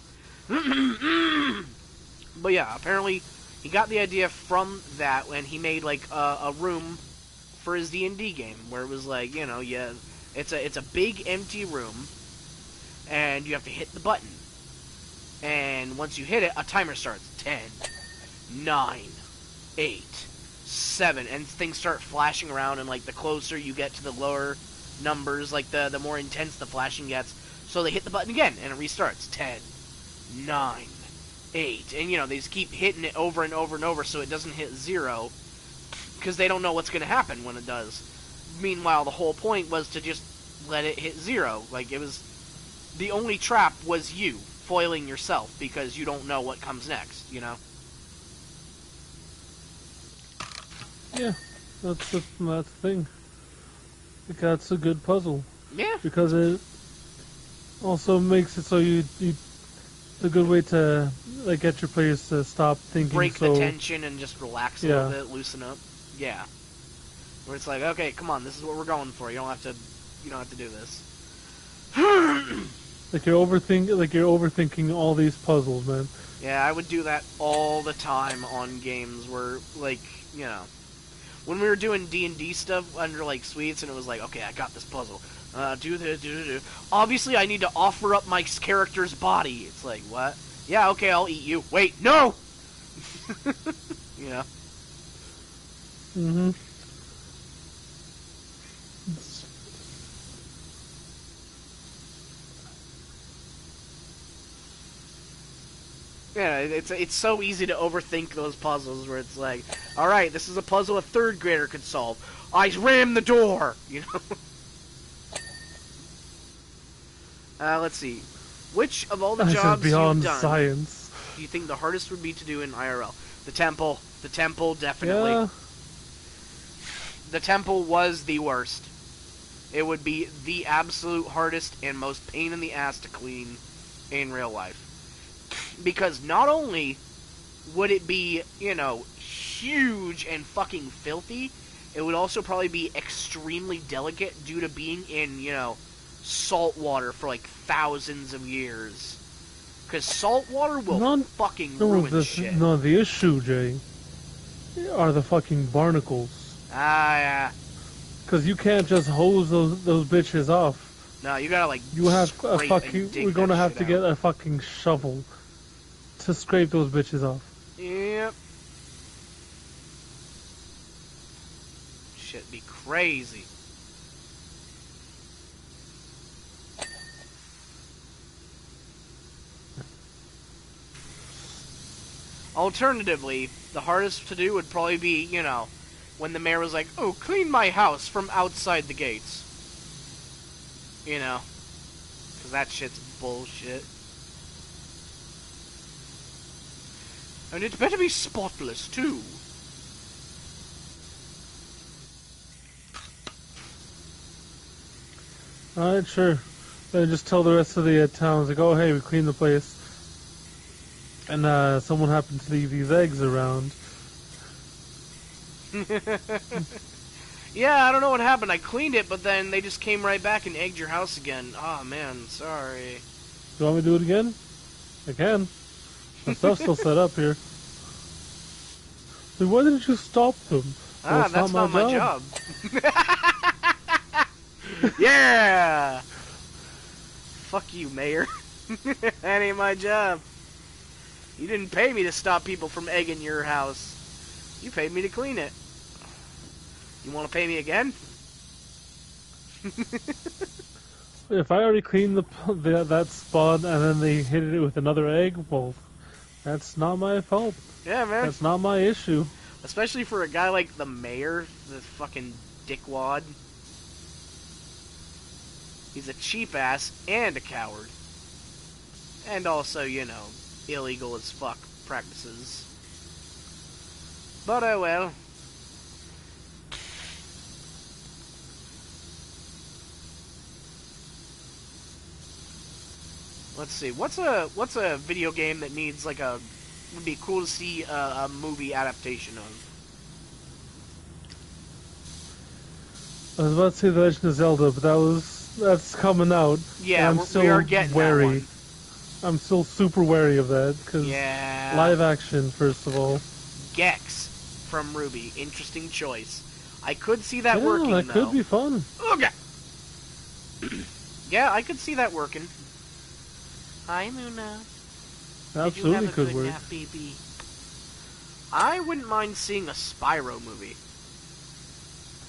But yeah, apparently he got the idea from that when he made like a room for his D&D game where it was like, yeah, it's a big empty room and you have to hit the button. And once you hit it, a timer starts. 10, 9, 8, 7, and things start flashing around, and like the closer you get to the lower numbers, like the more intense the flashing gets. So they hit the button again and it restarts. 10, 9, 8, and they just keep hitting it over and over and over so it doesn't hit 0, because they don't know what's going to happen when it does. Meanwhile, the whole point was to just let it hit 0. Like, it was, the only trap was you foiling yourself because you don't know what comes next, Yeah, that's the thing. Like, that's a good puzzle. Yeah. Because it also makes it so it's a good way to like get your players to stop thinking. Break the tension and just relax a little bit, loosen up. Yeah. Where it's like, okay, come on, this is what we're going for. You don't have to do this. Like you're overthinking all these puzzles, man. Yeah, I would do that all the time on games where, like, when we were doing D&D stuff under, like, suites, and it was like, okay, I got this puzzle. Do this, do. Obviously, I need to offer up my character's body. It's like, what? Yeah, okay, I'll eat you. Wait, no! Mm-hmm. Yeah, it's so easy to overthink those puzzles where it's like, all right, this is a puzzle a third grader could solve. I rammed the door, Let's see. Which of all the jobs beyond you've done science do you think the hardest would be to do in IRL? The temple. The temple, definitely. Yeah. The temple was the worst. It would be the absolute hardest and most pain in the ass to clean in real life. Because not only would it be, huge and fucking filthy, it would also probably be extremely delicate due to being in, salt water for like thousands of years. Because salt water will fucking ruin shit. No, the issue, Jay, are the fucking barnacles. Ah, yeah. Because you can't just hose those bitches off. No, you gotta like. You have a scrape fucking. and dig We're gonna that have shit to out. get a fucking shovel. to scrape those bitches off. Yep. Shit'd be crazy. Alternatively, the hardest to do would probably be, you know, when the mayor was like, "Oh, clean my house from outside the gates." You know, because that shit's bullshit. And it better be spotless, too. Alright, sure. Then just tell the rest of the towns, like, oh, hey, we cleaned the place. And someone happened to leave these eggs around. Yeah, I don't know what happened. I cleaned it, but then they just came right back and egged your house again. Oh, man, sorry. You want me to do it again? I can. My stuff's still set up here. Like, why didn't you stop them? Well, That's not my job. Yeah! Fuck you, Mayor. That ain't my job. You didn't pay me to stop people from egging your house. You paid me to clean it. You want to pay me again? If I already cleaned that spot and then they hit it with another egg, well, that's not my fault. Yeah, man. That's not my issue. Especially for a guy like the mayor, the fucking dickwad. He's a cheap ass and a coward. And also, you know, illegal as fuck practices. But oh well. Let's see. What's a video game that needs like a would be cool to see a movie adaptation of? I was about to say The Legend of Zelda, but that's coming out. Yeah, I'm still we are getting wary. that one. I'm still super wary of that because live action, first of all. Gex from Ruby, interesting choice. I could see that working. That could be fun. Okay. Yeah, I could see that working. Hi, Muna. Absolutely could work. Nap, baby? I wouldn't mind seeing a Spyro movie.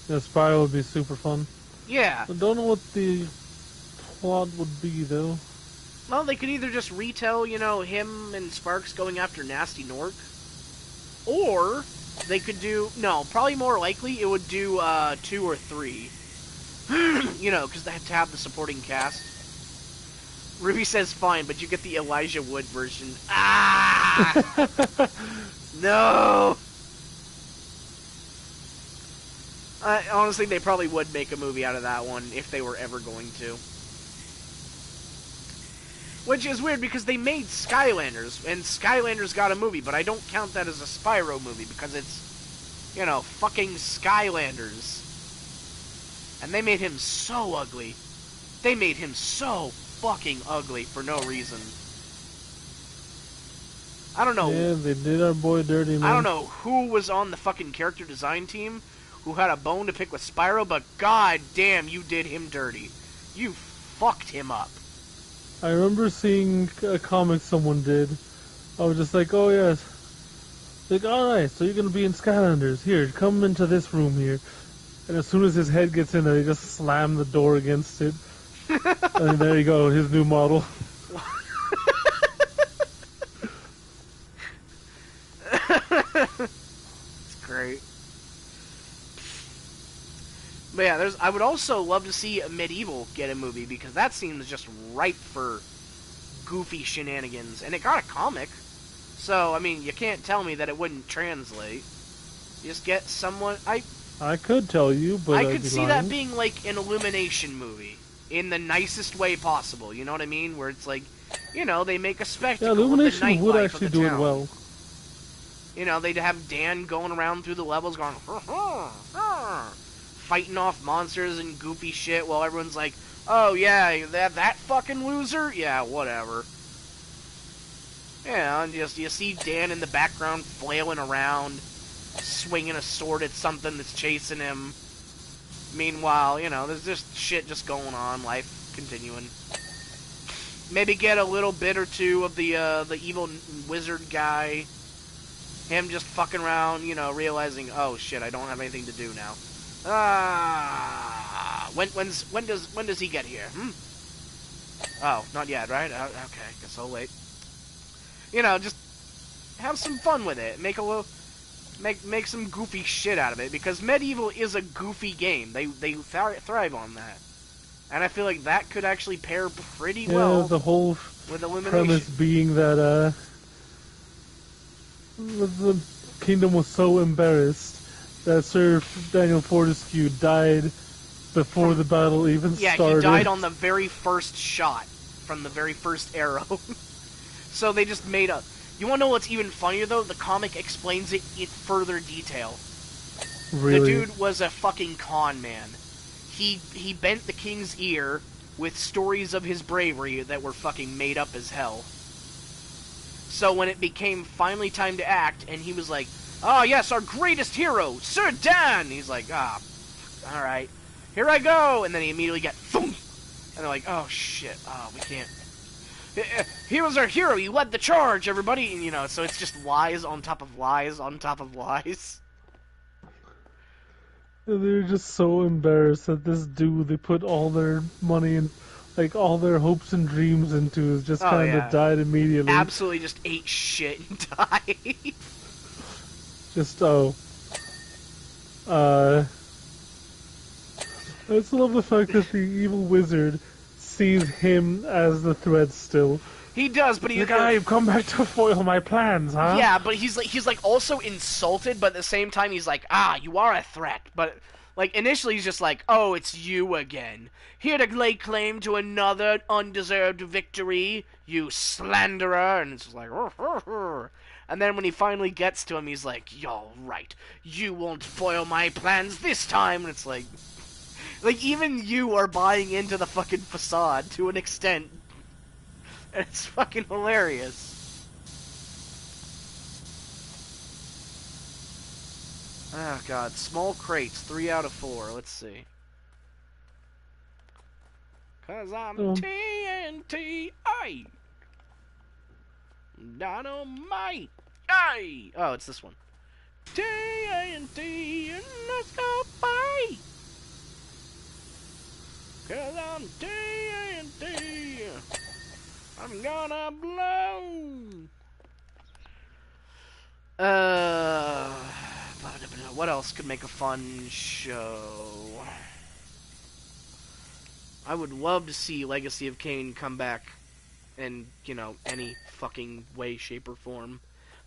Yeah, Spyro would be super fun. Yeah. I don't know what the plot would be, though. Well, they could either just retell, you know, him and Sparks going after Nasty Nork, or they could do... No, probably more likely it would do 2 or 3. You know, because they have to have the supporting cast. Ruby says fine, but you get the Elijah Wood version. Ah! No! Honestly, they probably would make a movie out of that one if they were ever going to. Which is weird because they made Skylanders, and Skylanders got a movie, but I don't count that as a Spyro movie because it's, you know, fucking Skylanders. And they made him so ugly. They made him so fucking ugly for no reason. I don't know. Yeah, they did our boy dirty, man. I don't know who was on the fucking character design team who had a bone to pick with Spyro, but god damn, you did him dirty. You fucked him up. I remember seeing a comic someone did. I was just like, oh yes. Like, alright, so you're gonna be in Skylanders. Here, come into this room here. And as soon as his head gets in there, they just slam the door against it. And there you go, his new model. It's great. But yeah, I would also love to see Medieval get a movie because that seems just ripe for goofy shenanigans. And it got a comic. So, I mean, you can't tell me that it wouldn't translate. You just get someone... I could tell you, but I could see lying. that being like an Illumination movie. In the nicest way possible. You know what I mean? Where it's like, you know, they make a spectacle of the Illumination would nightlife actually of the do town. it well. You know, they'd have Dan going around through the levels going, fighting off monsters and goofy shit while everyone's like, oh yeah, that fucking loser? Yeah, whatever. Yeah, and just you see Dan in the background flailing around, swinging a sword at something that's chasing him. Meanwhile, you know, there's just shit just going on, life continuing. Maybe get a little bit or two of the evil wizard guy. Him just fucking around, you know, realizing, oh shit, I don't have anything to do now. When does he get here? Oh, not yet, right? Okay, guess I'll wait. You know, just have some fun with it. Make some goofy shit out of it, because Medieval is a goofy game. They thrive on that, and I feel like that could actually pair pretty well. The whole with Illumination. premise being that the kingdom was so embarrassed that Sir Daniel Fortescue died before the battle even started. Yeah, he died on the very first shot from the very first arrow. So they just made up. You want to know what's even funnier, though? The comic explains it in further detail. Really? The dude was a fucking con man. He bent the king's ear with stories of his bravery that were fucking made up as hell. So when it became finally time to act, and he was like, "Oh yes, our greatest hero, Sir Dan!" He's like, alright, here I go! And then he immediately got boom! And they're like, oh shit, we can't. He was our hero, he led the charge, everybody! And, you know, so it's just lies on top of lies on top of lies. They're just so embarrassed that this dude they put all their money and like all their hopes and dreams into is just kind of died immediately. Absolutely just ate shit and died. Just I just love the fact that the evil wizard sees him as the threat still. He does, but he's like, you've come back to foil my plans, huh? Yeah, but he's like also insulted, but at the same time he's like, you are a threat. But like initially he's just like, oh, it's you again, here to lay claim to another undeserved victory, you slanderer. And it's just like, and then when he finally gets to him, he's like, you're right, you won't foil my plans this time. And it's like even you are buying into the fucking facade to an extent. It's fucking hilarious. Oh god, small crates, 3 out of 4. Let's see. Cause I'm TNT, aye! Dynamite, aye! Oh, it's this one. TNT, and let's go fight! Cause I'm TNT, I'm gonna blow! What else could make a fun show? I would love to see Legacy of Kain come back in, you know, any fucking way, shape, or form.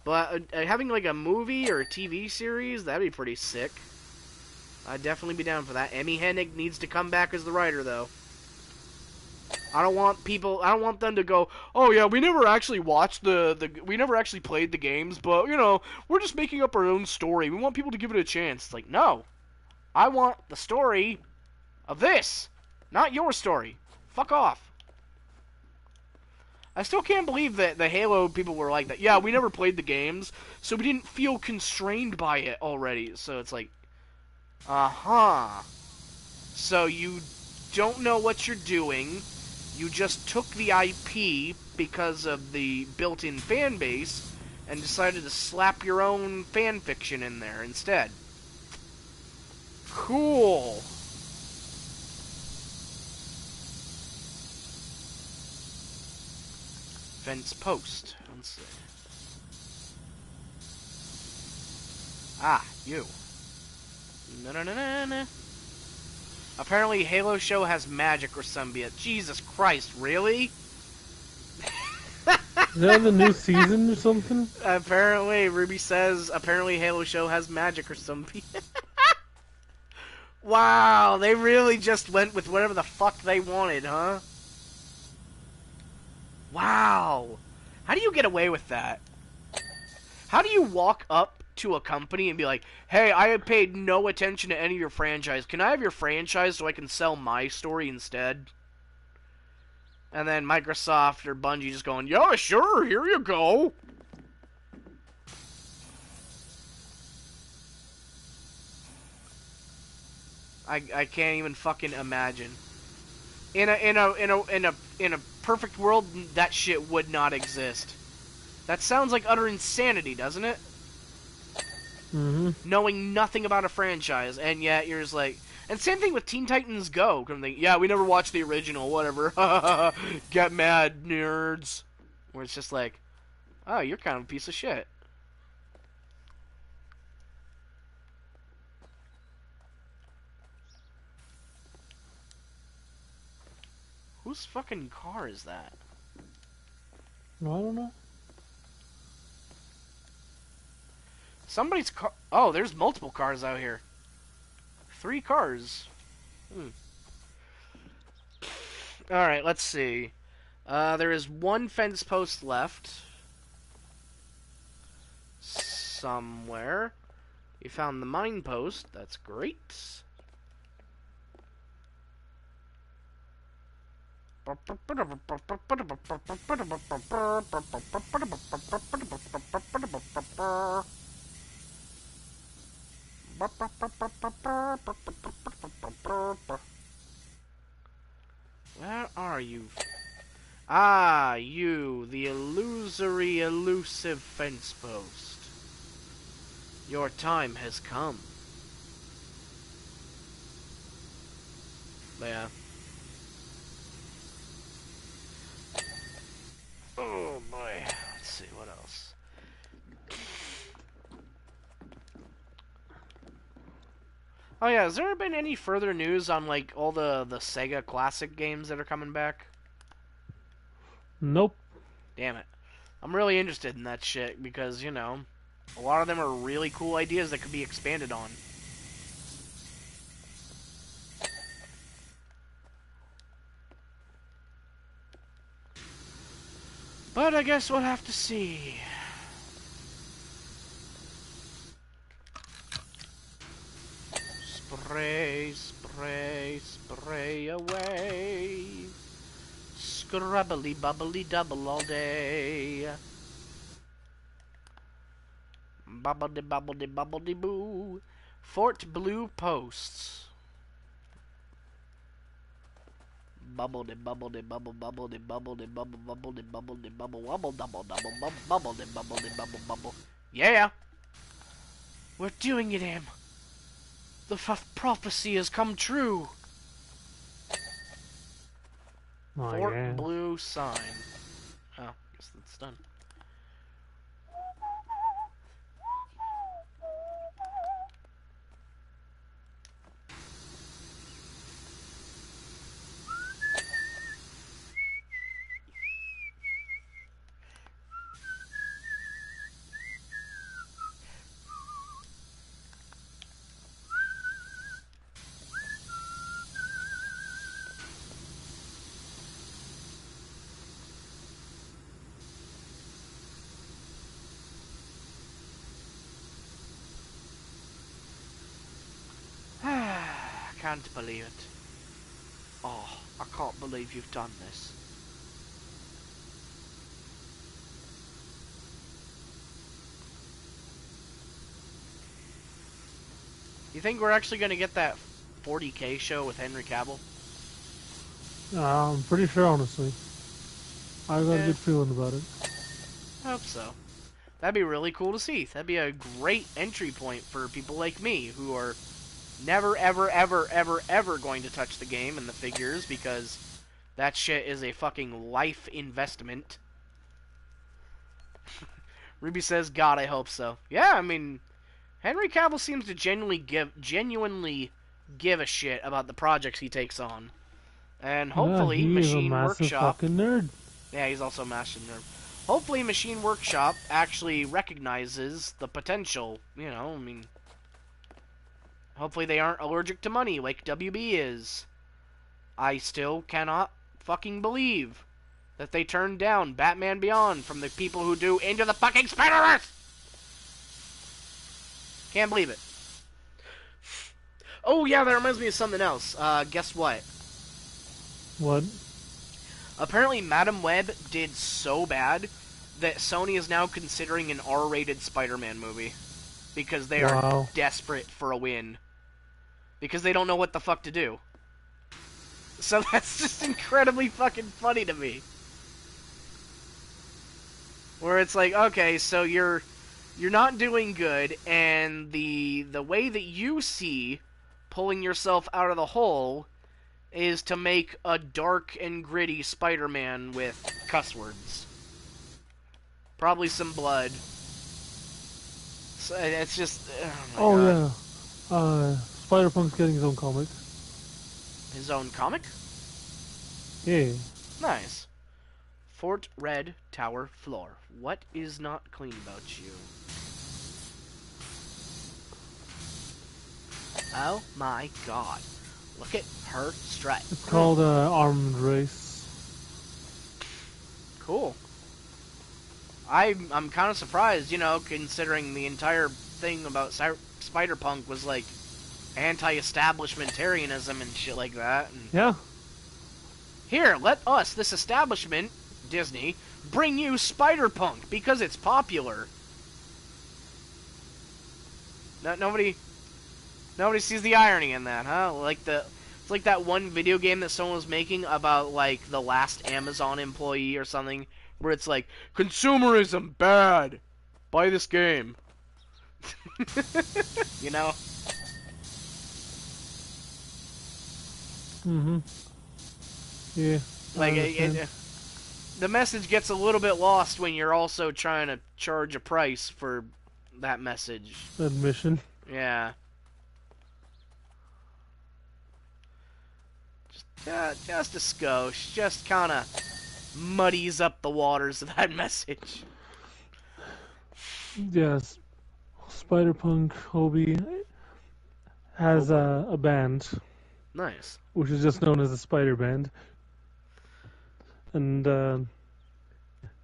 But having like a movie or a TV series, that'd be pretty sick. I'd definitely be down for that. Emmy Hennig needs to come back as the writer, though. I don't want them to go, oh yeah, we never actually watched we never actually played the games, but, you know, we're just making up our own story. We want people to give it a chance. It's like, no. I want the story of this, not your story. Fuck off. I still can't believe that the Halo people were like that. Yeah, we never played the games, so we didn't feel constrained by it already. So it's like, so you don't know what you're doing. You just took the IP because of the built-in fan base and decided to slap your own fan fiction in there instead. Cool. Fence post. Let's see. You. No. Apparently Halo show has magic or something. Jesus Christ, really? Is that the new season or something? Apparently, Ruby says, apparently Halo show has magic or something. Wow, they really just went with whatever the fuck they wanted, huh? Wow. How do you get away with that? How do you walk up to a company and be like, hey, I have paid no attention to any of your franchise. Can I have your franchise so I can sell my story instead? And then Microsoft or Bungie just going, yeah, sure, here you go. I can't even fucking imagine. In a perfect world, that shit would not exist. That sounds like utter insanity, doesn't it? Mm-hmm. Knowing nothing about a franchise, and yet you're just like... And same thing with Teen Titans Go. Yeah, we never watched the original, whatever. Get mad, nerds. Where it's just like, oh, you're kind of a piece of shit. Whose fucking car is that? No, I don't know. Somebody's car... Oh, there's multiple cars out here. 3 cars. Alright, let's see. There is 1 fence post left. Somewhere. You found the mine post. That's great. Where are you? Ah, you, the illusory, elusive fence post. Your time has come. Yeah. Oh boy. Let's see, what else? Oh yeah, has there been any further news on, like, all the Sega Classic games that are coming back? Nope. Damn it. I'm really interested in that shit because, you know, a lot of them are really cool ideas that could be expanded on. But I guess we'll have to see. Spray, spray, spray away. Scrubbly bubbly double all day. Bubbledy bubbledy bubbledy boo. Fort Blue Posts. Bubbledy bubbledy bubble bubbledy bubbledy bubble bubbledy bubbledy bubble wubble double double bubbledy bubbledy bubble bubble. Yeah! We're doing it, Em. The prophecy has come true. Oh, Fort yeah. Blue sign. Oh, guess that's done. I can't believe it. Oh, I can't believe you've done this. You think we're actually going to get that 40K show with Henry Cavill? I'm pretty sure, honestly. I got a good feeling about it. I hope so. That'd be really cool to see. That'd be a great entry point for people like me who are never, ever, ever, ever, ever going to touch the game and the figures because that shit is a fucking life investment. Ruby says, God, I hope so. Yeah, I mean, Henry Cavill seems to genuinely give a shit about the projects he takes on. And hopefully, he is a Machine massive Workshop... fucking nerd. Yeah, he's also a massive nerd. Hopefully, Machine Workshop actually recognizes the potential, you know, I mean... Hopefully they aren't allergic to money like WB is. I still cannot fucking believe that they turned down Batman Beyond from the people who do Into the fucking Spider-Verse! Can't believe it. Oh yeah, that reminds me of something else. Guess what? What? Apparently Madam Web did so bad that Sony is now considering an R-rated Spider-Man movie. Because they are desperate for a win. Because they don't know what the fuck to do. So that's just incredibly fucking funny to me. Where it's like, okay, so you're not doing good, and the way that you see pulling yourself out of the hole is to make a dark and gritty Spider-Man with cuss words. Probably some blood. So it's just, oh my Oh god. yeah, Spider-Punk's getting his own comic. His own comic? Yeah. Nice. Fort Red Tower floor. What is not clean about you? Oh my god. Look at her strut. It's called Armed Race. Cool. I'm kind of surprised, you know, considering the entire thing about Spider-Punk was like anti-establishmentarianism and shit like that. And Yeah. here, let us, this establishment, Disney, bring you Spider-Punk because it's popular. No, nobody sees the irony in that, huh? It's like that one video game that someone was making about like the last Amazon employee or something, where it's like consumerism bad. Buy this game. You know? Mm-hmm. Yeah. Like the message gets a little bit lost when you're also trying to charge a price for that message. Admission. Yeah. Just a skosh. Just kind of muddies up the waters of that message. Yes. Spider-Punk Hobie has a band, Nice. which is just known as the Spider Band. And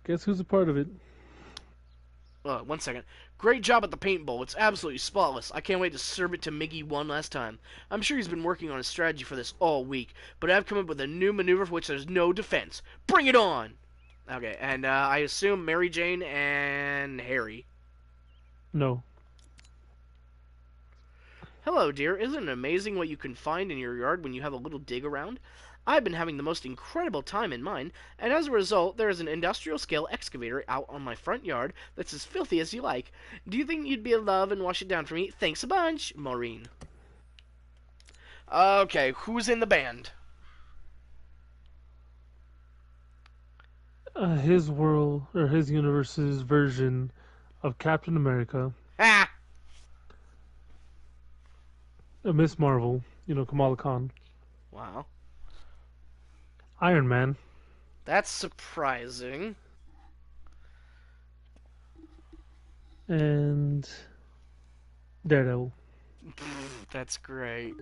guess who's a part of it? 1 second. Great job at the paint bowl. It's absolutely spotless. I can't wait to serve it to Miggy one last time. I'm sure he's been working on a strategy for this all week, but I've come up with a new maneuver for which there's no defense. Bring it on! Okay, and I assume Mary Jane and Harry. No. Hello, dear. Isn't it amazing what you can find in your yard when you have a little dig around? I've been having the most incredible time in mine, and as a result, there is an industrial-scale excavator out on my front yard that's as filthy as you like. Do you think you'd be in love and wash it down for me? Thanks a bunch, Maureen. Okay, who's in the band? His world, or his universe's version of Captain America, Ah! Miss Marvel, Kamala Khan, Wow. Iron Man, That's surprising. and Daredevil. That's great.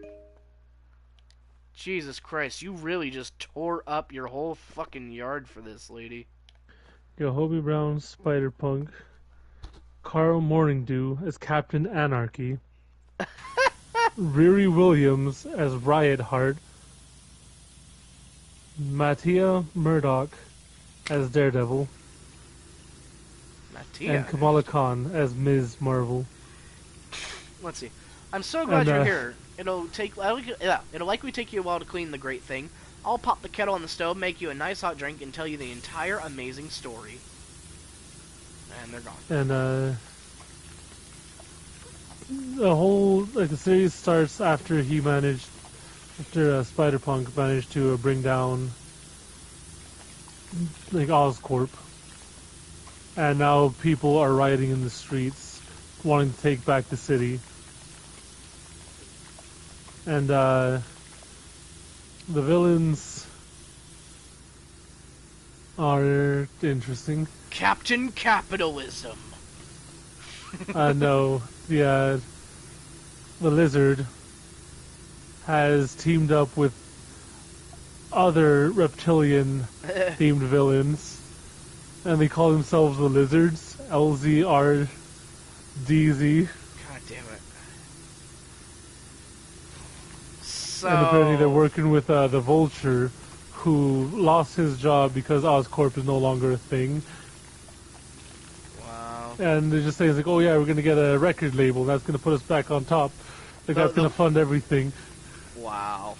Jesus Christ, you really just tore up your whole fucking yard for this lady. Hobie Brown, Spider-Punk, Carl Morningdew as Captain Anarchy, Riri Williams as Riot Heart, Mattia Murdock as Daredevil, Mattia. and Kamala Khan as Ms. Marvel. Let's see. I'm so glad And, you're here. It'll likely take you a while to clean the great thing. I'll pop the kettle on the stove, make you a nice hot drink, and tell you the entire amazing story. And they're gone. And the series starts after Spider-Punk managed to bring down Oscorp, and now people are rioting in the streets, wanting to take back the city. And the villains are interesting. Captain Capitalism. No, the Lizard has teamed up with other reptilian-themed villains, and they call themselves the Lizards, LZRDZ. God damn it. And apparently they're So... working with the Vulture, who lost his job because Oscorp is no longer a thing. Wow. And they're just saying, oh yeah, we're going to get a record label, that's going to put us back on top. That's going to fund everything. Wow.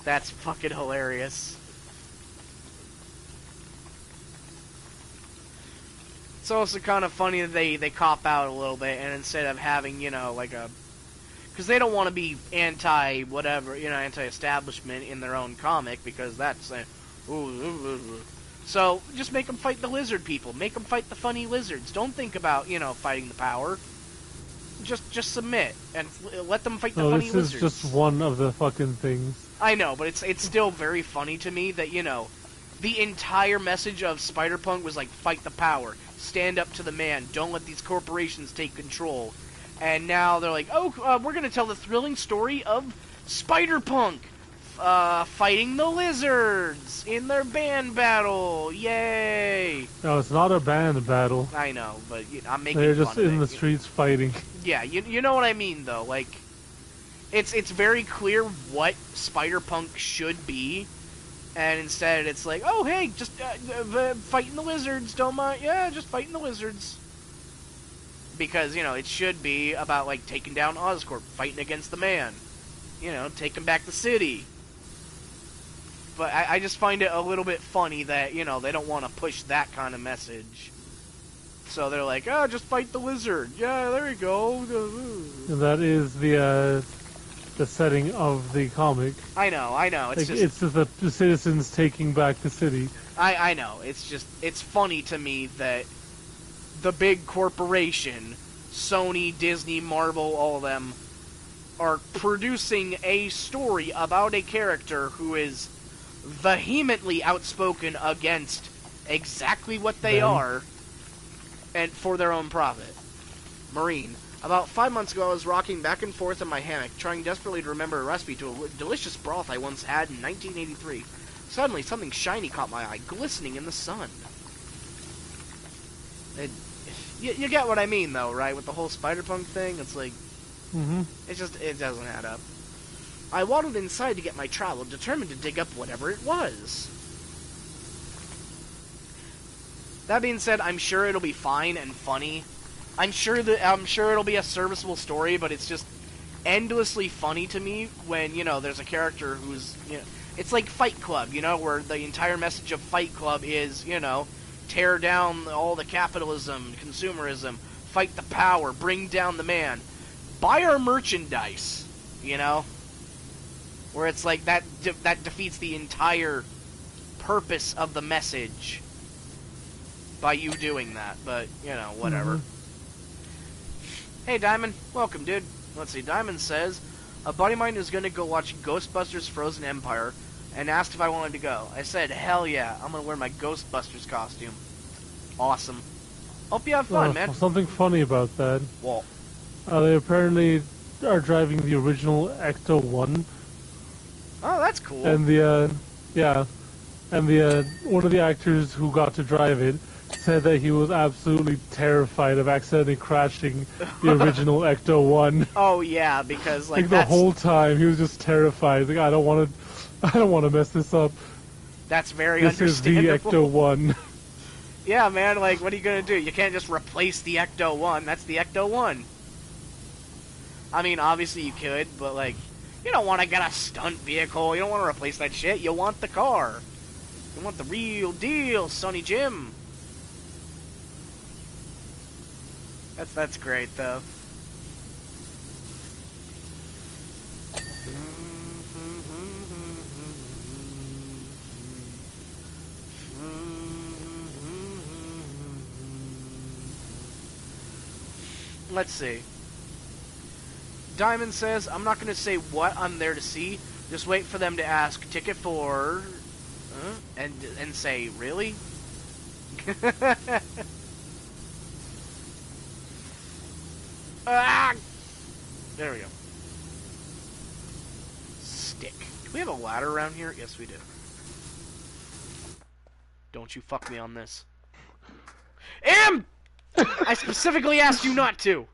That's fucking hilarious. It's also kind of funny that they cop out a little bit, and instead of having, like a... Because they don't want to be anti-whatever, anti-establishment in their own comic, because that's... So, just make them fight the lizard people. Make them fight the funny lizards. Don't think about, fighting the power. Just submit, and let them fight the funny lizards. This is just one of the fucking things. I know, but it's still very funny to me that, the entire message of Spider-Punk was like, fight the power, stand up to the man, don't let these corporations take control. And now they're like, we're going to tell the thrilling story of Spider-Punk fighting the lizards in their band battle. Yay! No, it's not a band battle. I know, but I'm making They're fun just of in it. the streets fighting. Yeah, you know what I mean, though. Like, it's very clear what Spider-Punk should be. And instead, it's like, oh, hey, just fighting the lizards, don't mind. Yeah, just fighting the lizards. Because, it should be about, like, taking down Oscorp, fighting against the man. Taking back the city. But I just find it a little bit funny that, they don't want to push that kind of message. So they're like, oh, just fight the lizard. Yeah, there you go. And that is the setting of the comic. I know. It's just the citizens taking back the city. I know. It's funny to me that the big corporation, Sony, Disney, Marvel, all of them, are producing a story about a character who is vehemently outspoken against exactly what they are, and for their own profit. Marine. About 5 months ago, I was rocking back and forth in my hammock, trying desperately to remember a recipe to a delicious broth I once had in 1983. Suddenly, something shiny caught my eye, glistening in the sun. You get what I mean, though, right? With the whole Spider-Punk thing, it's like... It doesn't add up. I waddled inside to get my trowel, determined to dig up whatever it was. That being said, I'm sure it'll be fine and funny. I'm sure it'll be a serviceable story, but it's just endlessly funny to me when, there's a character who's, it's like Fight Club, where the entire message of Fight Club is, tear down all the capitalism, consumerism, fight the power, bring down the man. Buy our merchandise, Where it's like, that defeats the entire purpose of the message by you doing that, but, whatever. Hey, Diamond. Welcome, dude. Let's see. Diamond says, a buddy of mine is going to go watch Ghostbusters Frozen Empire and asked if I wanted to go. I said, hell yeah. I'm going to wear my Ghostbusters costume. Awesome. Hope you have fun, man. Something funny about that. What? They apparently are driving the original Ecto-1. Oh, that's cool. And one of the actors who got to drive it said that he was absolutely terrified of accidentally crashing the original Ecto-1. Oh yeah, because like the whole time he was just terrified. Like, I don't want to mess this up. That's very understandable. This is the Ecto-1. Yeah, man. Like, what are you gonna do? You can't just replace the Ecto-1. That's the Ecto-1. I mean, obviously you could, but like, you don't want to get a stunt vehicle. You don't want to replace that shit. You want the car. You want the real deal, Sonny Jim. That's great, though. Let's see. Diamond says, I'm not going to say what I'm there to see. Just wait for them to ask, ticket for... and say, really? Ah! There we go. Stick. Do we have a ladder around here? Yes, we do. Don't you fuck me on this. I specifically asked you not to!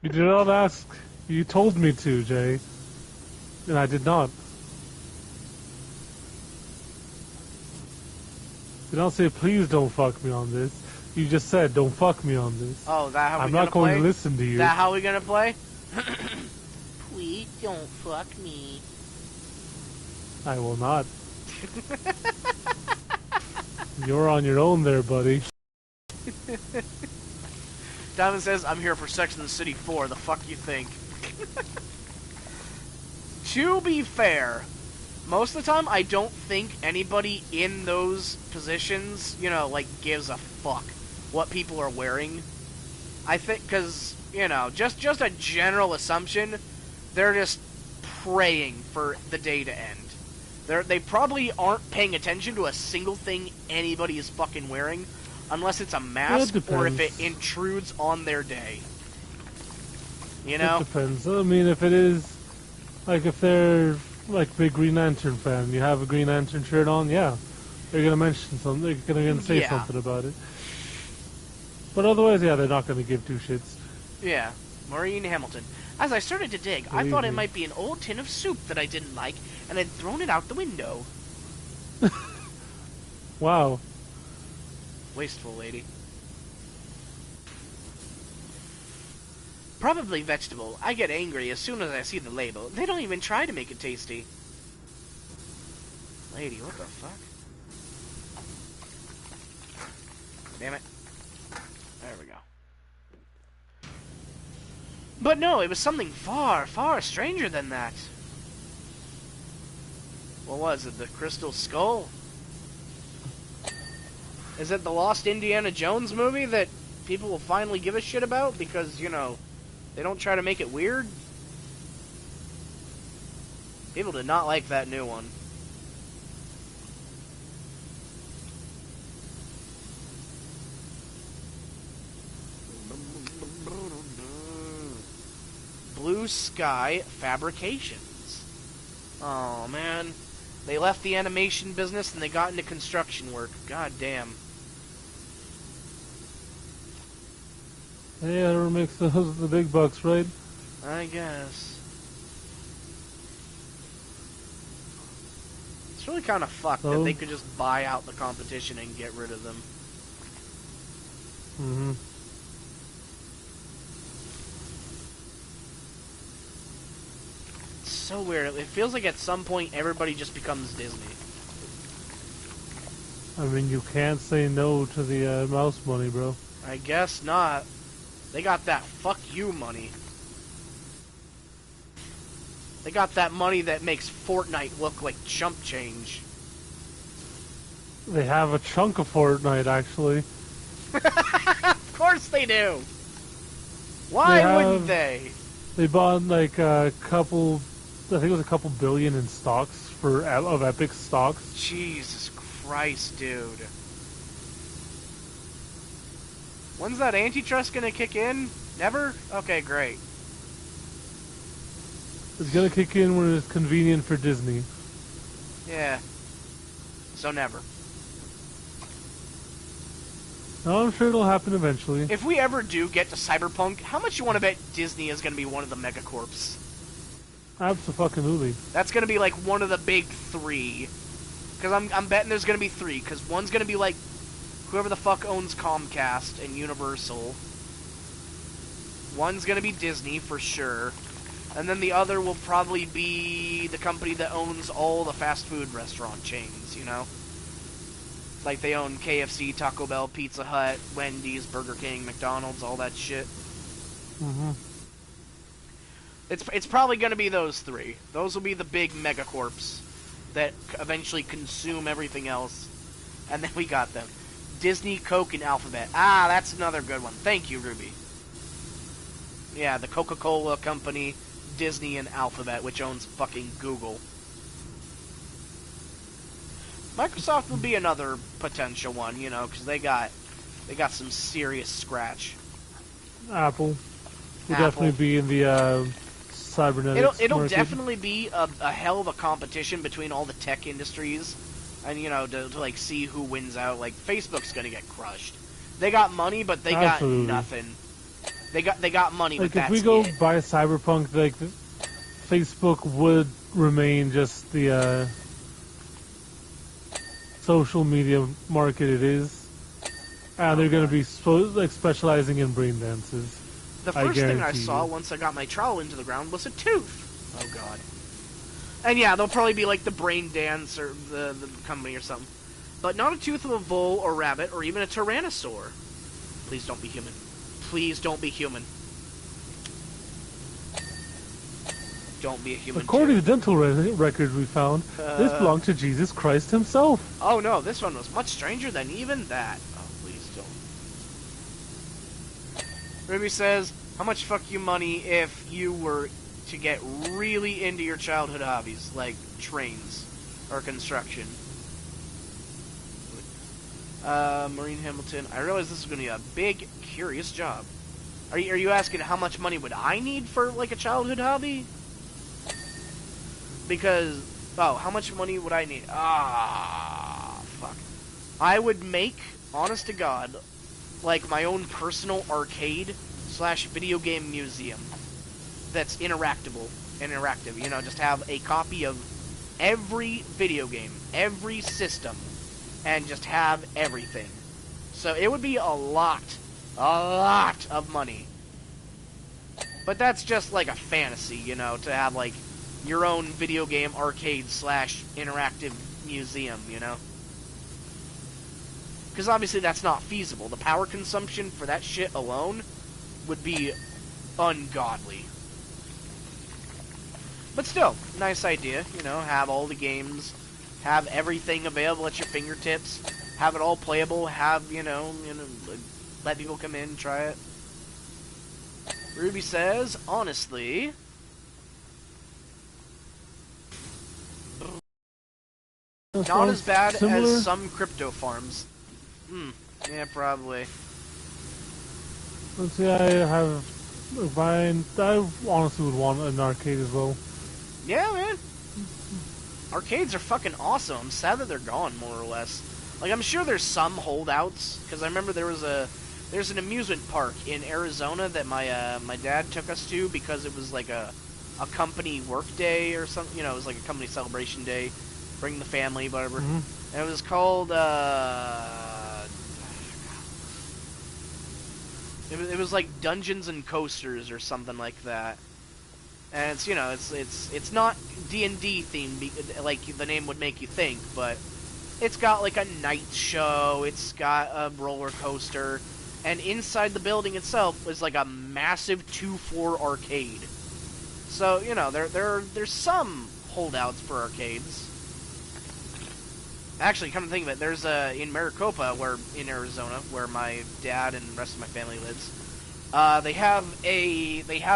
You did not ask. You told me to, Jay. And I did not. Did not say, please don't fuck me on this. You just said, don't fuck me on this. Oh, that how I'm we not gonna going to listen to you. Is that how we gonna play? Please don't fuck me. I will not. You're on your own there, buddy. Diamond says, I'm here for Sex and the City 4. The fuck you think? To be fair, most of the time, I don't think anybody in those positions, you know, like, gives a fuck what people are wearing. I think, because, you know, just a general assumption, they're just praying for the day to end. They probably aren't paying attention to a single thing anybody is fucking wearing, unless it's a mask or if it intrudes on their day. You know? It depends. I mean, if it is, like, if they're, like, big Green Lantern fan, you have a Green Lantern shirt on, yeah. They're gonna mention something, they're gonna say something about it. But otherwise, yeah, they're not gonna give two shits. Yeah. Maureen Hamilton. As I started to dig, I thought it might be an old tin of soup that I didn't like, and had thrown it out the window. Wow. Wasteful lady. Probably vegetable. I get angry as soon as I see the label. They don't even try to make it tasty. Lady, what the fuck? Damn it. There we go. But no, it was something far, far stranger than that. What was it? The Crystal Skull? Is it the Lost Indiana Jones movie that people will finally give a shit about because, you know, they don't try to make it weird? People did not like that new one. Blue Sky Fabrications. Oh, man. They left the animation business and they got into construction work. God damn. Yeah, whoever makes the big bucks, right? I guess. It's really kind of fucked that they could just buy out the competition and get rid of them. Mm-hmm. It's so weird. It feels like at some point everybody just becomes Disney. I mean, you can't say no to the mouse money, bro. I guess not. They got that fuck you money. They got that money that makes Fortnite look like chump change. They have a chunk of Fortnite, actually. Of course they do. Why wouldn't they? They bought like a couple, I think it was a couple billion in stocks of Epic stocks. Jesus Christ, dude. When's that antitrust gonna kick in? Never? Okay, great. It's gonna kick in when it's convenient for Disney. Yeah. So never. No, I'm sure it'll happen eventually. If we ever do get to Cyberpunk, how much you want to bet Disney is gonna be one of the megacorps? Absolutely. That's gonna be like one of the big three. Because I'm betting there's gonna be three. Because one's gonna be like whoever the fuck owns Comcast and Universal. One's gonna be Disney for sure. And then the other will probably be the company that owns all the fast food restaurant chains, you know? Like they own KFC, Taco Bell, Pizza Hut, Wendy's, Burger King, McDonald's, all that shit. Mm-hmm. It's probably gonna be those three. Those will be the big megacorps that eventually consume everything else. And then we got them. Disney, Coke, and Alphabet. Ah, that's another good one. Thank you, Ruby. Yeah, the Coca-Cola company, Disney, and Alphabet, which owns fucking Google. Microsoft would be another potential one, you know, because they got some serious scratch. Apple will definitely be in the cybernetics It'll market. definitely be a hell of a competition between all the tech industries. And, you know, to like, see who wins out. Like, Facebook's gonna get crushed. They got money, but they got nothing. They got money, like, but that's if we go it. buy Cyberpunk, like, Facebook would remain just the social media market it is. And they're gonna be specializing in brain dances. The first thing I saw once I got my trowel into the ground was a tooth. Oh, God. And yeah, they'll probably be like the Brain Dance or the company or something. But not a tooth of a bull or rabbit or even a tyrannosaur. Please don't be human. Please don't be human. Don't be a human According too. to dental records we found, this belonged to Jesus Christ himself. Oh no, this one was much stranger than even that. Oh, please don't. Ruby says, how much fuck you money if you were to get really into your childhood hobbies, like trains or construction? Maureen Hamilton, I realize this is going to be a big, curious job. Are you asking how much money would I need for, like, a childhood hobby? Because, oh, how much money would I need? Ah, fuck. I would make, honest to God, like, my own personal arcade / video game museum that's interactive, you know, just have a copy of every video game, every system, and just have everything. So it would be a lot of money. But that's just like a fantasy, you know, to have like your own video game arcade / interactive museum, you know? Because obviously that's not feasible. The power consumption for that shit alone would be ungodly. But still, nice idea, you know, have all the games, have everything available at your fingertips, have it all playable, have, you know, let people come in and try it. Ruby says, honestly, not as bad similar? as some crypto farms. Yeah, probably. Let's see, I honestly would want an arcade as well. Yeah, man. Arcades are fucking awesome. I'm sad that they're gone, more or less. Like, I'm sure there's some holdouts, because I remember there's an amusement park in Arizona that my dad took us to because it was like a company work day or something. You know, it was like a company celebration day, bring the family, whatever. Mm-hmm. And it was called it was like Dungeons and Coasters or something like that. And it's, you know, it's not D&D themed like the name would make you think, but it's got like a night show, it's got a roller coaster, and inside the building itself was like a massive 2-floor arcade. So, you know, there's some holdouts for arcades. Actually, come to think of it, there's in Maricopa, in Arizona, where my dad and the rest of my family lives. They have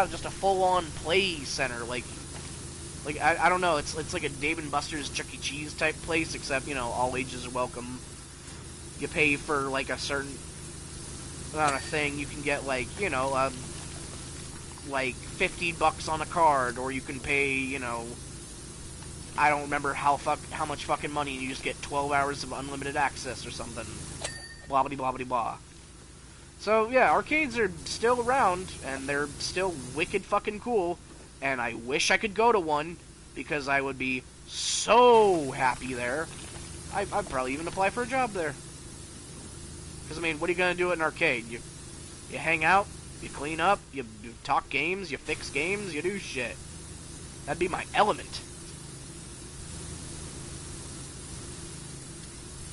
just a full-on play center, like I don't know, it's like a Dave and Buster's Chuck E. Cheese type place, except, you know, all ages are welcome. You pay for like a certain amount of thing. You can get like, you know, like $50 on a card, or you can pay, you know, I don't remember how much fucking money, and you just get 12 hours of unlimited access or something. Blah blah blah blah blah. So, yeah, arcades are still around, and they're still wicked fucking cool, and I wish I could go to one, because I would be so happy there. I'd probably even apply for a job there. Because, I mean, what are you going to do at an arcade? You hang out, you clean up, you talk games, you fix games, you do shit. That'd be my element.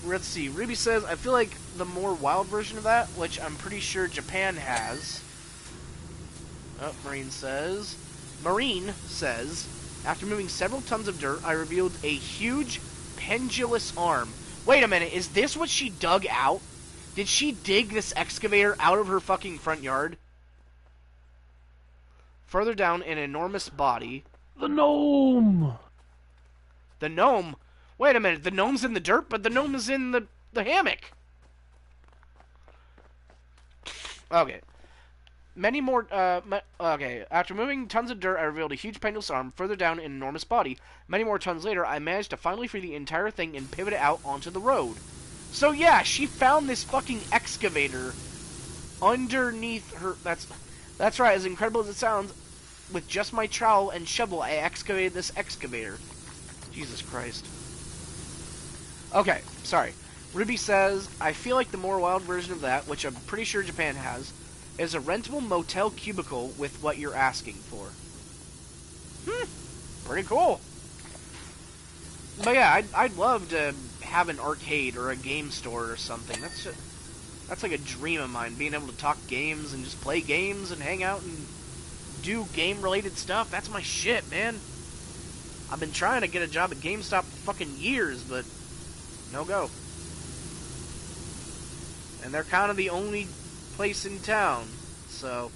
Let's see, Ruby says, I feel like the more wild version of that, which I'm pretty sure Japan has. Oh, Marine says, after moving several tons of dirt, I revealed a huge pendulous arm. Wait a minute, is this what she dug out? Did she dig this excavator out of her fucking front yard? Further down, an enormous body. The gnome! The gnome? Wait a minute, the gnome's in the dirt, but the gnome is in the hammock. Okay. Many more, okay. After moving tons of dirt, I revealed a huge pendulous arm. Further down, an enormous body. Many more tons later, I managed to finally free the entire thing and pivot it out onto the road. So yeah, she found this fucking excavator underneath her. That's right, as incredible as it sounds, with just my trowel and shovel, I excavated this excavator. Jesus Christ. Okay, sorry. Ruby says, I feel like the more wild version of that, which I'm pretty sure Japan has, is a rentable motel cubicle with what you're asking for. Pretty cool. But yeah, I'd love to have an arcade or a game store or something. That's like a dream of mine, being able to talk games and just play games and hang out and do game-related stuff. That's my shit, man. I've been trying to get a job at GameStop for fucking years, but no go. And they're kind of the only place in town, so,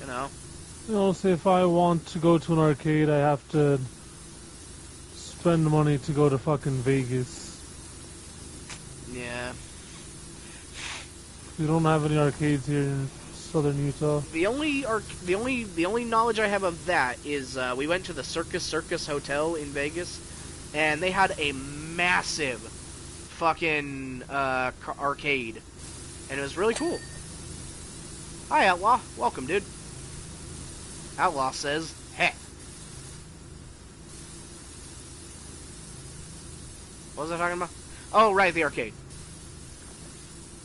you know. You know, say if I want to go to an arcade, I have to spend money to go to fucking Vegas. Yeah. We don't have any arcades here in southern Utah. The only knowledge I have of that is we went to the Circus Hotel in Vegas, and they had a massive fucking arcade, and it was really cool. Hi, Outlaw. Welcome, dude. Outlaw says, "Heh." What was I talking about? Oh, right, the arcade.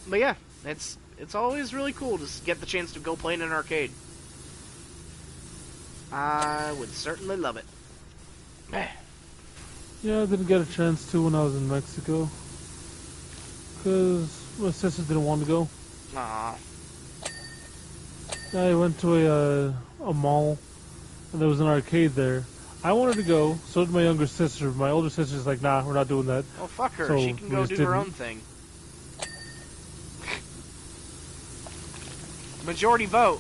But yeah, it's always really cool to get the chance to go play in an arcade. I would certainly love it. Yeah, I didn't get a chance to when I was in Mexico. Because my sister didn't want to go. Aww. I went to a mall, and there was an arcade there. I wanted to go, so did my younger sister. My older sister's like, nah, we're not doing that. Well, fuck her. So She can we go just do her didn't. own thing. Majority vote.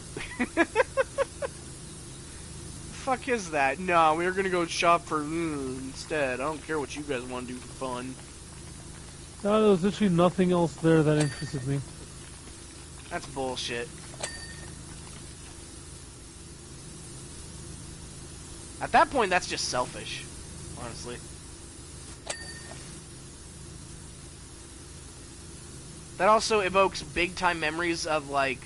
Fuck is that? No, we're gonna go shop for instead. I don't care what you guys want to do for fun. No, there was literally nothing else there that interested me. That's bullshit. At that point, that's just selfish, honestly. That also evokes big-time memories of, like,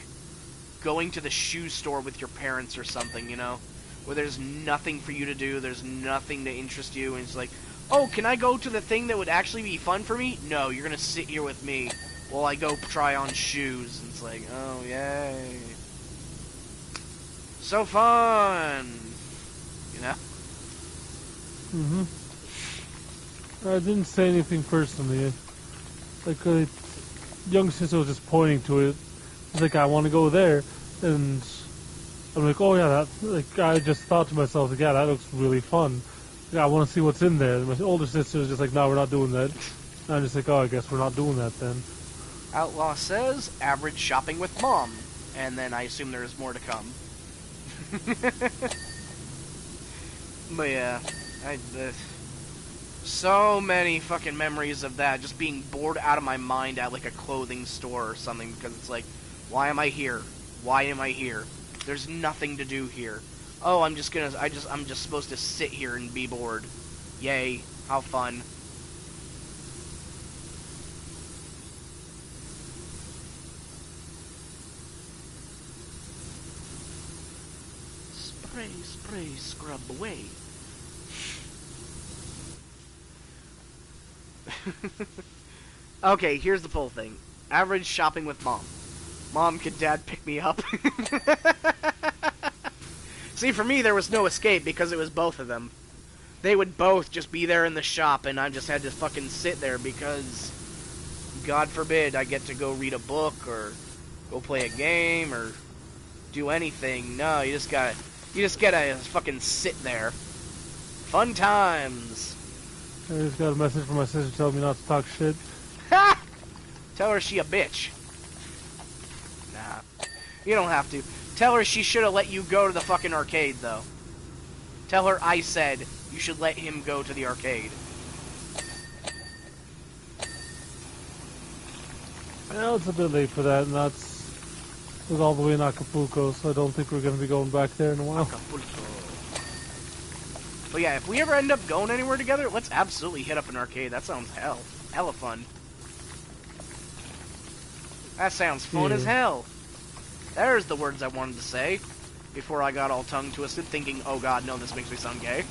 going to the shoe store with your parents or something, you know? Where there's nothing for you to do, there's nothing to interest you, and it's like, oh, can I go to the thing that would actually be fun for me? No, you're gonna sit here with me while I go try on shoes. And it's like, oh, yay. So fun! You know? I didn't say anything personally. Like, young sister was just pointing to it. It's like, I want to go there. And I'm like, oh yeah, that, like, I just thought to myself, like, yeah, that looks really fun. Like, I want to see what's in there. And my older sister was just like, no, we're not doing that. And I'm just like, oh, I guess we're not doing that then. Outlaw says, average shopping with mom. And then I assume there's more to come. But yeah, so many fucking memories of that, just being bored out of my mind at like a clothing store or something, because it's like, why am I here? Why am I here? There's nothing to do here. Oh, I'm just supposed to sit here and be bored. Yay, how fun. Spray, spray, scrub away. Okay, here's the full thing. Average shopping with mom. Mom, could dad pick me up? See, for me, there was no escape because it was both of them. They would both just be there in the shop, and I just had to fucking sit there because, God forbid, I get to go read a book or go play a game or do anything. No, you just gotta fucking sit there. Fun times. I just got a message from my sister telling me not to talk shit. Ha! Tell her she a bitch. Nah. You don't have to. Tell her she should have let you go to the fucking arcade, though. Tell her I said you should let him go to the arcade. Well, it's a bit late for that, and that's was all the way in Acapulco, so I don't think we're going to be going back there in a while. Acapulco. But yeah, if we ever end up going anywhere together, let's absolutely hit up an arcade. That sounds hella fun. That sounds fun as hell. There's the words I wanted to say before I got all tongue-twisted, thinking, oh god, no, this makes me sound gay.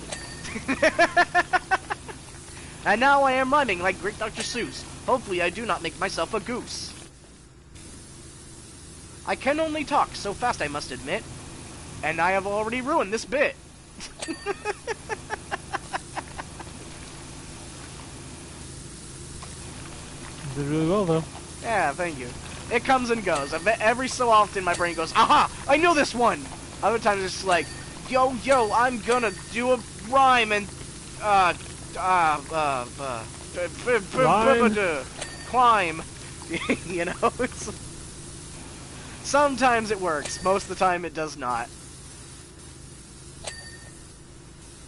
And now I am rhyming like great Dr. Seuss. Hopefully I do not make myself a goose. I can only talk so fast, I must admit. And I have already ruined this bit. Did really well, though. Yeah, thank you. It comes and goes. I bet every so often my brain goes, aha, I know this one. Other times it's just like, yo, I'm gonna do a rhyme and, Rhyme? climb. You know, sometimes it works. Most of the time it does not.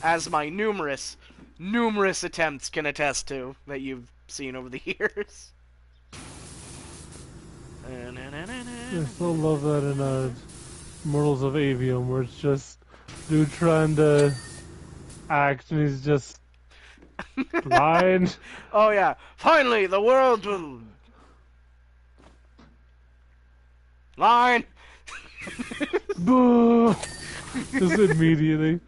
As my numerous attempts can attest to that you've seen over the years. I still love that in Mortals of Avium, where it's just dude trying to act and he's just blind. Oh yeah, finally the world will... Line! Boo! Just immediately.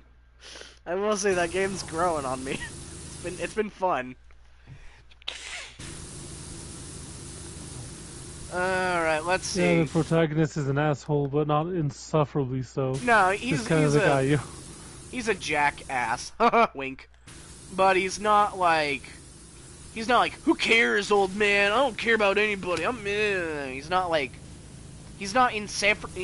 I will say that game's growing on me. It's been fun. Alright, let's see. Yeah, the protagonist is an asshole, but not insufferably so. No, He's kind of the guy you... He's a jackass. Wink. But he's not like... who cares, old man? I don't care about anybody. He's not like... He's not insufferable,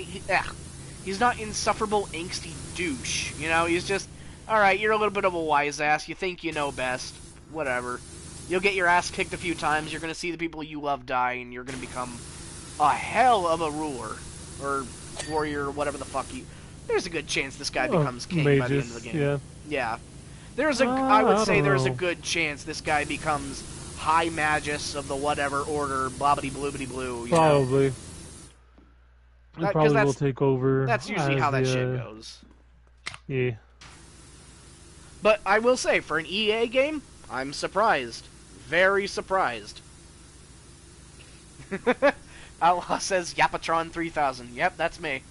angsty douche. You know, he's just... Alright, you're a little bit of a wise ass. You think you know best. Whatever. You'll get your ass kicked a few times. You're going to see the people you love die, and you're going to become a hell of a ruler. Or warrior, whatever the fuck you... There's a good chance this guy becomes king by the end of the game. Yeah. Yeah. I would say there's a know. good chance this guy becomes High Magus of the whatever order, blobbity bloobity blue. Probably. It probably will that's, take over. That's usually how that shit uh, goes. Yeah. But I will say, for an EA game, I'm surprised. Very surprised. Outlaw says Yapatron 3000. Yep, that's me.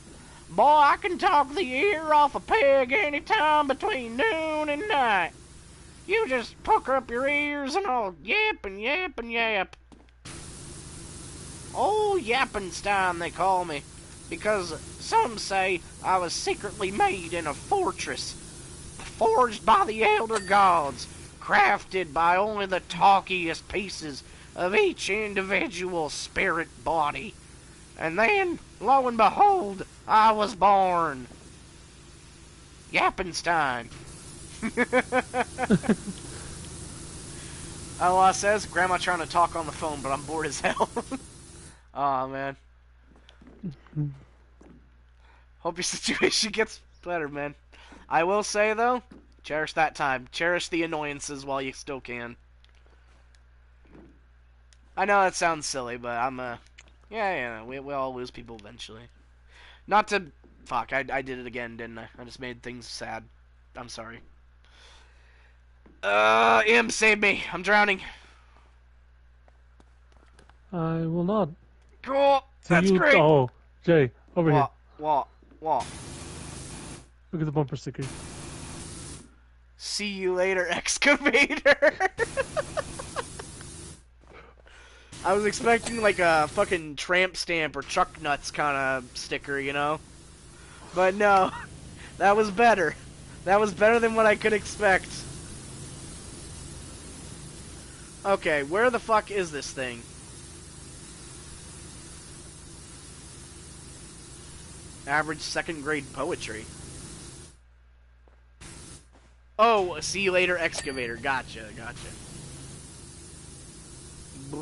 Boy, I can talk the ear off a pig anytime between noon and night. You just pucker up your ears and I'll yap and yap and yap. Old Yappenstein, they call me, because some say I was secretly made in a fortress, forged by the elder gods, crafted by only the talkiest pieces of each individual spirit body. And then, lo and behold, I was born. Yappenstein. Outlaw says, Grandma trying to talk on the phone, but I'm bored as hell. Aw, man. Hope your situation gets better, man. I will say, though, cherish that time. Cherish the annoyances while you still can. I know that sounds silly, but yeah, we all lose people eventually. Not to... Fuck, I did it again, didn't I? I just made things sad. I'm sorry. Im, save me. I'm drowning. I will not. Cool. That's great. Oh, Jay, over here. What? Look at the bumper sticker. See you later, excavator. I was expecting like a fucking tramp stamp or truck nuts kind of sticker, you know? But no, that was better. That was better than what I could expect. Okay, where the fuck is this thing? Average second grade poetry. Oh, see you later, excavator. Gotcha. I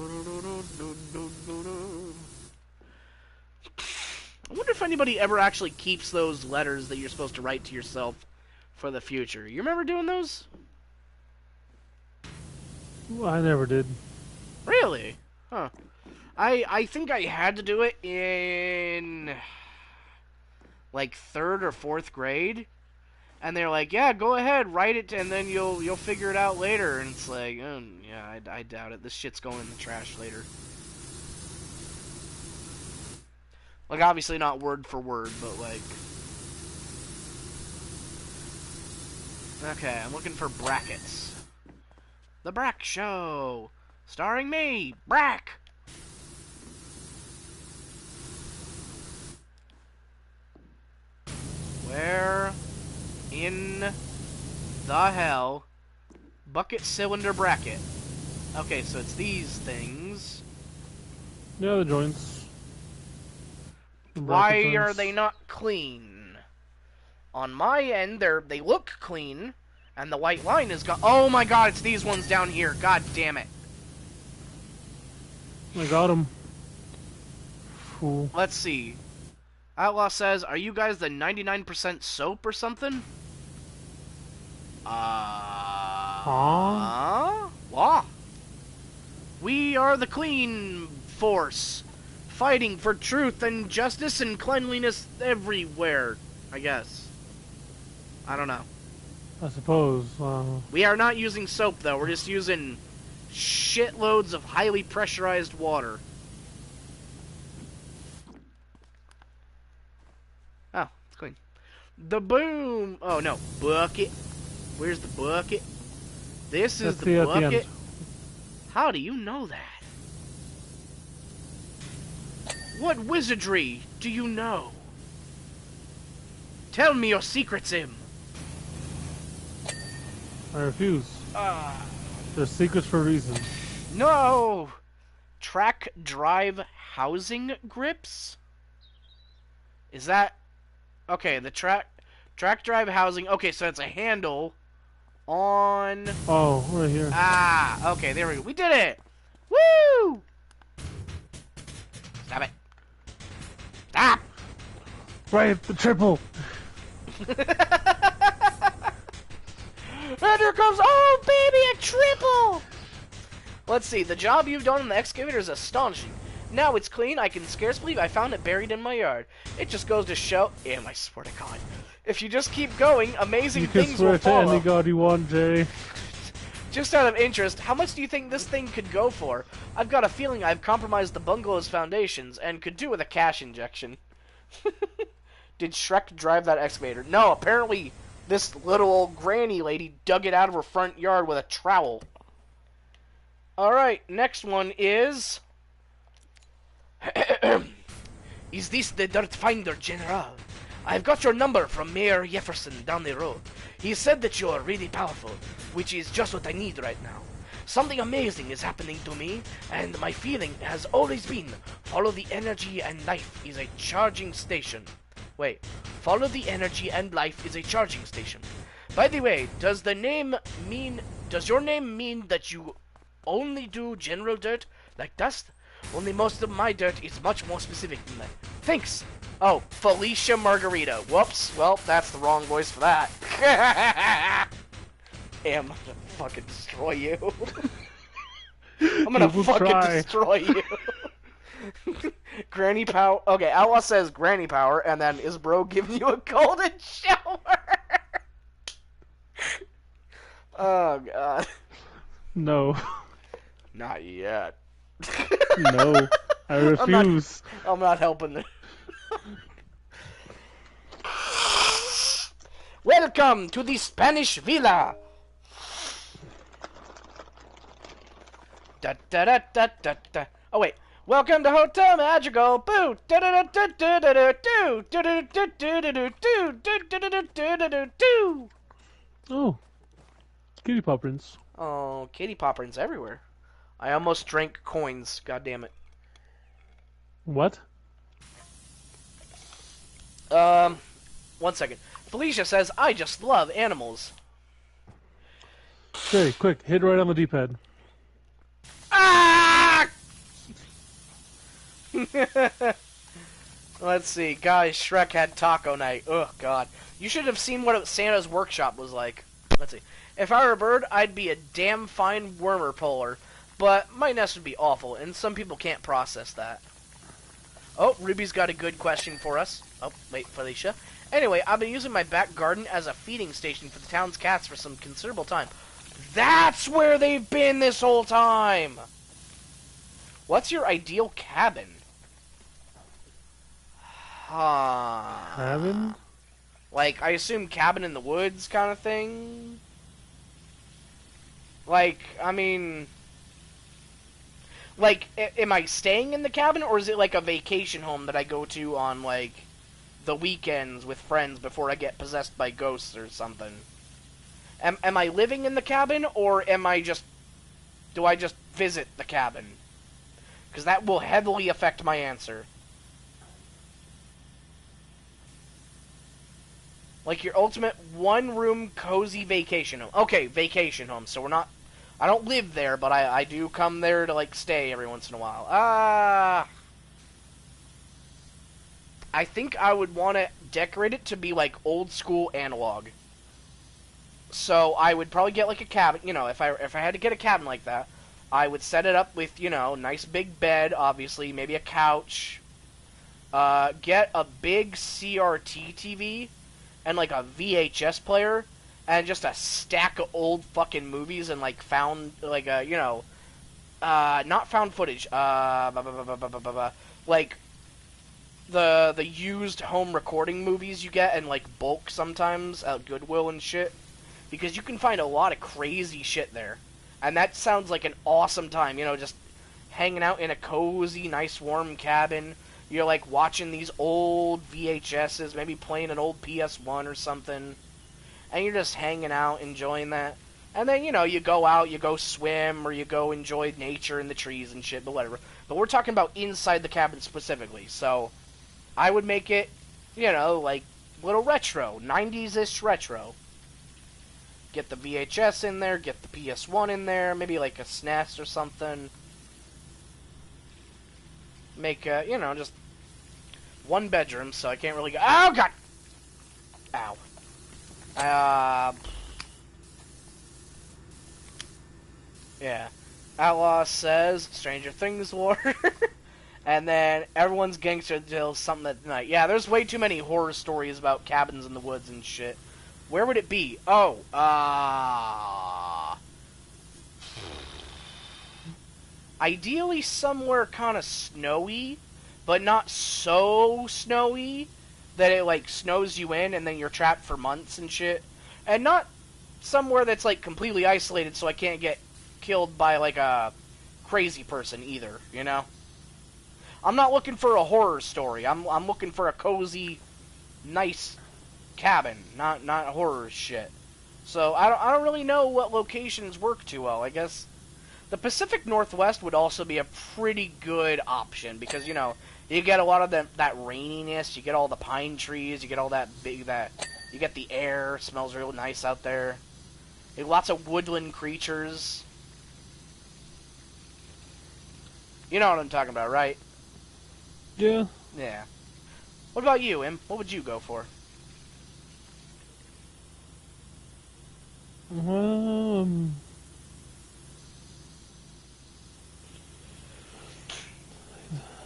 wonder if anybody ever actually keeps those letters that you're supposed to write to yourself for the future. You remember doing those? I never did. Really? Huh. I think I had to do it in like 3rd or 4th grade. And they're like, yeah, go ahead, write it, and then you'll figure it out later. And it's like, yeah, I doubt it. This shit's going in the trash later. Like, obviously not word for word, but like... Okay, I'm looking for brackets. The Brack Show! Starring me, Brack! Where in the hell? Bucket cylinder bracket. Okay, so it's these things. Yeah, the joints. The bracket Why are joints. they not clean? On my end, they look clean, and the white line is gone. Oh my god, it's these ones down here. God damn it. I got him. Fool. Let's see. Outlaw says, are you guys the 99% soap or something? Law? We are the clean force, fighting for truth and justice and cleanliness everywhere, I guess. I don't know. I suppose. We are not using soap, though. We're just using shitloads of highly pressurized water. Oh, it's clean. The boom! Oh, no. Bucket. Where's the bucket? This is That's the at the bucket? end. How do you know that? What wizardry do you know? Tell me your secrets, Im. I refuse. There's secrets for a reason. No! Track drive housing grips? Is that... Okay, the track drive housing... Okay, so it's a handle on... Oh, right here. Ah, okay, there we go. We did it! Woo! Stop it. Stop! Right, the triple. And here comes, oh baby, a triple! Let's see, the job you've done on the excavator is astonishing. Now it's clean, I can scarce believe I found it buried in my yard. It just goes to show, I swear to God, if you just keep going, amazing You can things swear will to follow. any god you want, Jerry. Just out of interest, how much do you think this thing could go for? I've got a feeling I've compromised the bungalow's foundations and could do with a cash injection. Did Shrek drive that excavator? No, apparently this little old granny lady dug it out of her front yard with a trowel. Alright, next one is... Is this the dirt finder, General? I've got your number from Mayor Jefferson down the road. He said that you're really powerful, which is just what I need right now. Something amazing is happening to me, and my feeling has always been, follow the energy and life is a charging station. Wait, follow the energy and life is a charging station. By the way, does your name mean that you only do general dirt, like dust? Only most of my dirt is much more specific than that. Thanks! Oh, Felicia Margarita. Whoops. Well, that's the wrong voice for that. I'm gonna fucking destroy you. I'm gonna fucking destroy you. Granny Power. Okay, Outlaw says Granny Power, and then is bro giving you a golden shower? Oh, God. No. Not yet. No. I refuse. I'm not helping this. Welcome to the Spanish Villa. Da da da da da da. Oh wait. Welcome to Hotel Magical. Boo. Da da da da da da da do. Da da da da da da do. Da da da da da da do. Oh. Kitty Paw Prince. Oh, kitty paw prints everywhere. I almost drank coins. God damn it. What? 1 second. Felicia says, I just love animals. Okay, quick, hit right on the D-pad. Ah! Let's see. Guys, Shrek had taco night. Oh, God. You should have seen what Santa's workshop was like. Let's see. If I were a bird, I'd be a damn fine wormer puller. But my nest would be awful, and some people can't process that. Oh, Ruby's got a good question for us. Oh, wait, Felicia. Anyway, I've been using my back garden as a feeding station for the town's cats for some considerable time. That's where they've been this whole time! What's your ideal cabin? Cabin? Like, I assume cabin in the woods kind of thing? Like, I mean... Like, am I staying in the cabin, or is it like a vacation home that I go to on, like, the weekends with friends before I get possessed by ghosts or something? Am I living in the cabin, or am I just... Do I just visit the cabin? because that will heavily affect my answer. Like your ultimate one-room cozy vacation home. Okay, vacation home. So we're not. I don't live there, but I do come there to like stay every once in a while. I think I would want to decorate it to be like old school analog. So I would probably get like a cabin. You know, if I had to get a cabin like that, I would set it up with nice big bed, obviously, maybe a couch. Get a big CRT TV and like a VHS player and just a stack of old fucking movies and like found like not found footage, like the used home recording movies you get in like bulk sometimes at Goodwill and shit, because you can find a lot of crazy shit there, and that sounds like an awesome time. Just hanging out in a cozy, nice, warm cabin. You're like watching these old VHSs, maybe playing an old PS1 or something, and you're just hanging out, enjoying that. And then, you go out, you go swim, or you go enjoy nature and the trees and shit, but whatever. But we're talking about inside the cabin specifically, so I would make it, like little retro, 90s-ish retro. Get the VHS in there, get the PS1 in there, maybe like a SNES or something. Make, just one bedroom, so I can't really go. Oh, God! Ow. Yeah. Outlaw says Stranger Things lore. And then everyone's gangster until something at night. Yeah, there's way too many horror stories about cabins in the woods and shit. Where would it be? Oh, ideally somewhere kind of snowy, but not so snowy that it, like, snows you in and then you're trapped for months and shit. And not somewhere that's, like, completely isolated so I can't get killed by, like, a crazy person either, I'm not looking for a horror story. I'm looking for a cozy, nice cabin, not horror shit. So I don't really know what locations work too well. I guess the Pacific Northwest would also be a pretty good option because you get a lot of that raininess, you get all the pine trees, you get all that you get the air, smells real nice out there. You have lots of woodland creatures. You know what I'm talking about, right? Yeah. Yeah. What about you, Im? What would you go for?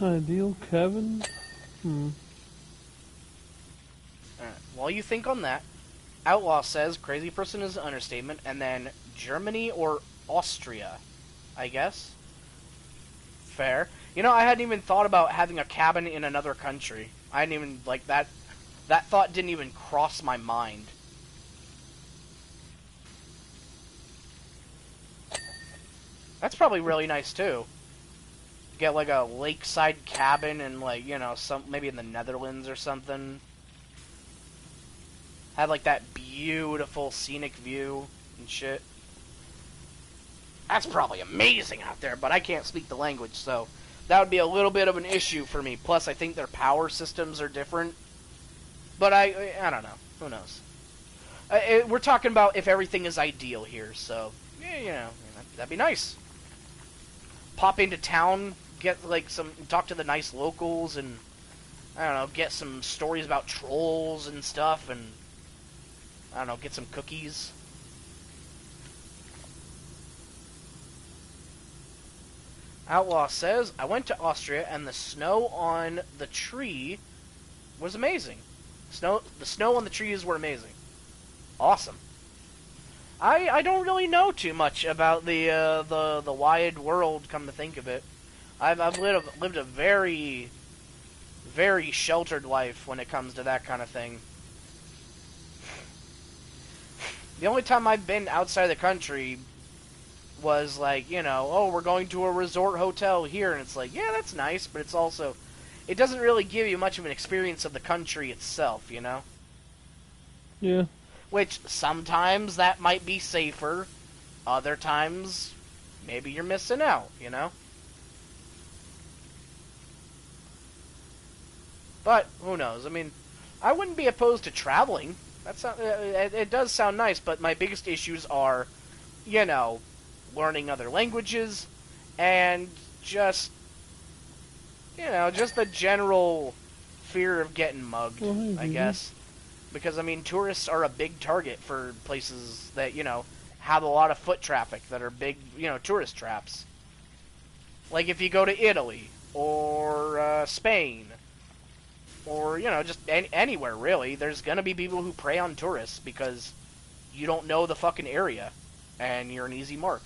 Ideal cabin? Alright, while you think on that, Outlaw says crazy person is an understatement, and then Germany or Austria, I guess. Fair. I hadn't even thought about having a cabin in another country. I hadn't even, like, that thought didn't even cross my mind. That's probably really nice, too. Get, like, a lakeside cabin and, like, maybe in the Netherlands or something. Have, like, that beautiful scenic view and shit. That's probably amazing out there, but I can't speak the language, so that would be a little bit of an issue for me. Plus, I think their power systems are different. But I don't know. Who knows? We're talking about if everything is ideal here, so yeah, that'd be nice. Pop into town, get talk to the nice locals, and I don't know, get some stories about trolls and stuff, and I don't know, get some cookies. Outlaw says, I went to Austria and the snow on the tree was amazing. The snow on the trees were amazing. Awesome. I don't really know too much about the wide world, come to think of it. I've lived a very, very sheltered life when it comes to that kind of thing. The only time I've been outside the country was like, oh, we're going to a resort hotel here, and it's like, yeah, that's nice, but it's also, it doesn't really give you much of an experience of the country itself, Yeah. Which, sometimes that might be safer, other times, maybe you're missing out, But who knows? I mean, I wouldn't be opposed to traveling. It does sound nice, but my biggest issues are, you know, learning other languages and just, just the general fear of getting mugged, Oh, hey, I baby. guess. Because, I mean, tourists are a big target for places that, have a lot of foot traffic that are big, tourist traps. Like if you go to Italy or Spain or, just anywhere really, there's going to be people who prey on tourists because you don't know the fucking area and you're an easy mark.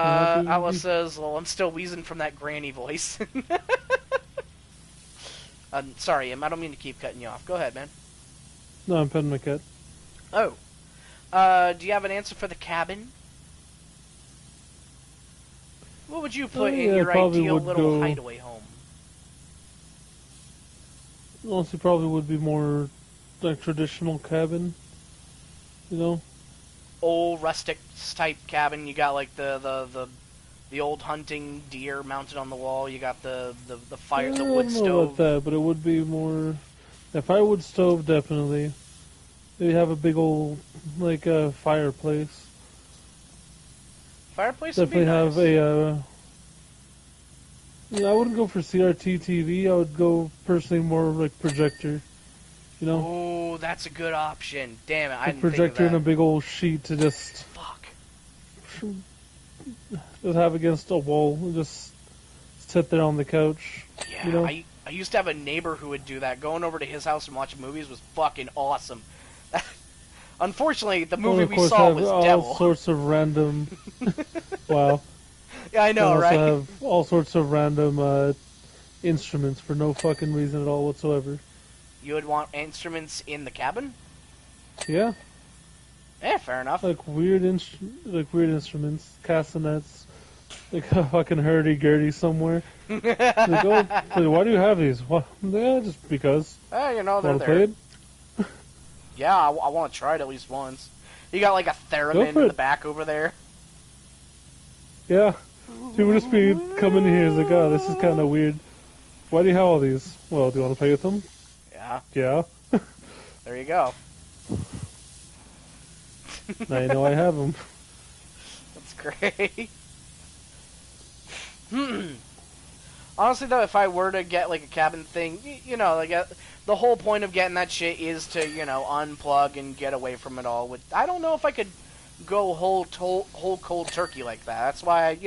You happy, Alice baby? says, well, I'm still wheezing from that granny voice. Sorry, Em, I don't mean to keep cutting you off. Go ahead, man. No, I'm petting my cat. Oh, do you have an answer for the cabin? What would you Oh, put in yeah, I your probably ideal would little go. hideaway home? Honestly, probably would be more like traditional cabin. You know? Old rustic type cabin. You got like the old hunting deer mounted on the wall. You got the I fire, the wood don't know about stove. that, but it would be more. If I would stove, definitely. Maybe have a big old like fireplace. Fireplace would be Definitely have nice. a. Yeah, I wouldn't go for CRT TV. I would go personally more like projector. You know, Oh, that's a good option. Damn it, I like didn't think of projector and a that. big old sheet to just Fuck. have against a wall and just sit there on the couch. You Yeah, know. I used to have a neighbor who would do that. Going over to his house and watching movies was fucking awesome. Unfortunately, the And movie of we course saw have was all Devil. sorts of random. Wow. Yeah, I And know, also right? have all sorts of random instruments for no fucking reason at all whatsoever. You would want instruments in the cabin? Yeah, Eh, fair enough. like weird instruments, castanets, like a fucking hurdy-gurdy somewhere. Like, oh, why do you have these? What? Yeah, just because. They're Want to play there. it? Yeah, I want to try it at least once. You got like a Go theremin for in the it. back over there. Yeah. People just be coming here like, oh, this is kind of weird. Why do you have all these? Well, do you want to play with them? Yeah, Yeah. there you go. Now you know I have them. That's great. Honestly, though, if I were to get like a cabin thing, the whole point of getting that shit is to unplug and get away from it all. I don't know if I could go whole cold turkey like that. That's why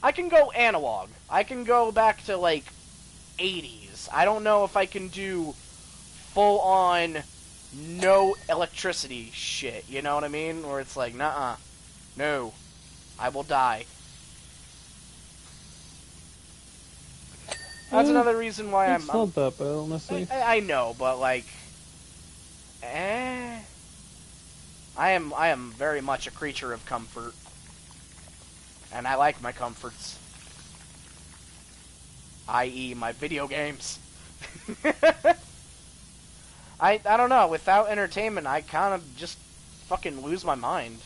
I can go analog. I can go back to like 80s. I don't know if I can do full on no electricity shit. You know what I mean? Where it's like, nah, no, I will die. That's Eh, another reason why it's I'm not that bad, honestly. I know, but like, eh, I am very much a creature of comfort, and I like my comforts, i.e., my video games. I don't know. Without entertainment, I kind of just fucking lose my mind.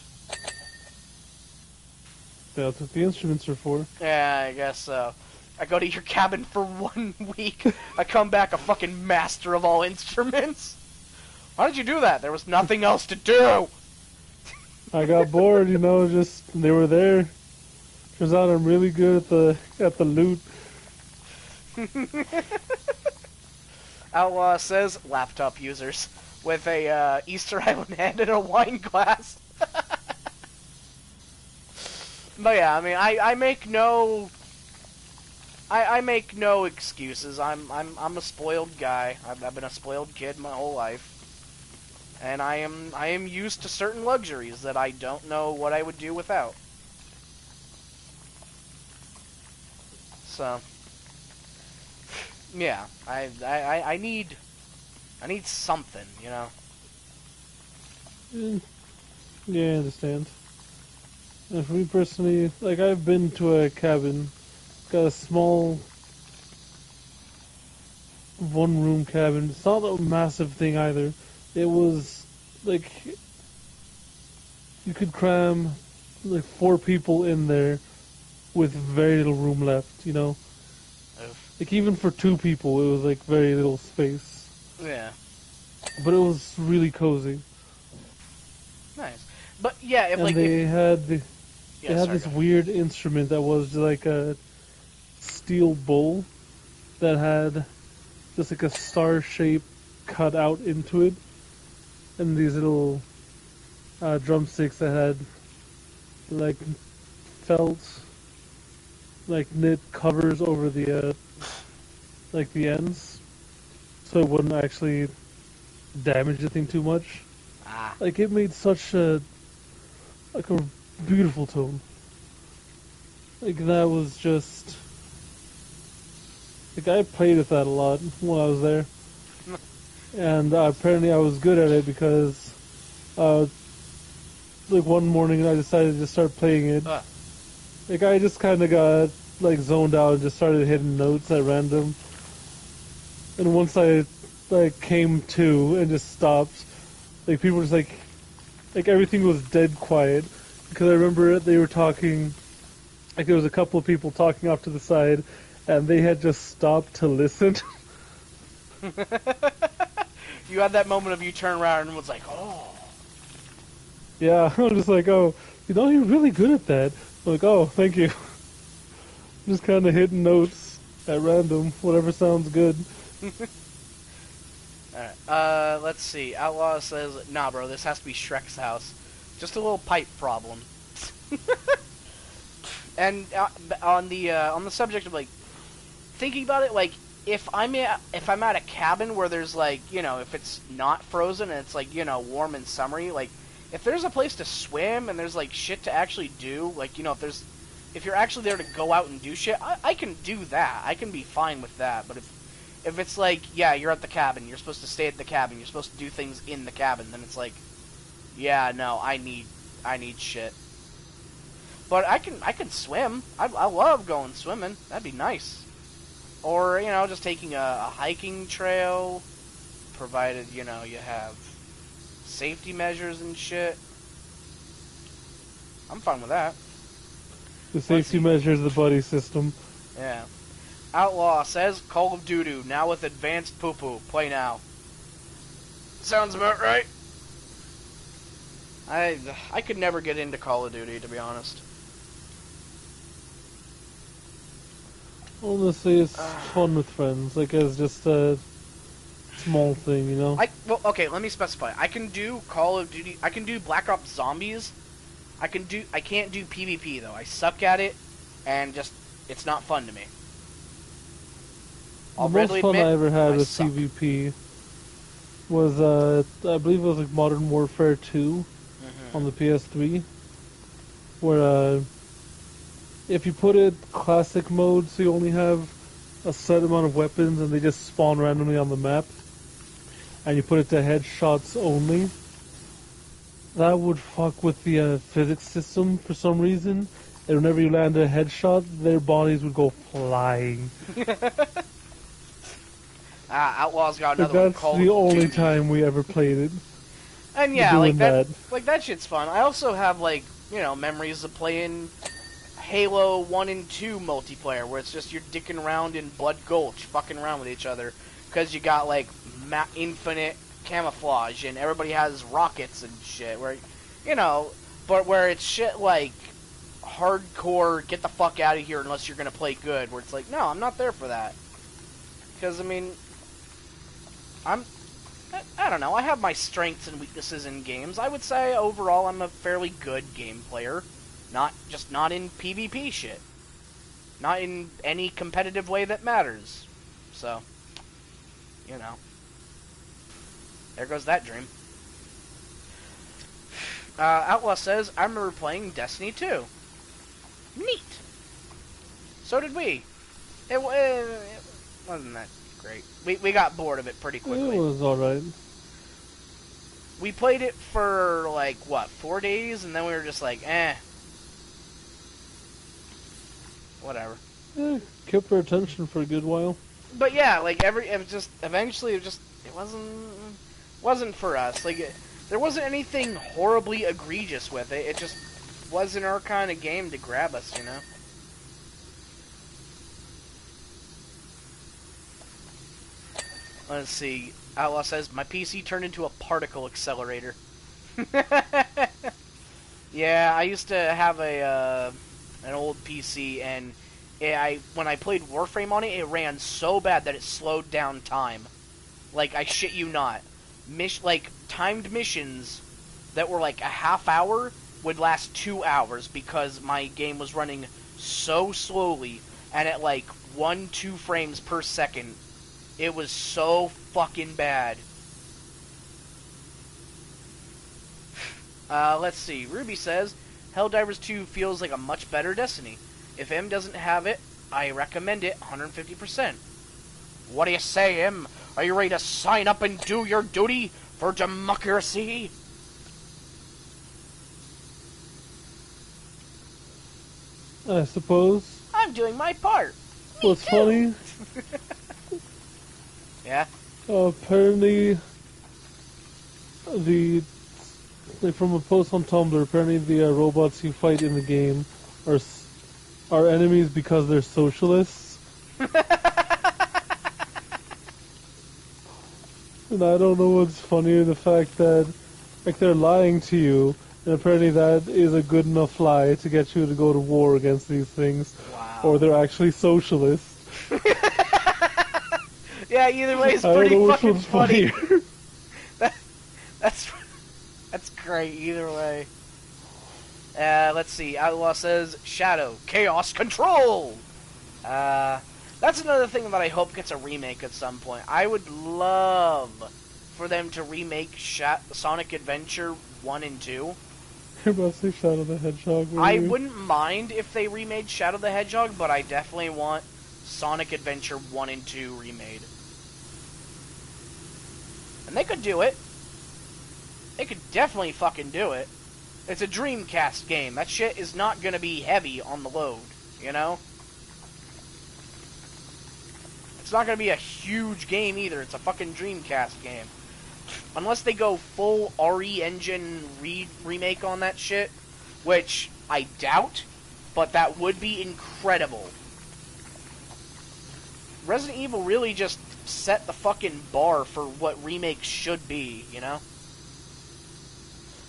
Yeah, that's what the instruments are for. Yeah, I guess so. I go to your cabin for 1 week. I come back a fucking master of all instruments. Why did you do that? There was nothing else to do. I got bored, just they were there. Turns out I'm really good at the loot. Outlaw says laptop users with a Easter Island head and a wine glass. But yeah, I mean, I make no I make no excuses. I'm a spoiled guy. I've been a spoiled kid my whole life, and I am used to certain luxuries that I don't know what I would do without. So yeah, I need something, you know. Mm, yeah, I understand. And for me personally, like I've been to a cabin, got a small one-room cabin. It's not a massive thing either. It was like you could cram like 4 people in there, with very little room left, you know? Oof. Like, even for two people, it was, like, very little space. Yeah. But it was really cozy. Nice. But yeah, if And like if they yeah, had sorry, this go. weird instrument that was like a steel bowl that had just like a star shape cut out into it, and these little drumsticks that had like felt like knit covers over the like the ends, so it wouldn't actually damage the thing too much. Ah. Like it made such a like a beautiful tone. Like that was just like I played with that a lot when I was there, and apparently I was good at it because uh, like one morning I decided to start playing it. Uh, Like I just kind of got like zoned out and just started hitting notes at random. And once I like came to and just stopped, like people were just like everything was dead quiet because I remember they were talking. Like there was a couple of people talking off to the side, and they had just stopped to listen. you had that moment of you turn around and was like, oh. Yeah, I was just like, oh, you know, you're really good at that. I'm like, oh, thank you. Just kind of hitting notes at random, whatever sounds good. Alright, let's see. Outlaw says, nah, bro, this has to be Shrek's house. Just a little pipe problem. And on the subject of like thinking about it, like if I'm at a cabin where there's like if it's not frozen and it's like warm and summery, like if there's a place to swim and there's like shit to actually do, like if you're actually there to go out and do shit, I can do that. I can be fine with that. But if it's like you're at the cabin, you're supposed to stay at the cabin, you're supposed to do things in the cabin, then it's like no, I need shit. But I can swim. I love going swimming. That'd be nice. Or just taking a hiking trail, provided you have safety measures and shit. I'm fine with that. The safety measures, the buddy system. Yeah. Outlaw says Call of Duty now with advanced poo poo. Play now. Sounds about right. I could never get into Call of Duty, to be honest. Honestly, it's fun with friends. Like, it's just a small thing, you know? Well, okay, let me specify. I can do Call of Duty. I can do Black Ops Zombies. I can't do PvP, though. I suck at it, and just, it's not fun to me. The most fun I ever had with PvP was, I believe it was like Modern Warfare 2 on the PS3, where, if you put it classic mode, so you only have a set amount of weapons and they just spawn randomly on the map, and you put it to headshots only, that would fuck with the physics system for some reason. And whenever you land a headshot, their bodies would go flying. Outlaw's got another one. That's the only time we ever played it. And yeah, like that shit's fun. I also have like memories of playing Halo 1 and 2 multiplayer, where it's just you're dicking around in Blood Gulch, fucking around with each other, because you got like infinite camouflage and everybody has rockets and shit. Where but where it's shit like hardcore, get the fuck out of here unless you're gonna play good. Where it's like, no, I'm not there for that. Because I mean, I don't know. I have my strengths and weaknesses in games. I would say overall I'm a fairly good game player. Not in PvP shit. Not in any competitive way that matters. So, there goes that dream. Outlaw says, I remember playing Destiny 2. Neat. So did we. It wasn't that great. We got bored of it pretty quickly. It was alright. We played it for, 4 days, and then we were just like, whatever. Yeah, kept our attention for a good while. But yeah, eventually it wasn't for us. There wasn't anything horribly egregious with it. It just wasn't our kind of game to grab us, Let's see. Outlaw says, my PC turned into a particle accelerator. Yeah, I used to have an old PC, and when I played Warframe on it, it ran so bad that it slowed down time. Like, I shit you not. Timed missions that were like a half hour would last 2 hours because my game was running so slowly, and at like 1-2 frames per second. It was so fucking bad. Let's see. Ruby says, Helldivers 2 feels like a much better Destiny. If M doesn't have it, I recommend it 150%. What do you say, M? Are you ready to sign up and do your duty for democracy? I suppose. I'm doing my part. What's funny? Yeah? Apparently, from a post on Tumblr, apparently the robots you fight in the game are enemies because they're socialists. And I don't know what's funnier, the fact that like they're lying to you, and apparently that is a good enough lie to get you to go to war against these things, Wow. or they're actually socialists. Yeah, either way is pretty fucking funny. That's great either way. Let's see. Outlaw says, Shadow, Chaos Control! That's another thing that I hope gets a remake at some point. I would love for them to remake Sonic Adventure 1 and 2. You're about to say Shadow the Hedgehog. I wouldn't mind if they remade Shadow the Hedgehog, but I definitely want Sonic Adventure 1 and 2 remade. And they could do it. They could definitely fucking do it. It's a Dreamcast game. That shit is not gonna be heavy on the load, you know? It's not gonna be a huge game either. It's a fucking Dreamcast game. Unless they go full RE Engine remake on that shit, which I doubt, but that would be incredible. Resident Evil really just set the fucking bar for what remakes should be, you know?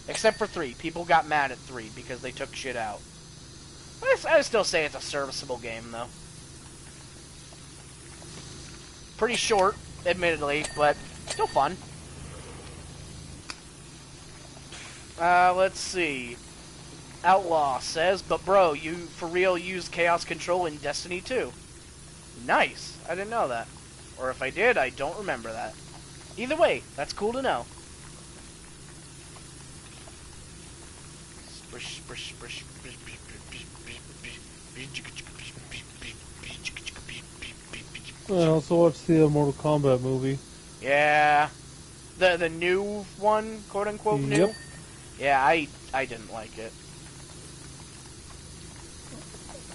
Except for 3. People got mad at 3 because they took shit out. I still say it's a serviceable game, though. Pretty short, admittedly, but still fun. Let's see. Outlaw says, but bro, you for real use Chaos Control in Destiny 2. Nice. I didn't know that. Or if I did, I don't remember that. Either way, that's cool to know. I also watched the Mortal Kombat movie. Yeah. The new one, quote unquote new? Yep. Yeah, I didn't like it.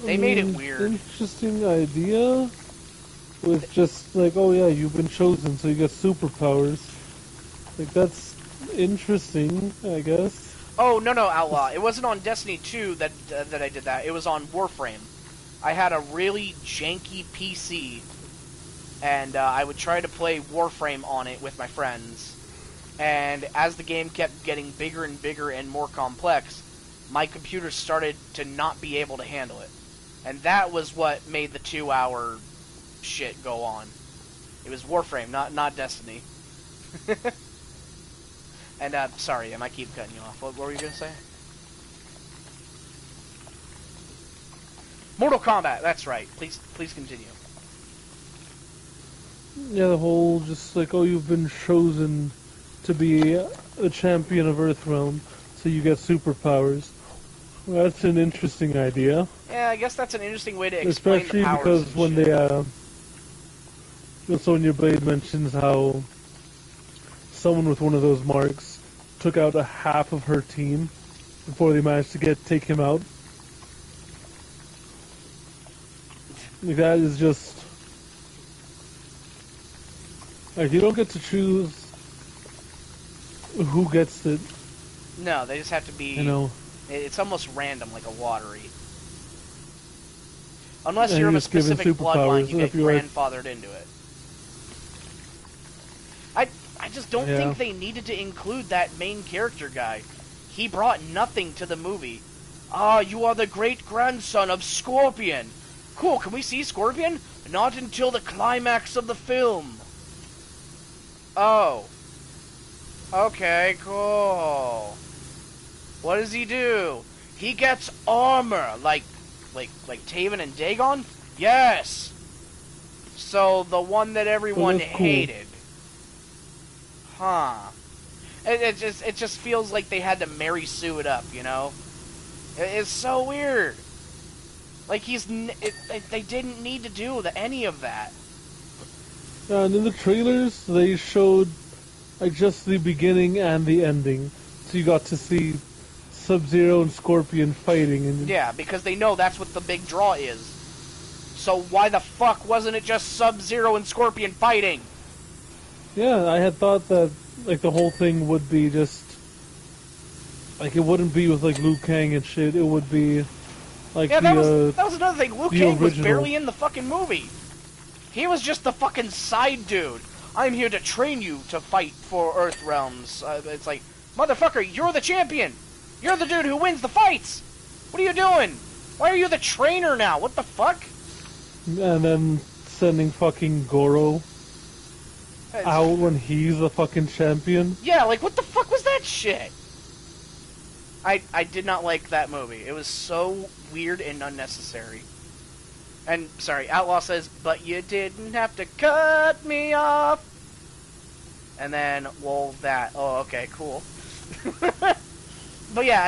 They made it weird. Interesting idea. With just like, oh yeah, you've been chosen, so you get superpowers. Like, that's interesting, I guess. Oh, no, Outlaw. It wasn't on Destiny 2 that I did that. It was on Warframe. I had a really janky PC, and I would try to play Warframe on it with my friends. And as the game kept getting bigger and bigger and more complex, my computer started to not be able to handle it. And that was what made the 2-hour shit go on. It was Warframe, not Destiny. And, sorry, I keep cutting you off. What were you gonna say? Mortal Kombat, that's right. Please continue. Yeah, the whole just like, oh, you've been chosen to be a champion of Earthrealm, so you get superpowers. Well, that's an interesting idea. Yeah, I guess that's an interesting way to explain especially the powers. Because and when shit. Sonya Blade mentions how someone with one of those marks took out a half of her team before they managed to take him out. Like, that is just like, you don't get to choose who gets it. No, they just have to be. You know, it's almost random, like a lottery. Unless and you're of a just given specific bloodline, superpowers, you get if you're grandfathered into it. just don't think they needed to include that main character guy. He brought nothing to the movie. Ah, you are the great-grandson of Scorpion. Cool, can we see Scorpion? Not until the climax of the film. Oh. Okay, cool. What does he do? He gets armor, like Taven and Dagon? Yes! So, the one that everyone hated. Huh. It just feels like they had to Mary Sue it up, you know? It's so weird. Like, they didn't need to do any of that. And in the trailers, they showed like just the beginning and the ending. So you got to see Sub-Zero and Scorpion fighting. And yeah, because they know that's what the big draw is. So why the fuck wasn't it just Sub-Zero and Scorpion fighting? Yeah, I had thought that like the whole thing would be just like it wouldn't be with like Liu Kang and shit. It would be like that was another thing. Liu Kang was barely in the fucking movie. He was just the fucking side dude. I'm here to train you to fight for Earth Realms. It's like, motherfucker, you're the champion. You're the dude who wins the fights. What are you doing? Why are you the trainer now? What the fuck? And then sending fucking Goro out when he's the fucking champion. Yeah, like, what the fuck was that shit? I did not like that movie. It was so weird and unnecessary. And, sorry, Outlaw says, but you didn't have to cut me off. And then, well, that. Oh, okay, cool. But yeah,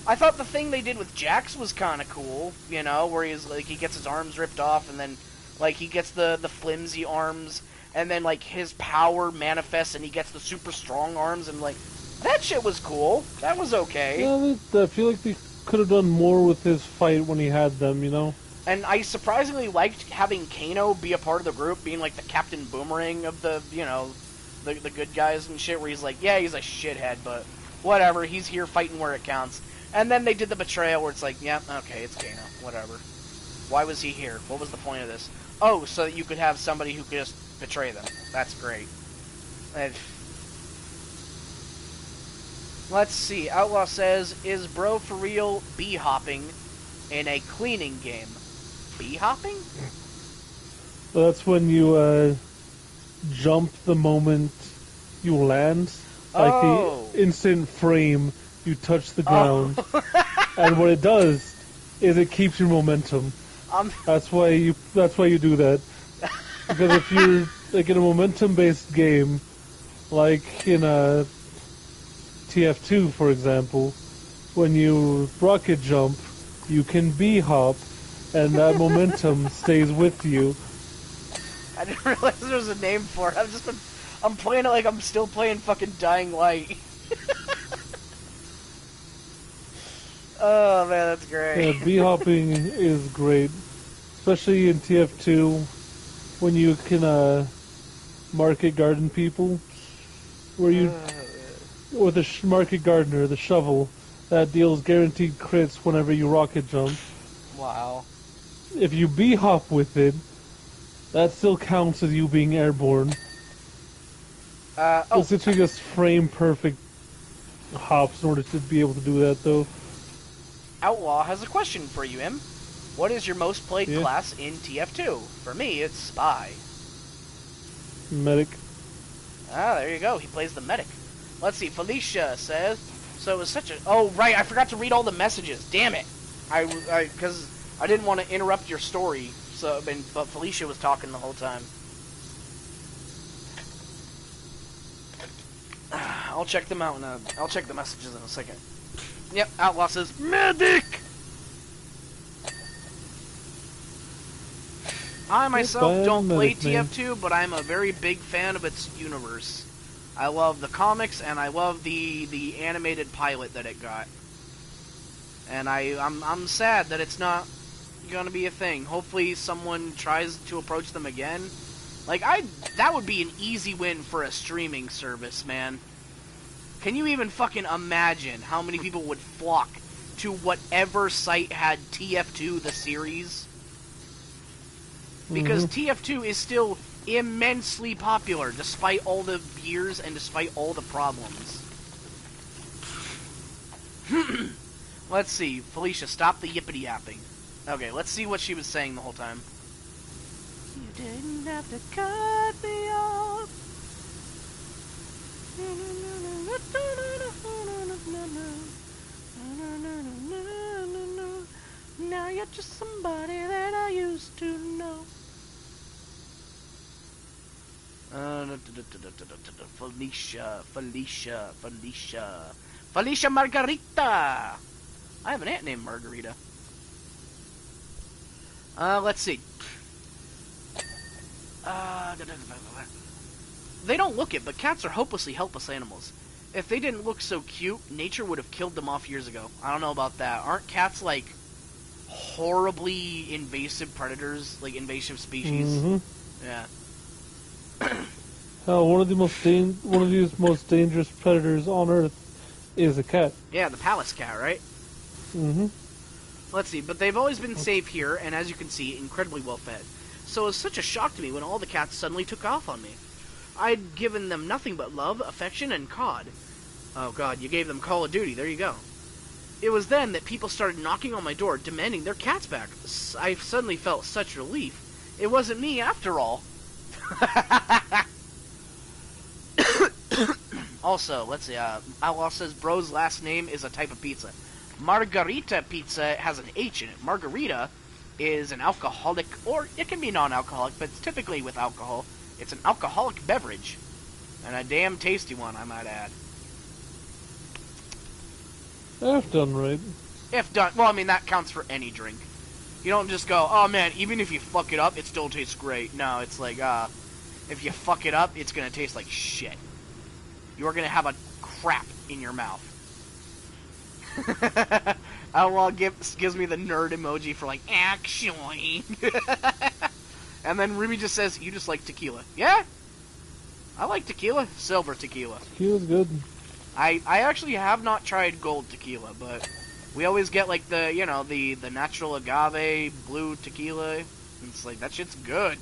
I thought the thing they did with Jax was kind of cool, you know, where he's like, he gets his arms ripped off, and then, like, he gets the flimsy arms, and then, like, his power manifests, and he gets the super strong arms, and, like, that shit was cool. That was okay. Yeah, I feel like they could have done more with his fight when he had them, you know? And I surprisingly liked having Kano be a part of the group, being like the Captain Boomerang of the, you know, the good guys and shit, where he's like, yeah, he's a shithead, but whatever, he's here fighting where it counts. And then they did the betrayal where it's like, yeah, okay, it's Kano, whatever. Why was he here? What was the point of this? Oh, so that you could have somebody who could just betray them. That's great. Let's see. Outlaw says, is bro for real bee-hopping in a cleaning game? Bee-hopping? So that's when you jump the moment you land. Like the instant frame you touch the ground. And what it does is it keeps your momentum. That's why you do that. Because if you're like in a momentum-based game, like in a TF2, for example, when you rocket jump, you can bee-hop, and that momentum stays with you. I didn't realize there was a name for it. I'm playing it like I'm still playing fucking Dying Light. Oh man, that's great. Yeah, bee-hopping is great. Especially in TF2, when you can market garden people, where you... with the market gardener, the shovel, that deals guaranteed crits whenever you rocket jump. Wow. If you bee-hop with it, that still counts as you being airborne. It's literally just frame-perfect hops in order to be able to do that, though. Outlaw has a question for you, Im. What is your most played class in TF2? For me, it's Spy. Medic. Ah, there you go. He plays the medic. Let's see. Felicia says, so it was such a... Oh, right. I forgot to read all the messages. Damn it. Because I didn't want to interrupt your story, but Felicia was talking the whole time. I'll check them out, and I'll check the messages in a second. Yep, Outlaw says, medic! I myself don't play TF2, but I'm a very big fan of its universe. I love the comics, and I love the animated pilot that it got. And I'm sad that it's not gonna be a thing. Hopefully someone tries to approach them again. Like, that would be an easy win for a streaming service, man. Can you even fucking imagine how many people would flock to whatever site had TF2 the series? Because TF2 is still immensely popular, despite all the years and despite all the problems. Let's see. Felicia, stop the yippity-yapping. Okay, let's see what she was saying the whole time. You didn't have to cut me off. Now you're just somebody that I used to know. Felicia Margarita. I have an aunt named Margarita. Let's see. They don't look it, but cats are hopelessly helpless animals. If they didn't look so cute, nature would have killed them off years ago. I don't know about that. Aren't cats, like, horribly invasive predators? Like, invasive species? Mm-hmm. Yeah. One of these most dangerous predators on Earth is a cat. Yeah, the palace cat, right? Mm-hmm. Let's see, but they've always been safe here, and as you can see, incredibly well fed. So it was such a shock to me when all the cats suddenly took off on me. I'd given them nothing but love, affection, and cod. Oh god, you gave them Call of Duty, there you go. It was then that people started knocking on my door, demanding their cats back. I suddenly felt such relief. It wasn't me after all. Also, let's see, Outlaw says bro's last name is a type of pizza. Margarita pizza has an H in it. Margarita is an alcoholic, or it can be non-alcoholic, but it's typically with alcohol. It's an alcoholic beverage. And a damn tasty one, I might add. If done right. If done, well, I mean, that counts for any drink. You don't just go, oh man, even if you fuck it up, it still tastes great. No, it's like, if you fuck it up, it's gonna taste like shit. You're gonna have a crap in your mouth. Outlaw gives me the nerd emoji for like, actually. And then Ruby just says, you just like tequila. Yeah? I like tequila. Silver tequila. Tequila's good. I actually have not tried gold tequila, but we always get like the, you know, the natural agave blue tequila. It's like, that shit's good.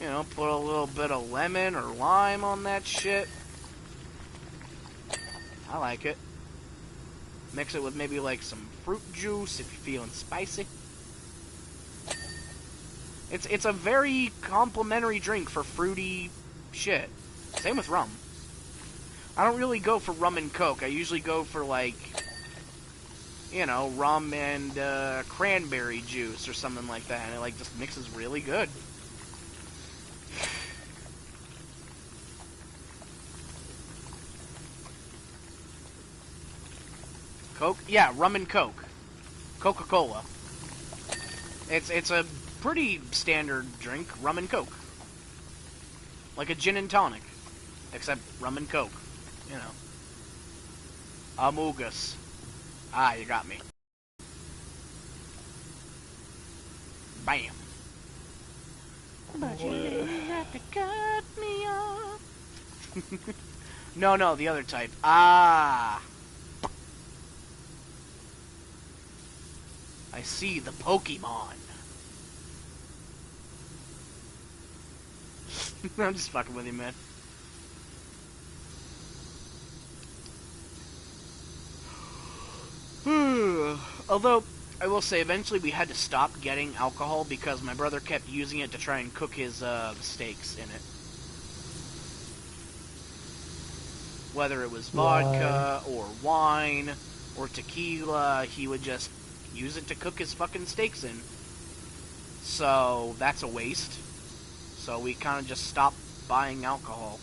You know, put a little bit of lemon or lime on that shit. I like it. Mix it with maybe like some fruit juice if you're feeling spicy. It's a very complimentary drink for fruity shit. Same with rum. I don't really go for rum and Coke. I usually go for like, you know, rum and cranberry juice or something like that. And it like just mixes really good. Coke? Yeah, rum and Coke. Coca-Cola. It's a pretty standard drink, rum and Coke. Like a gin and tonic. Except rum and Coke. You know. Amogus. Ah, you got me. Bam. But you didn't have to cut me off. No, the other type. Ah. I see the Pokemon. I'm just fucking with you, man. Although, I will say, eventually we had to stop getting alcohol because my brother kept using it to try and cook his steaks in it. Whether it was vodka, or wine, or tequila, he would just use it to cook his fucking steaks in. So, that's a waste. So we kind of just stopped buying alcohol.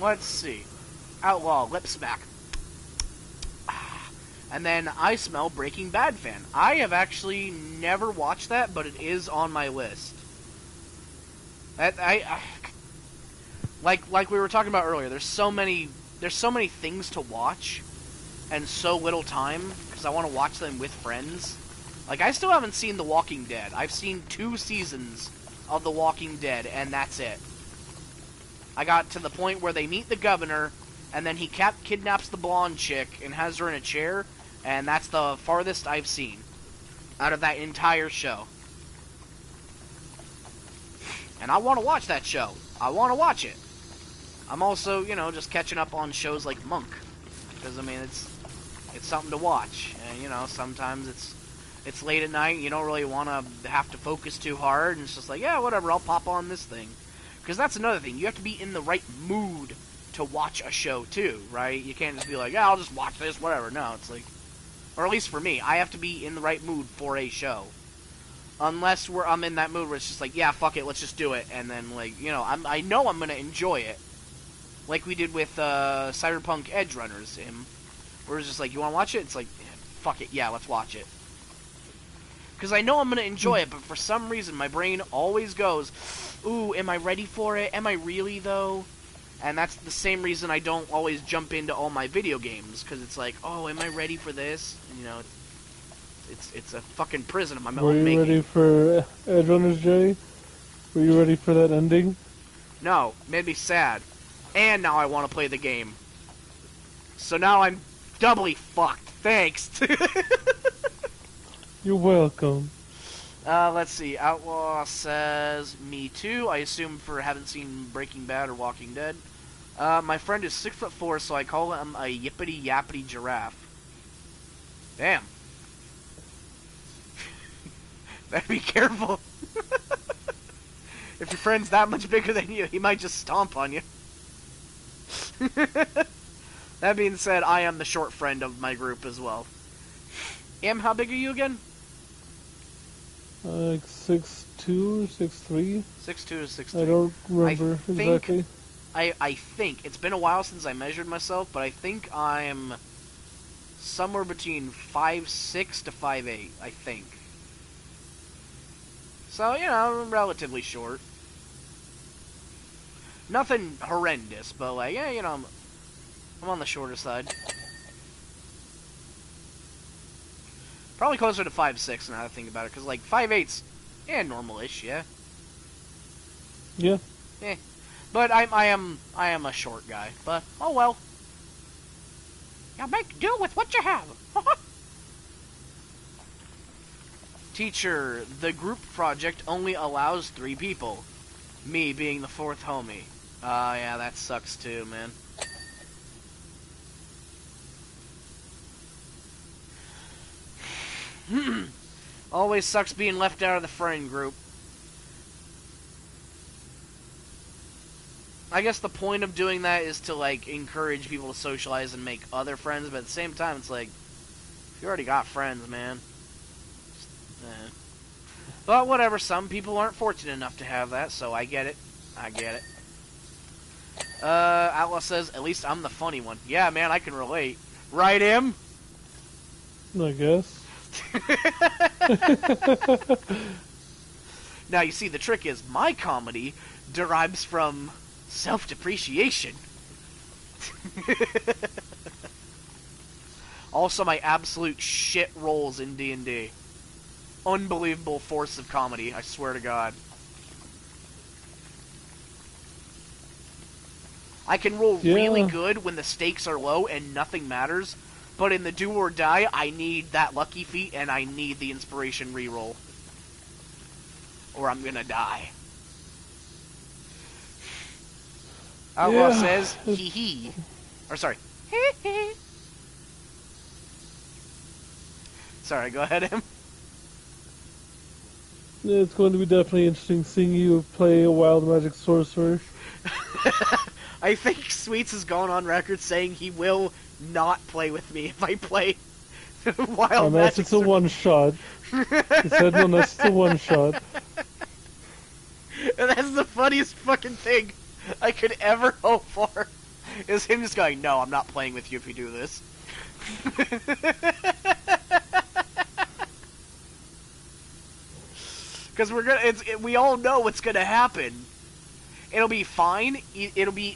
Let's see. Outlaw, lip smack. And then I smell Breaking Bad fan. I have actually never watched that, but it is on my list. Like we were talking about earlier, there's so many things to watch and so little time because I want to watch them with friends. Like, I still haven't seen The Walking Dead. I've seen 2 seasons of The Walking Dead, and that's it. I got to the point where they meet the governor, and then he kidnaps the blonde chick and has her in a chair, and that's the farthest I've seen out of that entire show. And I want to watch that show. I want to watch it. I'm also, just catching up on shows like Monk, because I mean it's something to watch, and sometimes it's late at night, you don't really want to have to focus too hard, and it's just like, yeah, whatever, I'll pop on this thing. Because that's another thing, you have to be in the right mood to watch a show too, right? You can't just be like, yeah, I'll just watch this, whatever. No, it's like, or at least for me, I have to be in the right mood for a show. Unless I'm in that mood where it's just like, yeah, fuck it, let's just do it, and then like, I know I'm gonna enjoy it, like we did with Cyberpunk Edge Runners. Where it's just like, you want to watch it? It's like, fuck it, yeah, let's watch it. Because I know I'm going to enjoy it, but for some reason my brain always goes, ooh, am I ready for it? Am I really, though? And that's the same reason I don't always jump into all my video games, because it's like, oh, am I ready for this? And, it's a fucking prison of my own making. Were you ready for Edge Runners, Jerry? Were you ready for that ending? No, made me sad. And now I want to play the game. So now I'm doubly fucked. Thanks. You're welcome. Let's see. Outlaw says, me too. I assume for haven't seen Breaking Bad or Walking Dead. My friend is 6'4", so I call him a yippity yappity giraffe. Damn. Better be careful. If your friend's that much bigger than you, he might just stomp on you. That being said, I am the short friend of my group as well. How big are you again? Like 6'2", 6'3". 6'2" to 6'3". I don't remember exactly. I think. It's been a while since I measured myself, but I think I'm somewhere between 5'6" to 5'8", I think. So, I'm relatively short. Nothing horrendous, but like, yeah, I'm on the shorter side. Probably closer to 5'6" now that I think about it, because like 5'8's, normal-ish, yeah. Yeah. Eh. But I am a short guy. But oh well. You make do with what you have. Teacher, the group project only allows 3 people. Me being the 4th homie. Yeah, that sucks too, man. Always sucks being left out of the friend group. I guess the point of doing that is to, like, encourage people to socialize and make other friends, but at the same time, it's like, you already got friends, man. Just, But whatever, some people aren't fortunate enough to have that, so I get it. I get it. Outlaw says, at least I'm the funny one. Yeah, man, I can relate. Right, Em? I guess. Now, you see, the trick is, my comedy derives from self-depreciation. Also, my absolute shit rolls in D&D. Unbelievable force of comedy, I swear to God. I can roll really good when the stakes are low and nothing matters, but in the do or die, I need that lucky feat and I need the inspiration reroll. Or I'm gonna die. Outlaw says, hee hee. Or sorry, hee hee. Sorry, go ahead, Em. It's going to be definitely interesting seeing you play a wild magic sorcerer. I think Sweets has gone on record saying he will not play with me if I play wild unless magic. It's a one-shot. He said unless it's a one-shot. And that's the funniest fucking thing I could ever hope for. Is him just going, no, I'm not playing with you if you do this. Because we all know what's gonna happen. It'll be fine.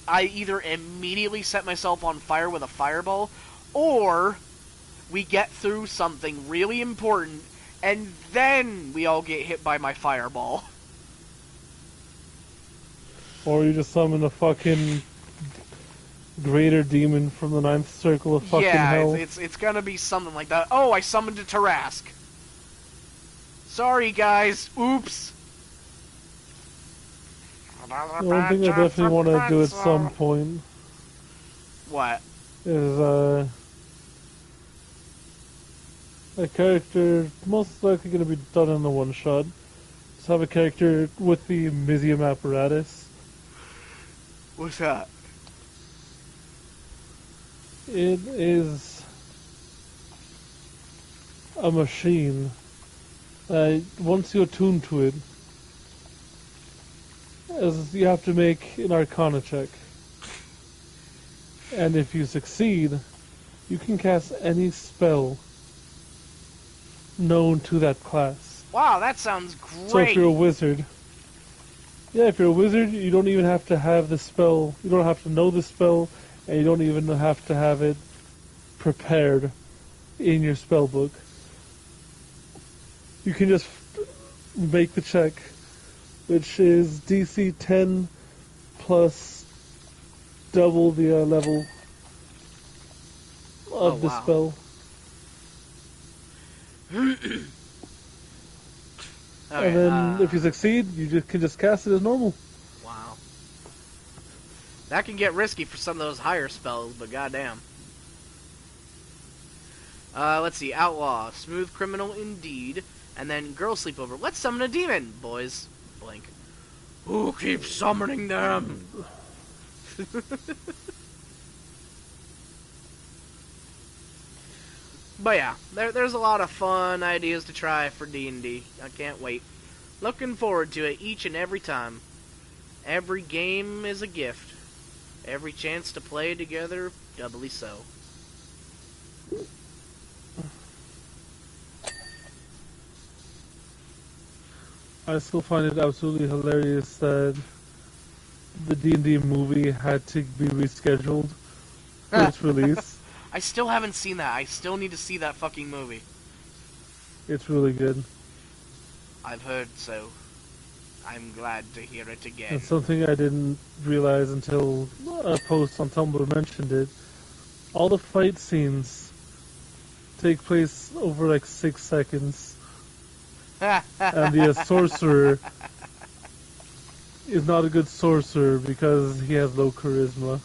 I either immediately set myself on fire with a fireball, or we get through something really important, and then we all get hit by my fireball. Or you just summon a fucking greater demon from the ninth circle of fucking Yeah, hell. it's gonna be something like that. Oh, I summoned a Tarask. Sorry, guys. Oops. The one thing I definitely want to do at some point What? is a character most likely going to be done in the one shot. Just have a character with the Mizium apparatus. What's that? It is a machine. Once you attune to it, as you have to make an Arcana check. And if you succeed, you can cast any spell known to that class. Wow, that sounds great. So if you're a wizard, if you're a wizard, you don't even have to have the spell, you don't have to know the spell, and you don't even have to have it prepared in your spell book. You can just make the check, which is DC 10 plus double the level of the spell. Okay, And then if you succeed, you can just cast it as normal. Wow. That can get risky for some of those higher spells, but goddamn. Let's see. Outlaw. Smooth criminal indeed. And then girl sleepover. Let's summon a demon, boys. Blink. Who keeps summoning them? But yeah, there's a lot of fun ideas to try for D&D. I can't wait. Looking forward to it each and every time. Every game is a gift. Every chance to play together, doubly so. I still find it absolutely hilarious that the D&D movie had to be rescheduled for its release. I still haven't seen that. I still need to see that fucking movie. It's really good. I've heard so. I'm glad to hear it again. And something I didn't realize until a post on Tumblr mentioned it. All the fight scenes take place over like 6 seconds. And the sorcerer is not a good sorcerer because he has low charisma.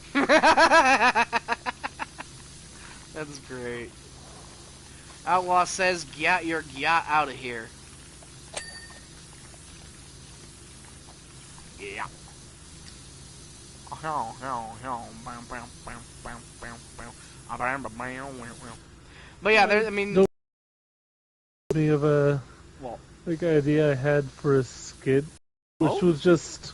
That's great. Outlaw says, "Get your gyat out of here." Yeah. But yeah, there. I mean, Me of a idea I had for a skit, which was just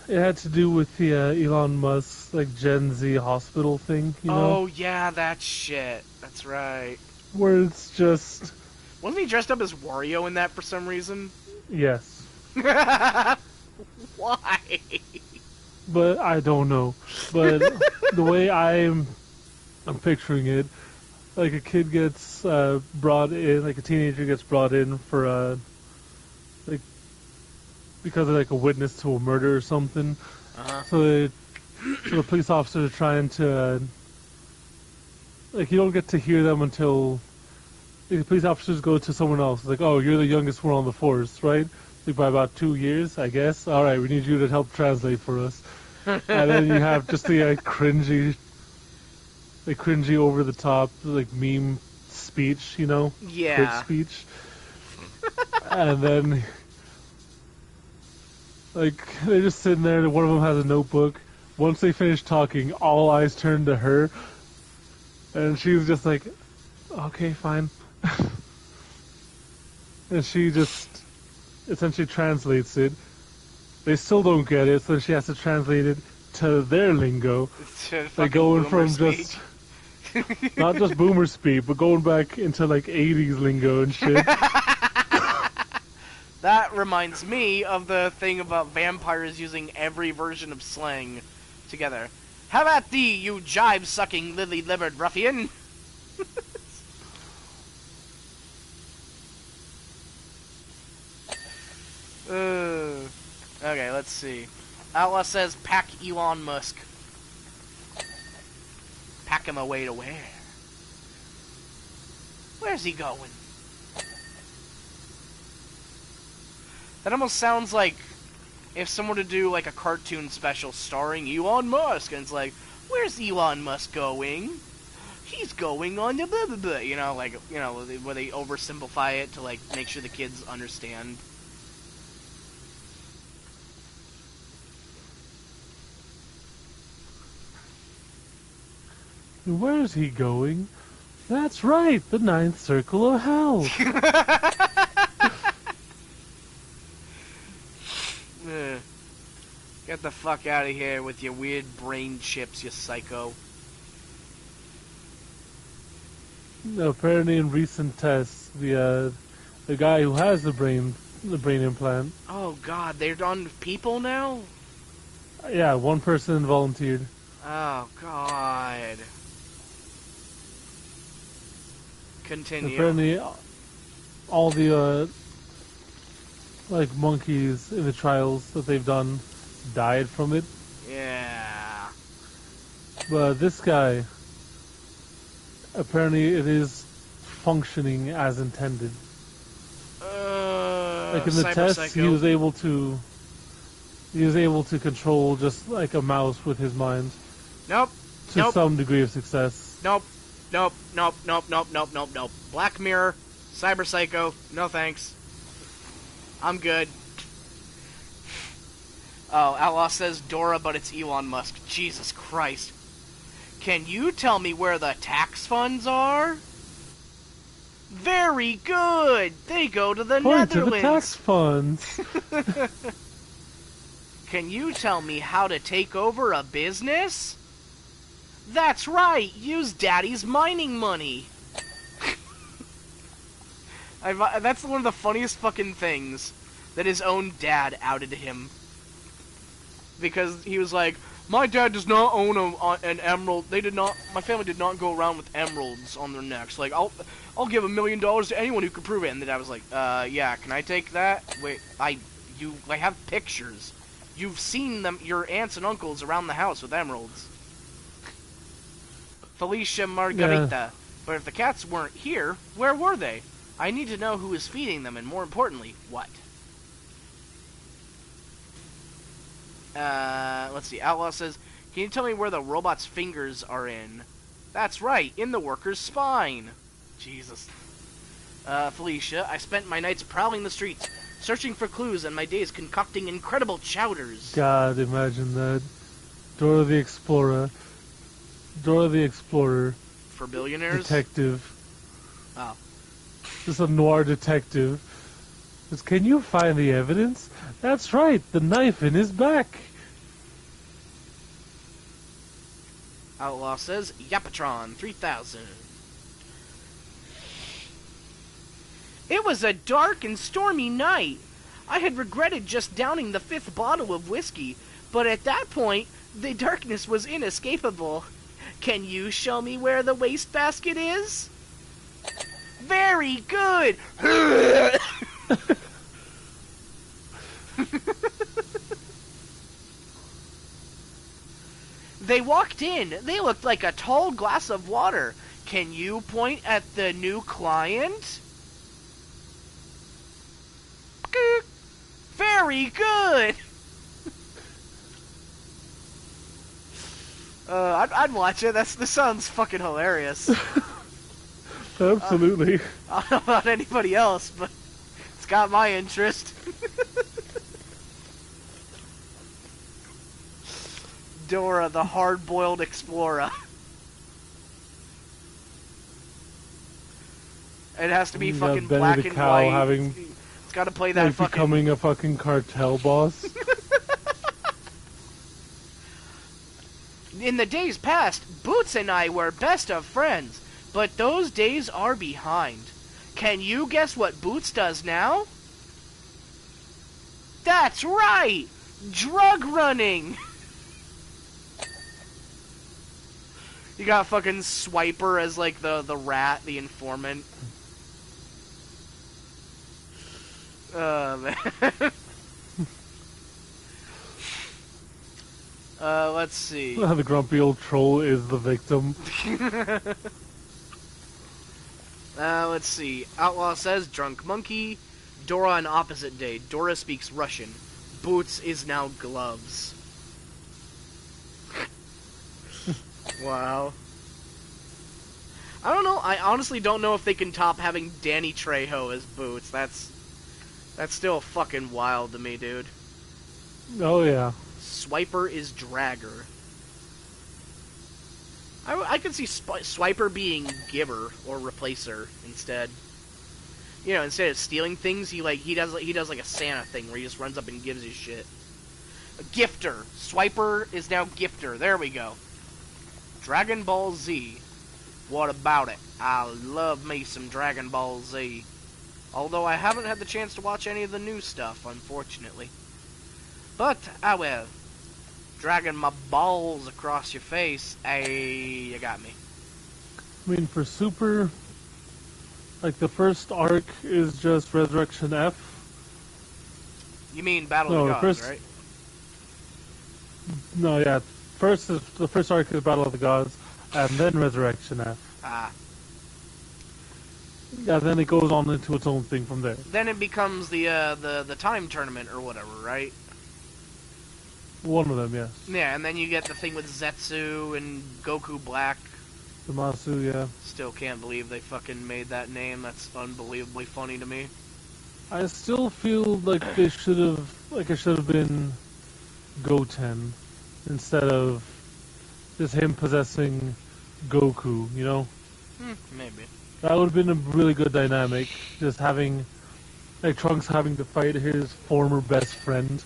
it had to do with the Elon Musk Gen Z hospital thing, you know? Oh yeah, that shit. That's right. Where it's just wasn't he dressed up as Wario in that for some reason? Yes. Why? But I don't know. But the way I'm picturing it, like a kid gets brought in, like a teenager gets brought in for because of a witness to a murder or something. So the police officers are trying to you don't get to hear them until the police officers go to someone else. It's like, oh, you're the youngest one on the force, right? By about 2 years, I guess. All right, we need you to help translate for us. And then you have just the cringy over the top meme speech, you know? Yeah. Quick speech. And then they're just sitting there, and one of them has a notebook. Once they finish talking, all eyes turn to her. And she's just like, okay, fine. And she just essentially translates it. They still don't get it, so she has to translate it to their lingo. They're going from just not just boomer speak, but going back into 80s lingo and shit. That reminds me of the thing about vampires using every version of slang together. Have at thee, you jive-sucking, lily-livered ruffian! Okay, let's see. Outlaw says, pack Elon Musk. Pack him away to where? Where's he going? That almost sounds like if someone were to do like a cartoon special starring Elon Musk, and it's like, where's Elon Musk going? He's going on the blah blah blah. You know, like, you know, where they oversimplify it to like make sure the kids understand. Where's he going? That's right, the ninth circle of hell. Get the fuck out of here with your weird brain chips, you psycho. Apparently, in recent tests, the guy who has the brain implant. Oh God, they're on people now? Yeah, one person volunteered. Oh God. Continue. Apparently, all the like monkeys in the trials that they've done died from it. Yeah. But this guy, apparently, it is functioning as intended. Like in the test, psycho. he was able to control just like a mouse with his mind. Nope. To some degree of success. Nope. Black Mirror, Cyber Psycho, no thanks. I'm good. Oh, Outlaw says Dora, but it's Elon Musk. Jesus Christ. Can you tell me where the tax funds are? Very good! They go to the Point Netherlands! To the tax funds! Can you tell me how to take over a business? That's right! Use Daddy's mining money! That's one of the funniest fucking things that his own dad outed him. Because he was like, my dad does not own an emerald. My family did not go around with emeralds on their necks. Like, I'll give $1 million to anyone who can prove it. And the dad was like, yeah, can I take that? Wait, I have pictures. You've seen them, your aunts and uncles around the house with emeralds. Felicia Margarita. Yeah. But if the cats weren't here, where were they? I need to know who is feeding them, and more importantly, what? Let's see. Outlaw says, can you tell me where the robot's fingers are in? That's right, in the worker's spine. Jesus. Felicia, I spent my nights prowling the streets, searching for clues, and my days concocting incredible chowders. God, imagine that. Dora the Explorer. Dora the Explorer. For billionaires? Detective. Oh. Just a noir detective. Says, can you find the evidence? That's right, the knife in his back. Outlaw says, Yapatron 3000. It was a dark and stormy night. I had regretted just downing the 5th bottle of whiskey, but at that point, the darkness was inescapable. Can you show me where the wastebasket is? Very good! They walked in. They looked like a tall glass of water. Can you point at the new client? Very good! I'd watch it. This sounds fucking hilarious. Absolutely. I don't know about anybody else, but it's got my interest. Dora, the hard-boiled explorer. It has to be fucking Benny black the and cow white. having, it's got to play that fucking... becoming a fucking cartel boss. In the days past, Boots and I were best of friends, but those days are behind. Can you guess what Boots does now? That's right! Drug running! You got fucking Swiper as, like, the rat, the informant. Man. Let's see. The grumpy old troll is the victim. Let's see. Outlaw says, drunk monkey. Dora on opposite day. Dora speaks Russian. Boots is now gloves. Wow. I don't know. I honestly don't know if they can top having Danny Trejo as Boots. That's still fucking wild to me, dude. Oh, yeah. Swiper is Dragger. I could see Swiper being Giver or Replacer instead. You know, instead of stealing things, he does like a Santa thing where he just runs up and gives you shit. A Gifter. Swiper is now Gifter. There we go. Dragon Ball Z. What about it? I love me some Dragon Ball Z. Although I haven't had the chance to watch any of the new stuff, unfortunately. But I will. Dragging my balls across your face. Hey, you got me. I mean, for Super, like, the first arc is just Resurrection F. You mean Battle of the Gods, right? No, yeah. The first arc is Battle of the Gods, and then Resurrection F. Ah. Yeah, then it goes on into its own thing from there. Then it becomes the time tournament or whatever, right? One of them, yes. Yeah, and then you get the thing with Zetsu and Goku Black. The Masu, yeah. Still can't believe they fucking made that name. That's unbelievably funny to me. I still feel like it should have been Goten instead of just him possessing Goku, you know? Maybe. That would have been a really good dynamic, just having, like, Trunks having to fight his former best friend,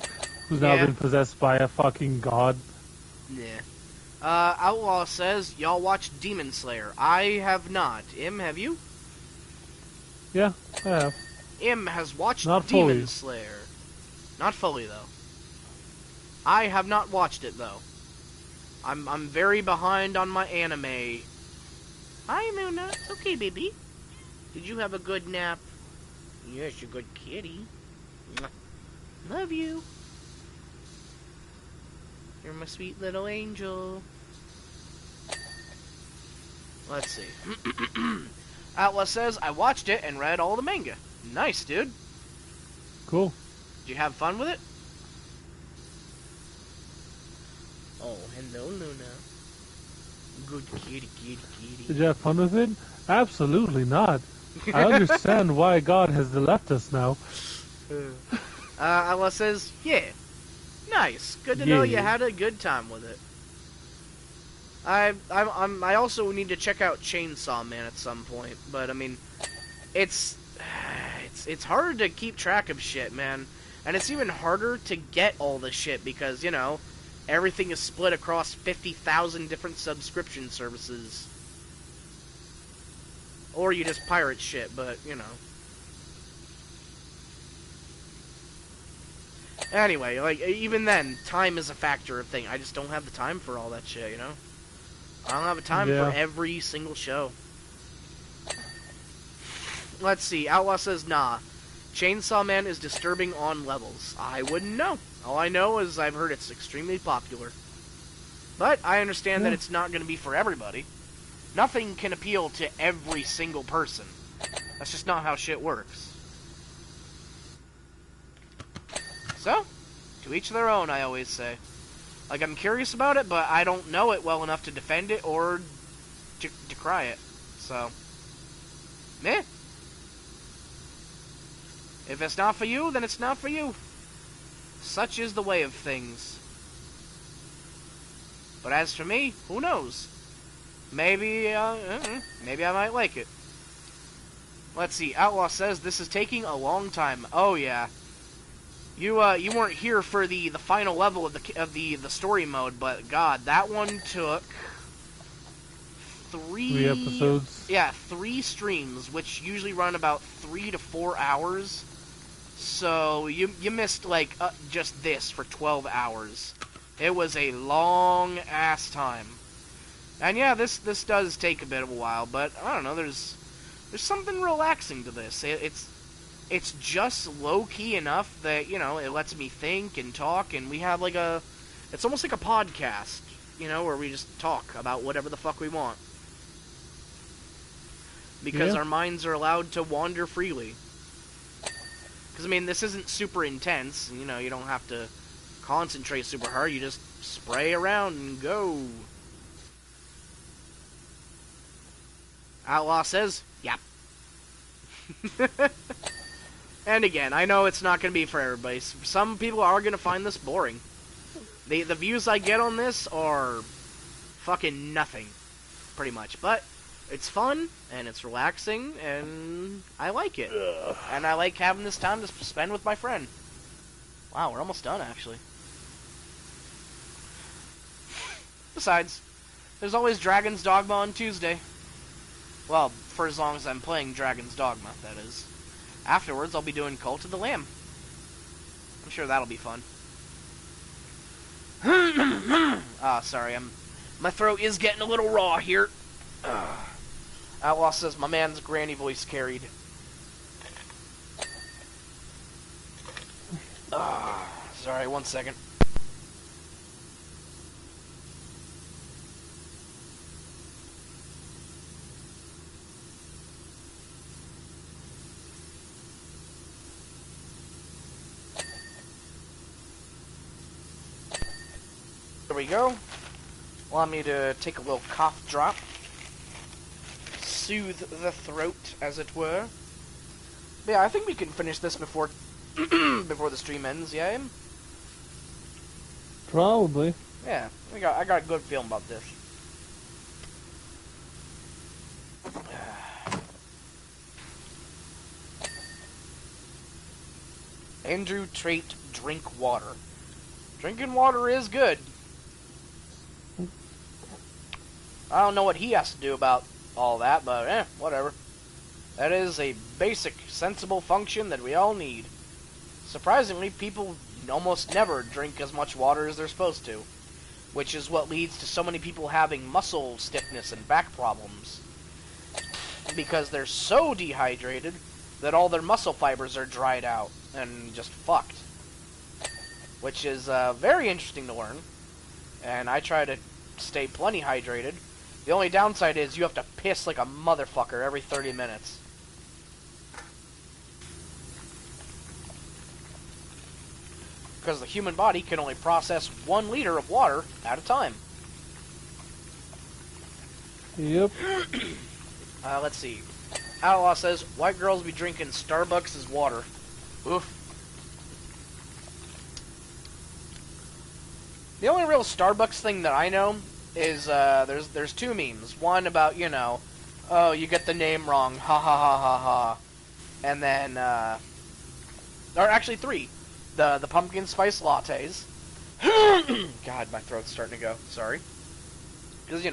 who's now been possessed by a fucking god. Yeah. Outlaw says, y'all watch Demon Slayer. I have not. Im, have you? Yeah, I have. Im has watched Not Demon fully. Slayer. Not fully, though. I have not watched it, though. I'm very behind on my anime. Hi, Luna. It's okay, baby. Did you have a good nap? Yes, you're a good kitty. Mwah. Love you. You're my sweet little angel. Let's see. Outlaw says, I watched it and read all the manga. Nice, dude. Cool. Did you have fun with it? Oh, hello, Luna. Good kitty, kitty, kitty. Did you have fun with it? Absolutely not. I understand why God has left us now. Outlaw says, yeah. Nice. Good to know you had a good time with it. I also need to check out Chainsaw Man at some point, but I mean, it's hard to keep track of shit, man, and it's even harder to get all the shit because you know everything is split across 50,000 different subscription services, or you just pirate shit, but you know. Anyway, like, even then, time is a factor of thing. I just don't have the time for all that shit, you know? I don't have the time for every single show. Let's see, Outlaw says, nah. Chainsaw Man is disturbing on levels. I wouldn't know. All I know is I've heard it's extremely popular. But I understand that it's not going to be for everybody. Nothing can appeal to every single person. That's just not how shit works. So, to each their own, I always say. Like, I'm curious about it, but I don't know it well enough to defend it or decry it. So, meh. If it's not for you, then it's not for you. Such is the way of things. But as for me, who knows? Maybe I might like it. Let's see, Outlaw says this is taking a long time. Oh, yeah. You weren't here for the final level of the story mode, but God, that one took three episodes. Yeah, 3 streams, which usually run about 3 to 4 hours. So you missed like just this for 12 hours. It was a long ass time. And yeah, this does take a bit of a while, but I don't know. There's something relaxing to this. It's just low-key enough that, you know, it lets me think and talk, and we have, like, a It's almost like a podcast, where we just talk about whatever the fuck we want. Because Yeah. our minds are allowed to wander freely. Because, I mean, this isn't super intense. You don't have to concentrate super hard. You just spray around and go. Outlaw says, yep. And again, I know it's not going to be for everybody. Some people are going to find this boring. The views I get on this are fucking nothing, pretty much. But it's fun, and it's relaxing, and I like it. And I like having this time to spend with my friend. Wow, we're almost done, actually. Besides, there's always Dragon's Dogma on Tuesday. Well, for as long as I'm playing Dragon's Dogma, that is. Afterwards, I'll be doing Cult of the Lamb. I'm sure that'll be fun. Sorry, my throat is getting a little raw here. Outlaw says my man's granny voice carried. Sorry, 1 second. There we go. Allow me to take a little cough drop. Soothe the throat, as it were. But yeah, I think we can finish this before before the stream ends, yeah? Probably. Yeah, I got a good feeling about this. Andrew Trait, drink water. Drinking water is good. I don't know what he has to do about all that, but whatever. That is a basic, sensible function that we all need. Surprisingly, people almost never drink as much water as they're supposed to, which is what leads to so many people having muscle stiffness and back problems. Because they're so dehydrated that all their muscle fibers are dried out and just fucked. Which is very interesting to learn, and I try to stay plenty hydrated. The only downside is you have to piss like a motherfucker every 30 minutes. Because the human body can only process 1 liter of water at a time. Yep. Let's see. Outlaw says, white girls be drinking Starbucks as water. Oof. The only real Starbucks thing that I know is, there's 2 memes. One about, oh, you get the name wrong, ha ha ha ha ha. And then, or actually 3. The pumpkin spice lattes. God, my throat's starting to go. Sorry. Because,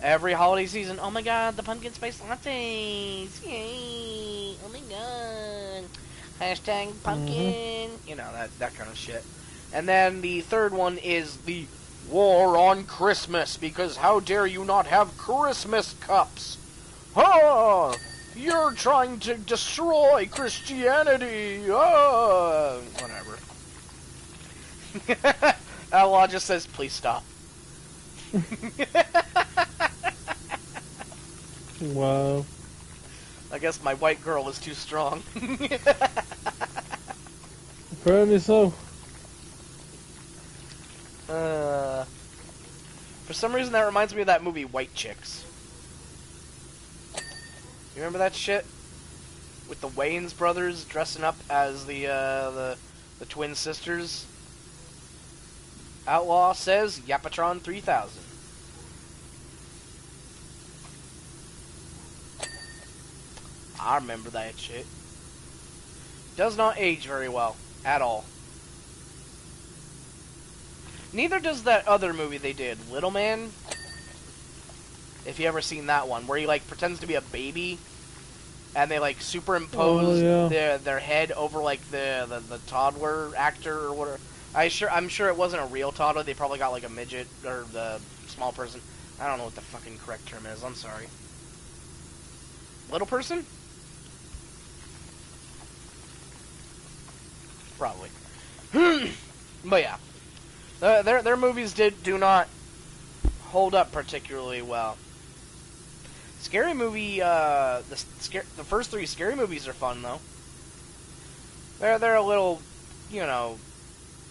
every holiday season, oh my god, the pumpkin spice lattes. Yay. Oh my god. Hashtag pumpkin. That kind of shit. And then the third one is the war on Christmas, because how dare you not have Christmas cups? Ah! You're trying to destroy Christianity! Ah! Whatever. Outlaw just says, please stop. Wow. I guess my white girl is too strong. Apparently so. For some reason that reminds me of that movie White Chicks. You remember that shit? With the Wayans brothers dressing up as the twin sisters? Outlaw says Yapatron 3000. I remember that shit. Does not age very well. At all. Neither does that other movie they did, Little Man. If you ever seen that one, where he pretends to be a baby, and they superimpose their head over the toddler actor or whatever. I'm sure it wasn't a real toddler. They probably got a midget or the small person. I don't know what the fucking correct term is. I'm sorry. Little person? Probably. But yeah. Their movies do not hold up particularly well. Scary movie, the first three scary movies are fun though. They're a little, you know,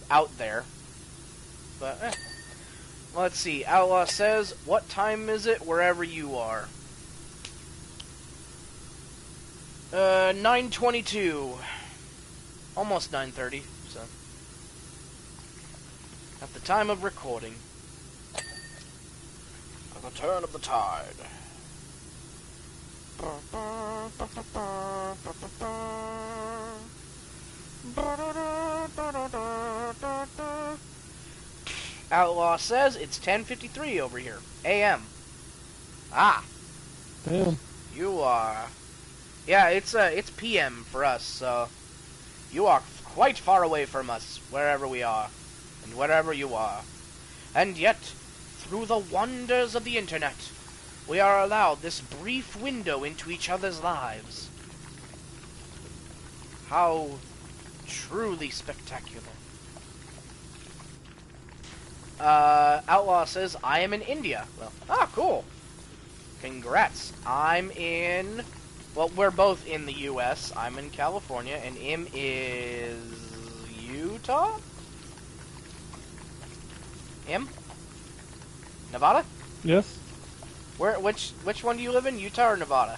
out there, but let's see. Outlaw says, "What time is it wherever you are?" 9:22, almost 9:30. So at the time of recording, at the turn of the tide. Outlaw says it's 10:53 over here, a.m. Ah, Damn. you are. Yeah, it's p.m. for us, so you are quite far away from us, wherever we are, and wherever you are. And yet, through the wonders of the internet, we are allowed this brief window into each other's lives. How truly spectacular. Outlaw says, I am in India. Well, cool. Congrats. I'm in... Well, we're both in the U.S. I'm in California, and Im is... Utah? Im? Nevada? Yes. Which one do you live in? Utah or Nevada?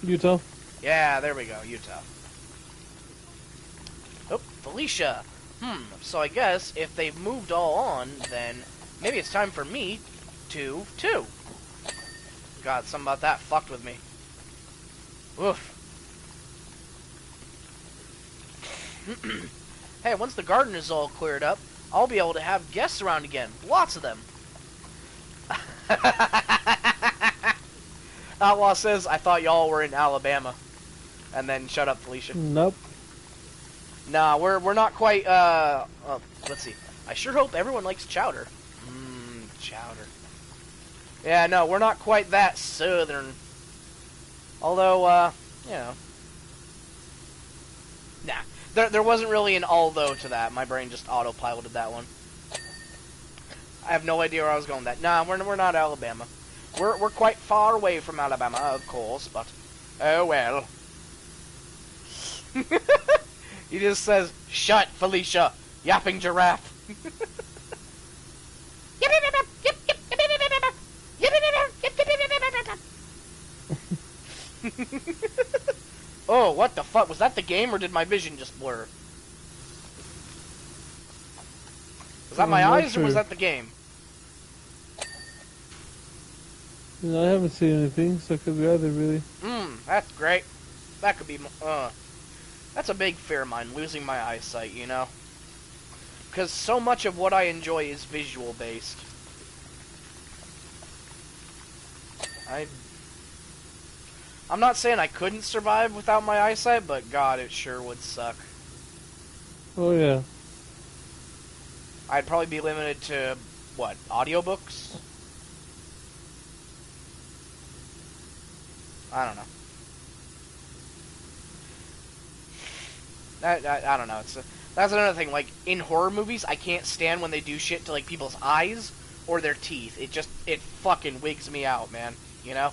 Utah. Yeah, there we go, Utah. Oh, Felicia. So I guess if they've moved all on, then maybe it's time for me to, too. God, something about that fucked with me. Oof. Hey, once the garden is all cleared up, I'll be able to have guests around again. Lots of them. Outlaw says, I thought y'all were in Alabama. And then shut up, Felicia. Nope. Nah, we're not quite, let's see. I sure hope everyone likes chowder. Chowder. Yeah, no, we're not quite that southern. Although, you know. Nah, there wasn't really an although to that. My brain just autopiloted that one. I have no idea where I was going with that. Nah, we're not Alabama. We're quite far away from Alabama, of course, but oh well. He just says, "Shut, Felicia, yapping giraffe." Oh, what the fuck? Was that the game, or did my vision just blur? Was that my eyes, or was that the game? No, I haven't seen anything, so it could be either, really. That's great. That could be, that's a big fear of mine, losing my eyesight, you know? Because so much of what I enjoy is visual-based. I'm not saying I couldn't survive without my eyesight, but God, it sure would suck. Oh, yeah. I'd probably be limited to, what, audiobooks? I don't know. I don't know. That's another thing. Like, in horror movies, I can't stand when they do shit to, like, people's eyes or their teeth. It fucking wigs me out, man. You know?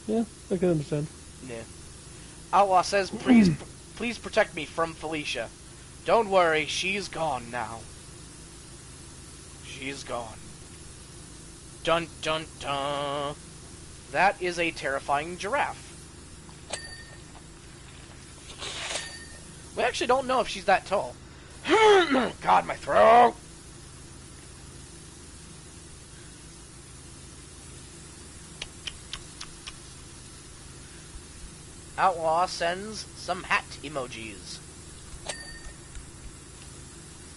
Yeah, I can understand. Yeah. Outlaw says, please protect me from Felicia. Don't worry, she's gone now. She's gone. Dun dun dun. That is a terrifying giraffe. We actually don't know if she's that tall. God, my throat! Outlaw sends some hat emojis.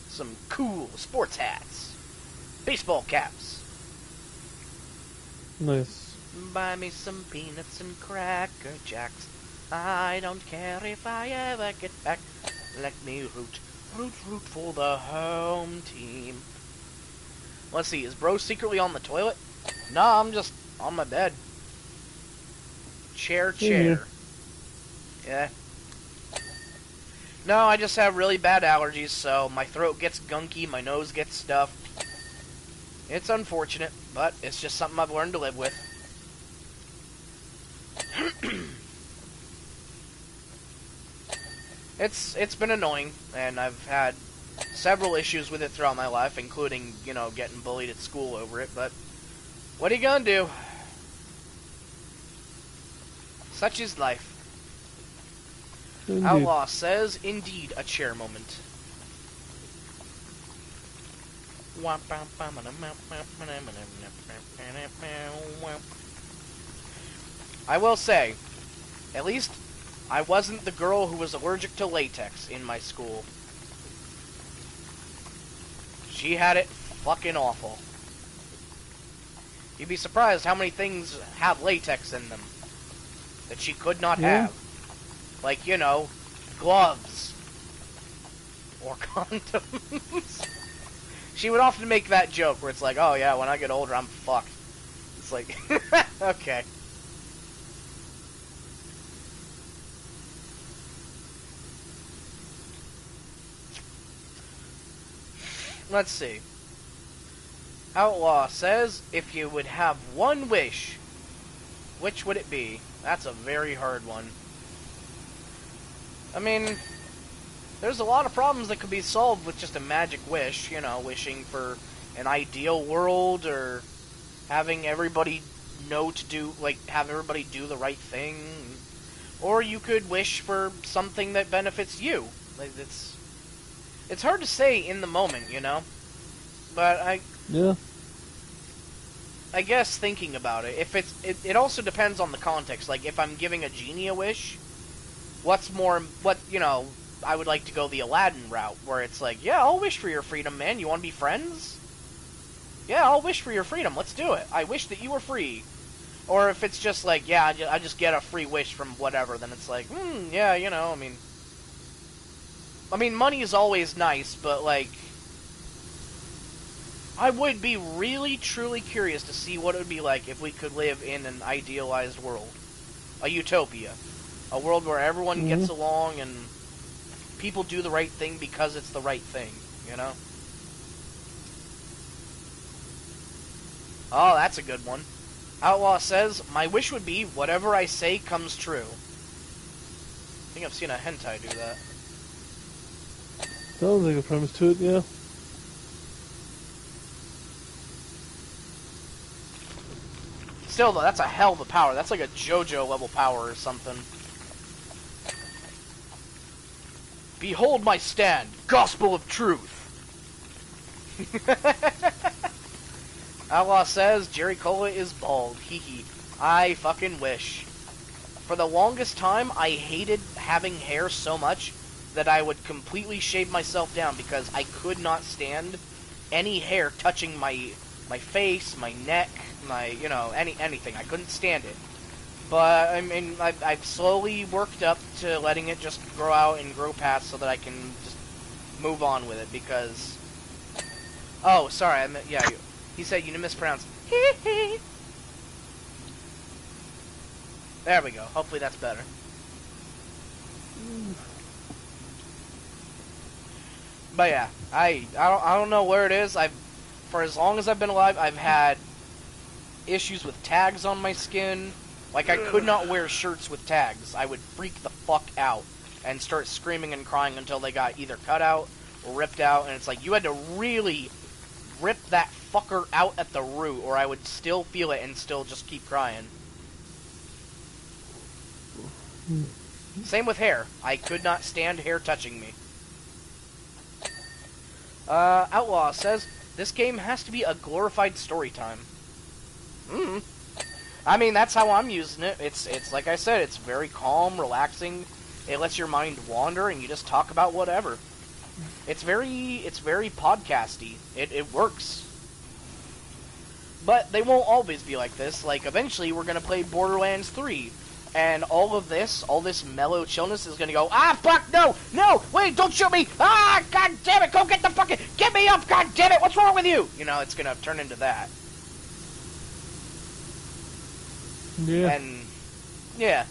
Some cool sports hats. Baseball caps. Nice. Buy me some peanuts and Cracker Jacks. I don't care if I ever get back. Let me root for the home team. Let's see, is bro secretly on the toilet? Nah, I'm just on my bed. Chair. Yeah. No, I just have really bad allergies, so my throat gets gunky, my nose gets stuffed. It's unfortunate, but it's just something I've learned to live with. It's been annoying, and I've had several issues with it throughout my life, including, you know, getting bullied at school over it, but what are you gonna do? Such is life. Indeed. Outlaw says, indeed, a chair moment. I will say, at least I wasn't the girl who was allergic to latex in my school. She had it fucking awful. You'd be surprised how many things have latex in them that she could not have. Like, you know, gloves. Or condoms. She would often make that joke where it's like, oh yeah, when I get older, I'm fucked. It's like, okay. Let's see. Outlaw says, if you would have one wish, which would it be? That's a very hard one. I mean, there's a lot of problems that could be solved with just a magic wish, you know, wishing for an ideal world, or having everybody know to do, like, have everybody do the right thing. Or you could wish for something that benefits you. Like, it's hard to say in the moment, you know? But I guess thinking about it, if it also depends on the context. Like, if I'm giving a genie a wish, you know, I would like to go the Aladdin route, where it's like, yeah, I'll wish for your freedom, man. You want to be friends? Yeah, I'll wish for your freedom. Let's do it. I wish that you were free. Or if it's just like, yeah, I just get a free wish from whatever, then it's like, yeah, you know, I mean, money is always nice, but, like, I would be really, truly curious to see what it would be like if we could live in an idealized world. A utopia. A world where everyone gets along and people do the right thing because it's the right thing, you know? Oh, that's a good one. Outlaw says, my wish would be whatever I say comes true. I think I've seen a hentai do that. Sounds like a premise to it, yeah. Still, though, that's a hell of a power. That's like a JoJo level power or something. Behold my stand, gospel of truth. Outlaw says, Jerricola is bald. Hee hee. I fucking wish. For the longest time, I hated having hair so much that I would completely shave myself down because I could not stand any hair touching my face, my neck, you know, anything. I couldn't stand it. But, I mean, I've slowly worked up to letting it just grow out and grow past so that I can just move on with it, because... Oh, sorry, yeah, he said you mispronounced. There we go. Hopefully that's better. But yeah, I don't know where it is. For as long as I've been alive, I've had issues with tags on my skin. Like, I could not wear shirts with tags. I would freak the fuck out and start screaming and crying until they got either cut out or ripped out. And it's like, you had to really rip that fucker out at the root, or I would still feel it and still just keep crying. Same with hair. I could not stand hair touching me. Outlaw says, this game has to be a glorified story time. I mean, that's how I'm using it. It's like I said, it's very calm, relaxing. It lets your mind wander, and you just talk about whatever. It's very podcasty. It works. But they won't always be like this. Like, eventually we're gonna play Borderlands 3. And all this mellow chillness is gonna go, ah, fuck, no, wait, don't shoot me, ah, god damn it, go get the fucking, get me up, god damn it, what's wrong with you? You know, it's gonna turn into that. Yeah. And, yeah.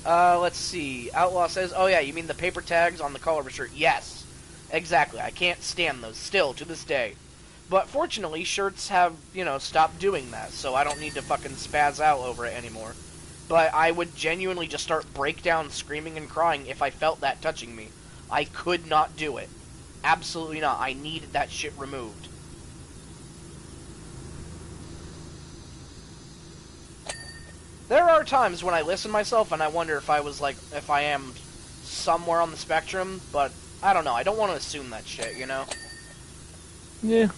Let's see. Outlaw says, oh yeah, you mean the paper tags on the collar of a shirt? Yes. Exactly. I can't stand those, still, to this day. But fortunately, shirts have, stopped doing that, so I don't need to fucking spaz out over it anymore. But I would genuinely just start breakdown screaming and crying if I felt that touching me. I could not do it. Absolutely not. I needed that shit removed. There are times when I listen to myself and I wonder if I am somewhere on the spectrum, but I don't know. I don't want to assume that shit, Yeah.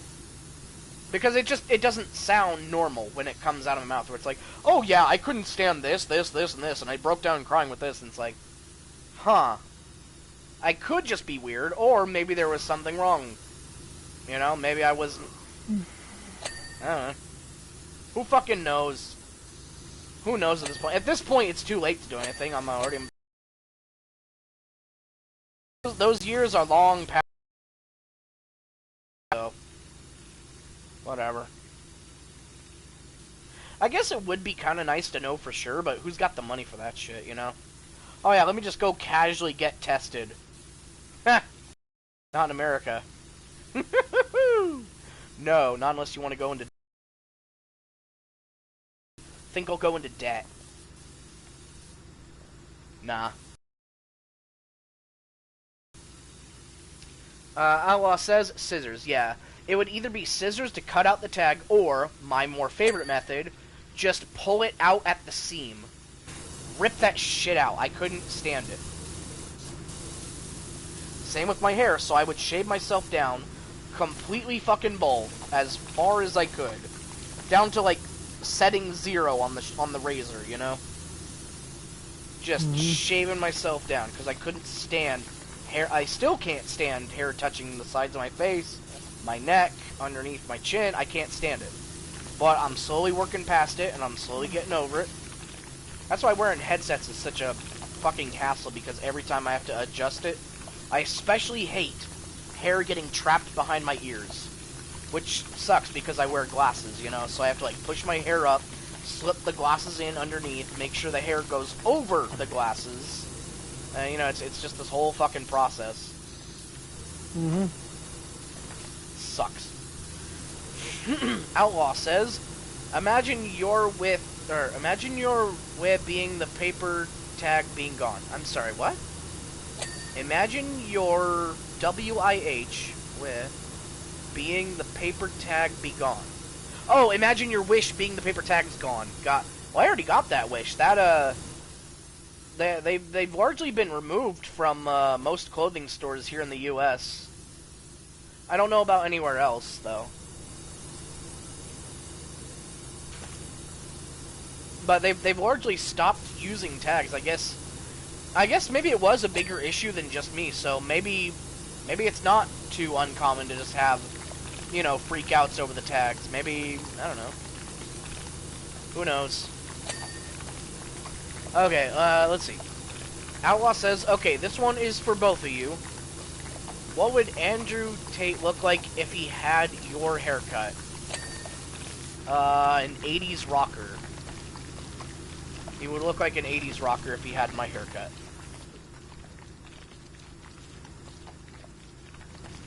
Because it doesn't sound normal when it comes out of my mouth, where it's like, oh yeah, I couldn't stand this, this, this, and this, and I broke down crying with this, and it's like, huh. I could just be weird, or maybe there was something wrong. Maybe I wasn't... I don't know. Who fucking knows? Who knows at this point? At this point, it's too late to do anything. I'm already... Those years are long past, so... Whatever. I guess it would be kind of nice to know for sure, but who's got the money for that shit, Oh yeah, let me just go casually get tested. Not in America. No, not unless you want to go into... Think I'll go into debt. Nah. Outlaw says scissors, yeah. It would either be scissors to cut out the tag, or, my more favorite method, just pull it out at the seam. Rip that shit out. I couldn't stand it. Same with my hair, so I would shave myself down, completely fucking bald, as far as I could. Down to, setting 0 on the razor, Just shaving myself down, because I couldn't stand hair. I still can't stand hair touching the sides of my face, my neck, underneath my chin. I can't stand it. But I'm slowly working past it, and I'm slowly getting over it. That's why wearing headsets is such a fucking hassle, because every time I have to adjust it, I especially hate hair getting trapped behind my ears. Which sucks, because I wear glasses, so I have to, push my hair up, slip the glasses in underneath, make sure the hair goes over the glasses. It's just this whole fucking process. Sucks. Outlaw says, imagine your whip being the paper tag being gone. I'm sorry, what? Imagine your WIH with being the paper tag be gone. Oh, imagine your wish being the paper tag's gone. Well, I already got that wish. They've largely been removed from most clothing stores here in the U.S. I don't know about anywhere else, though. But they've largely stopped using tags. I guess maybe it was a bigger issue than just me. So maybe it's not too uncommon to just have, freakouts over the tags. Maybe, I don't know. Who knows? Okay, let's see. Outlaw says, okay, this one is for both of you. What would Andrew Tate look like if he had your haircut? An 80s rocker. He would look like an 80s rocker if he had my haircut.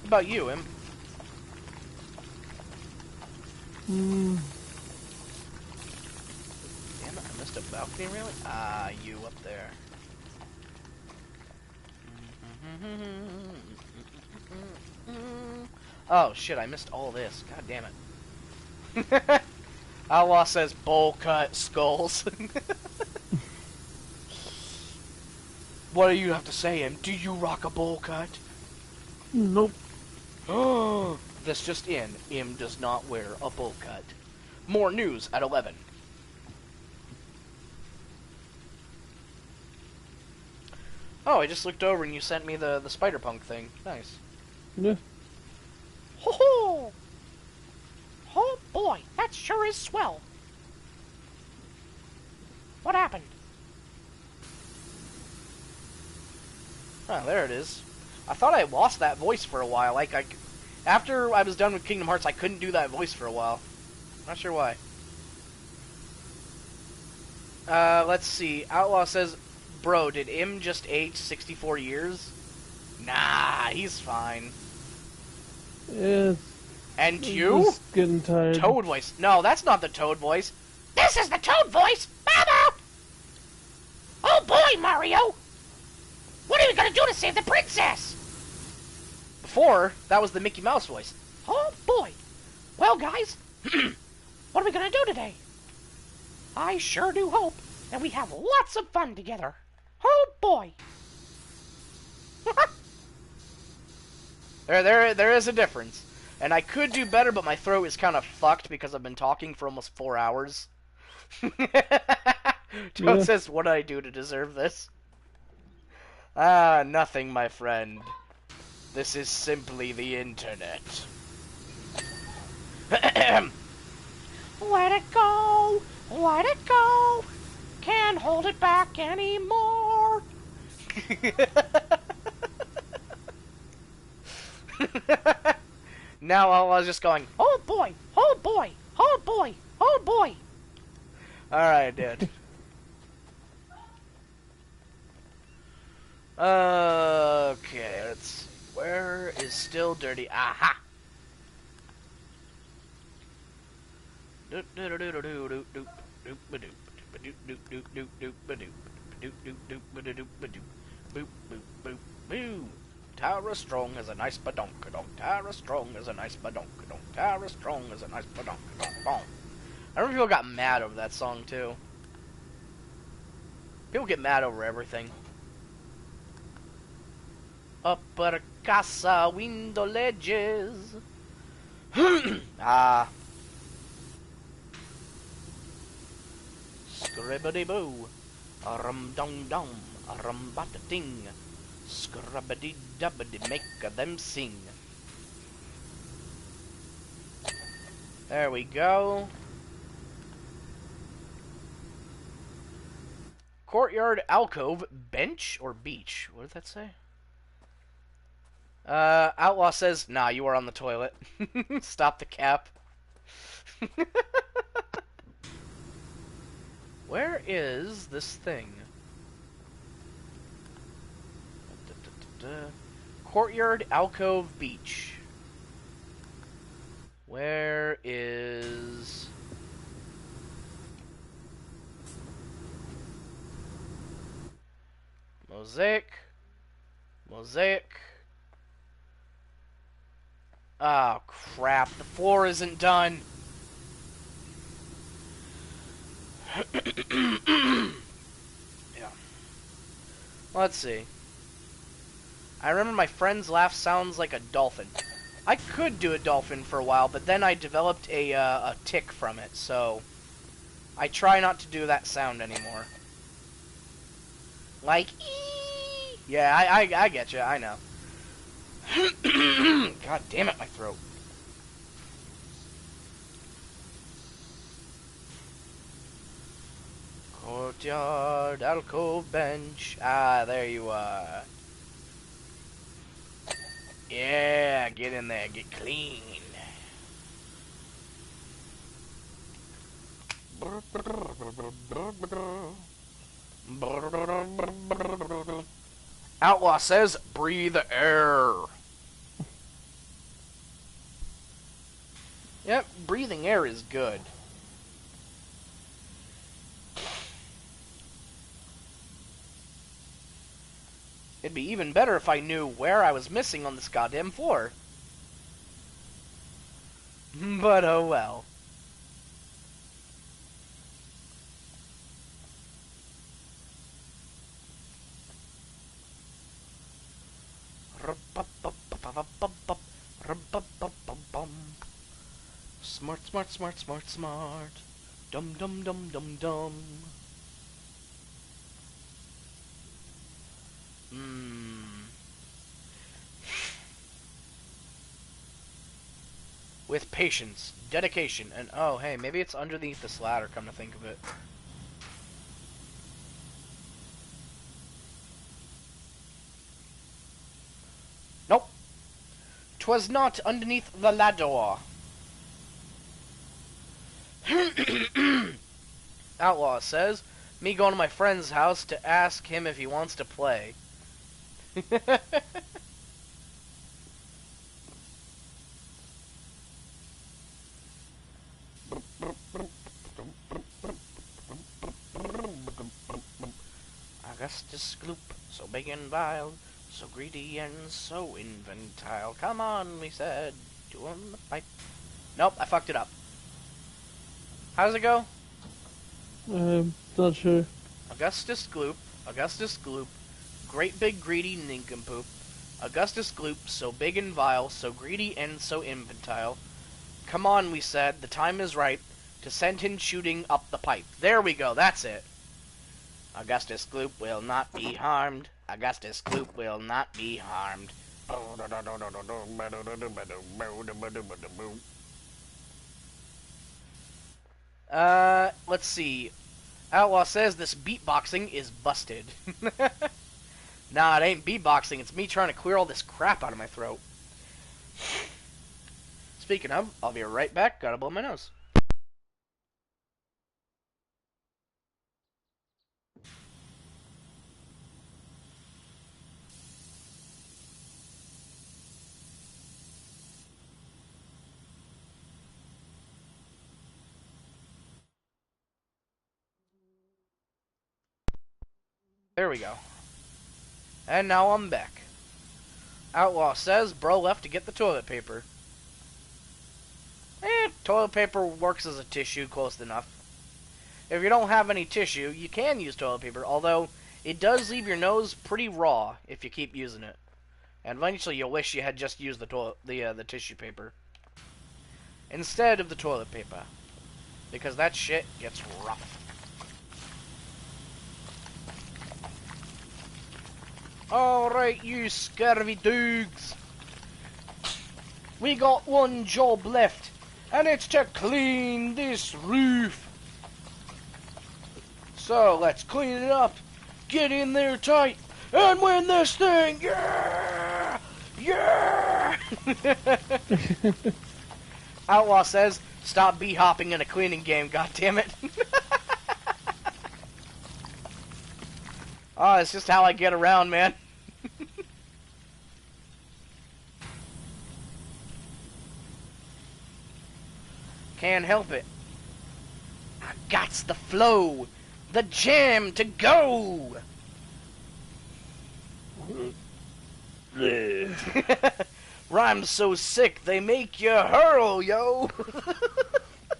What about you, Im? Damn it, I missed a balcony, really? Ah, you up there. Oh, shit, I missed all this. God damn it. Outlaw says bowl cut skulls. What do you have to say, Im? Do you rock a bowl cut? Nope. Oh, this just in. Im does not wear a bowl cut. More news at 11. Oh, I just looked over and you sent me the Spider-Punk thing. Nice. Yeah. Ho ho! Oh boy, that sure is swell. What happened? Oh, there it is. I thought I lost that voice for a while. After I was done with Kingdom Hearts, I couldn't do that voice for a while. Not sure why. Let's see. Outlaw says, Bro, did Im just age 64 years? Nah, he's fine. Yeah, And I'm you? just getting tired. Toad voice. No, that's not the Toad voice. This is the Toad voice! Mama! Oh boy, Mario! What are we gonna do to save the princess? Before, that was the Mickey Mouse voice. Oh boy! Well, guys, what are we gonna do today? I sure do hope that we have lots of fun together. Oh boy! there is a difference. And I could do better, but my throat is kind of fucked because I've been talking for almost 4 hours. Toad Yeah. says, what did I do to deserve this? Ah, nothing, my friend. This is simply the internet. Let it go! Let it go! Can't hold it back anymore! Now I was just going, oh boy, oh boy, oh boy, oh boy. Alright, dude. Okay, let's see. Where is still dirty? Aha! Tara Strong is a nice badonkadonk. Tara Strong is a nice badonkadonk. Tara Strong is a nice badonkadonk. I remember people got mad over that song too. People get mad over everything. Upper casa window ledges. Ah. Scribbity boo. Rum dum dum. Rum bata ding. Scrubbity dubbity make them sing. There we go. Courtyard alcove bench or beach? What did that say? Outlaw says, nah, you are on the toilet. Stop the cap. Where is this thing? Courtyard alcove beach. Where is... Mosaic. Mosaic. Oh, crap. The floor isn't done. Yeah. Let's see. I remember my friend's laugh sounds like a dolphin. I could do a dolphin for a while, but then I developed a tick from it, so... I try not to do that sound anymore. Like, ee! Yeah, I get you, I know. God damn it, my throat. Courtyard, alcove bench. Ah, there you are. Yeah, get in there, get clean. Outlaw says, breathe air. Yep, breathing air is good. It'd be even better if I knew where I was missing on this goddamn floor. But oh well. Smart, smart, smart, smart, smart. Dum dum dum dum dum. With patience, dedication, and oh hey, maybe it's underneath this ladder, come to think of it. Nope. 'Twas not underneath the ladder. Outlaw says, Me going to my friend's house to ask him if he wants to play. Augustus Gloop, so big and vile, so greedy and so infantile. Come on, we said, to him the pipe. Nope, I fucked it up. How does it go? I'm not sure. Augustus Gloop, great big greedy nincompoop. Augustus Gloop, so big and vile, so greedy and so infantile. Come on, we said, the time is ripe to send him shooting up the pipe. There we go, that's it. Augustus Gloop will not be harmed. Augustus Gloop will not be harmed. Let's see. Outlaw says this beatboxing is busted. Nah, it ain't beatboxing. It's me trying to clear all this crap out of my throat. Speaking of, I'll be right back. Gotta blow my nose. There we go. And now I'm back. Outlaw says bro left to get the toilet paper. Toilet paper works as a tissue, close enough. If you don't have any tissue, you can use toilet paper, although it does leave your nose pretty raw if you keep using it. And eventually you'll wish you had just used the tissue paper instead of the toilet paper, because that shit gets rough. Alright, you scurvy dogs. We got one job left, and it's to clean this roof. So, let's clean it up. Get in there tight, and win this thing! Yeah! Yeah! Outlaw says, stop bee-hopping in a cleaning game, goddammit. Oh, it's just how I get around, man. Can't help it. I gots the flow, the jam to go. Rhymes so sick they make you hurl, yo.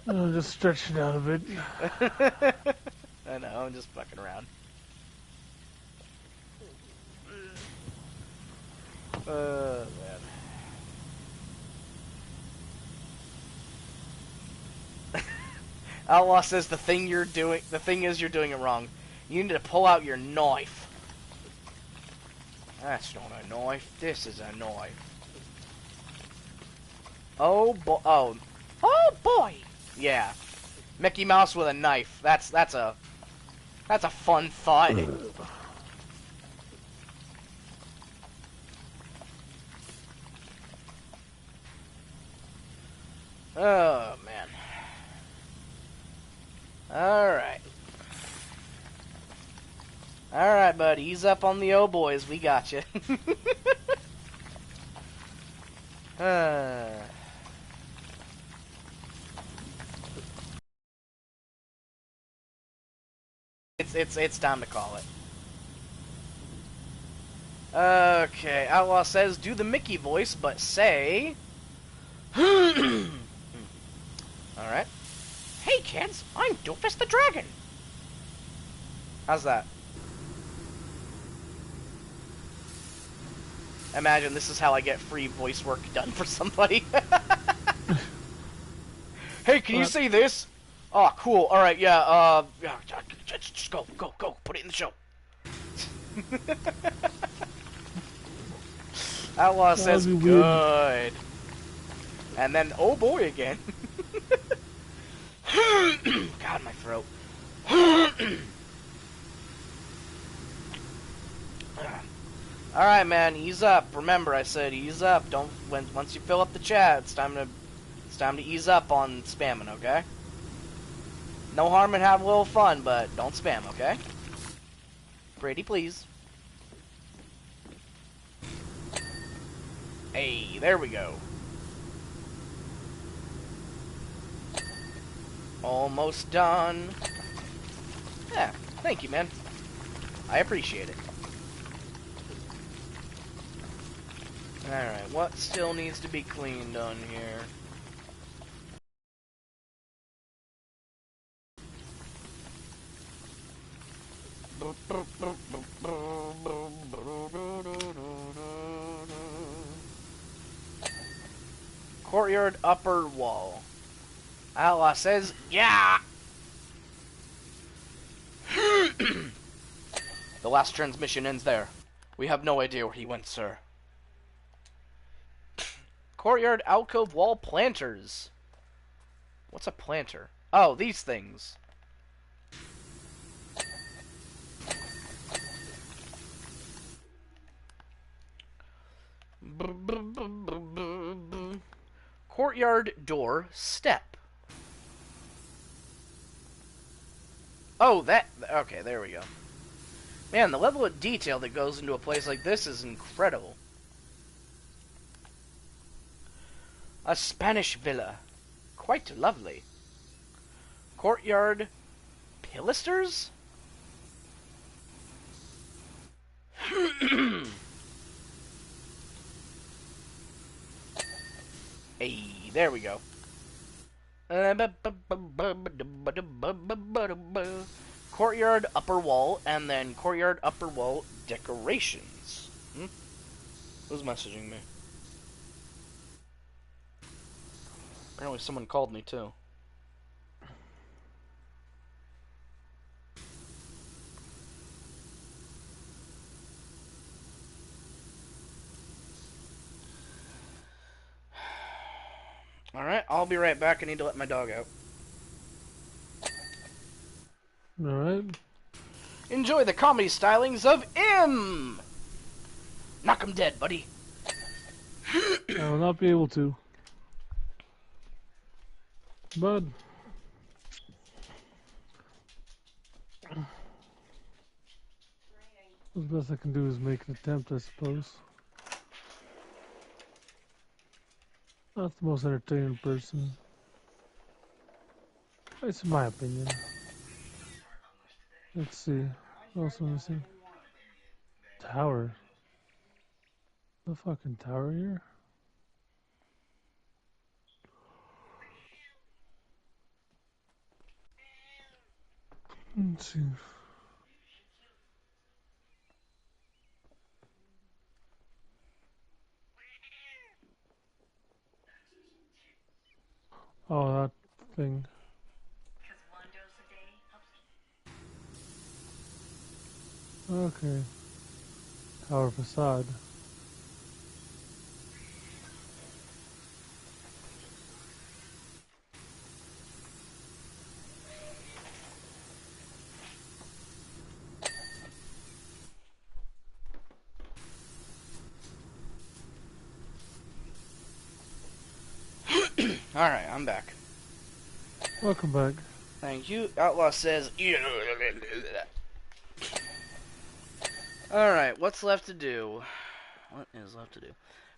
I'm just stretching out a bit. I know, I'm just fucking around. Man. Outlaw says the thing is you're doing it wrong. You need to pull out your knife. That's not a knife. This is a knife. Oh boy! Oh boy! Yeah, Mickey Mouse with a knife. That's a fun thought. Oh man. Alright. Alright, bud. Ease up on the oh boys. We got you. It's time to call it. Okay. Outlaw says, do the Mickey voice, but say... Alright. Hey kids, I'm Doofus the Dragon. How's that? Imagine this is how I get free voice work done for somebody. Hey, can you say this? Oh, cool. Alright, yeah, just go. Put it in the show. Outlaw says good. And then, oh boy again. God, my throat. Alright, man, ease up. Remember, I said ease up. Once you fill up the chat, it's time to ease up on spamming, okay? No harm in having a little fun, but don't spam, okay? Pretty please. Hey, there we go. Almost done. Yeah, thank you, man. I appreciate it. Alright, what still needs to be cleaned on here? Courtyard upper wall. Outlaw says, yeah! The last transmission ends there. We have no idea where he went, sir. Courtyard alcove wall planters. What's a planter? Oh, these things. Courtyard door step. Oh, that... Okay, there we go. Man, the level of detail that goes into a place like this is incredible. A Spanish villa. Quite lovely. Courtyard pilasters? Hey, there we go. Courtyard upper wall, and then courtyard upper wall decorations. Who's messaging me? Apparently someone called me too. Alright, I'll be right back. I need to let my dog out. Alright. Enjoy the comedy stylings of M! Knock him dead, buddy. I will not be able to. But the best I can do is make an attempt, I suppose. Not the most entertaining person. It's my opinion. Let's see. What else am I missing? Tower. The fucking tower here? Let's see. Oh, that thing. Okay. Tower facade. Alright, I'm back. Welcome back. Thank you. Outlaw says... Alright, what's left to do? What is left to do?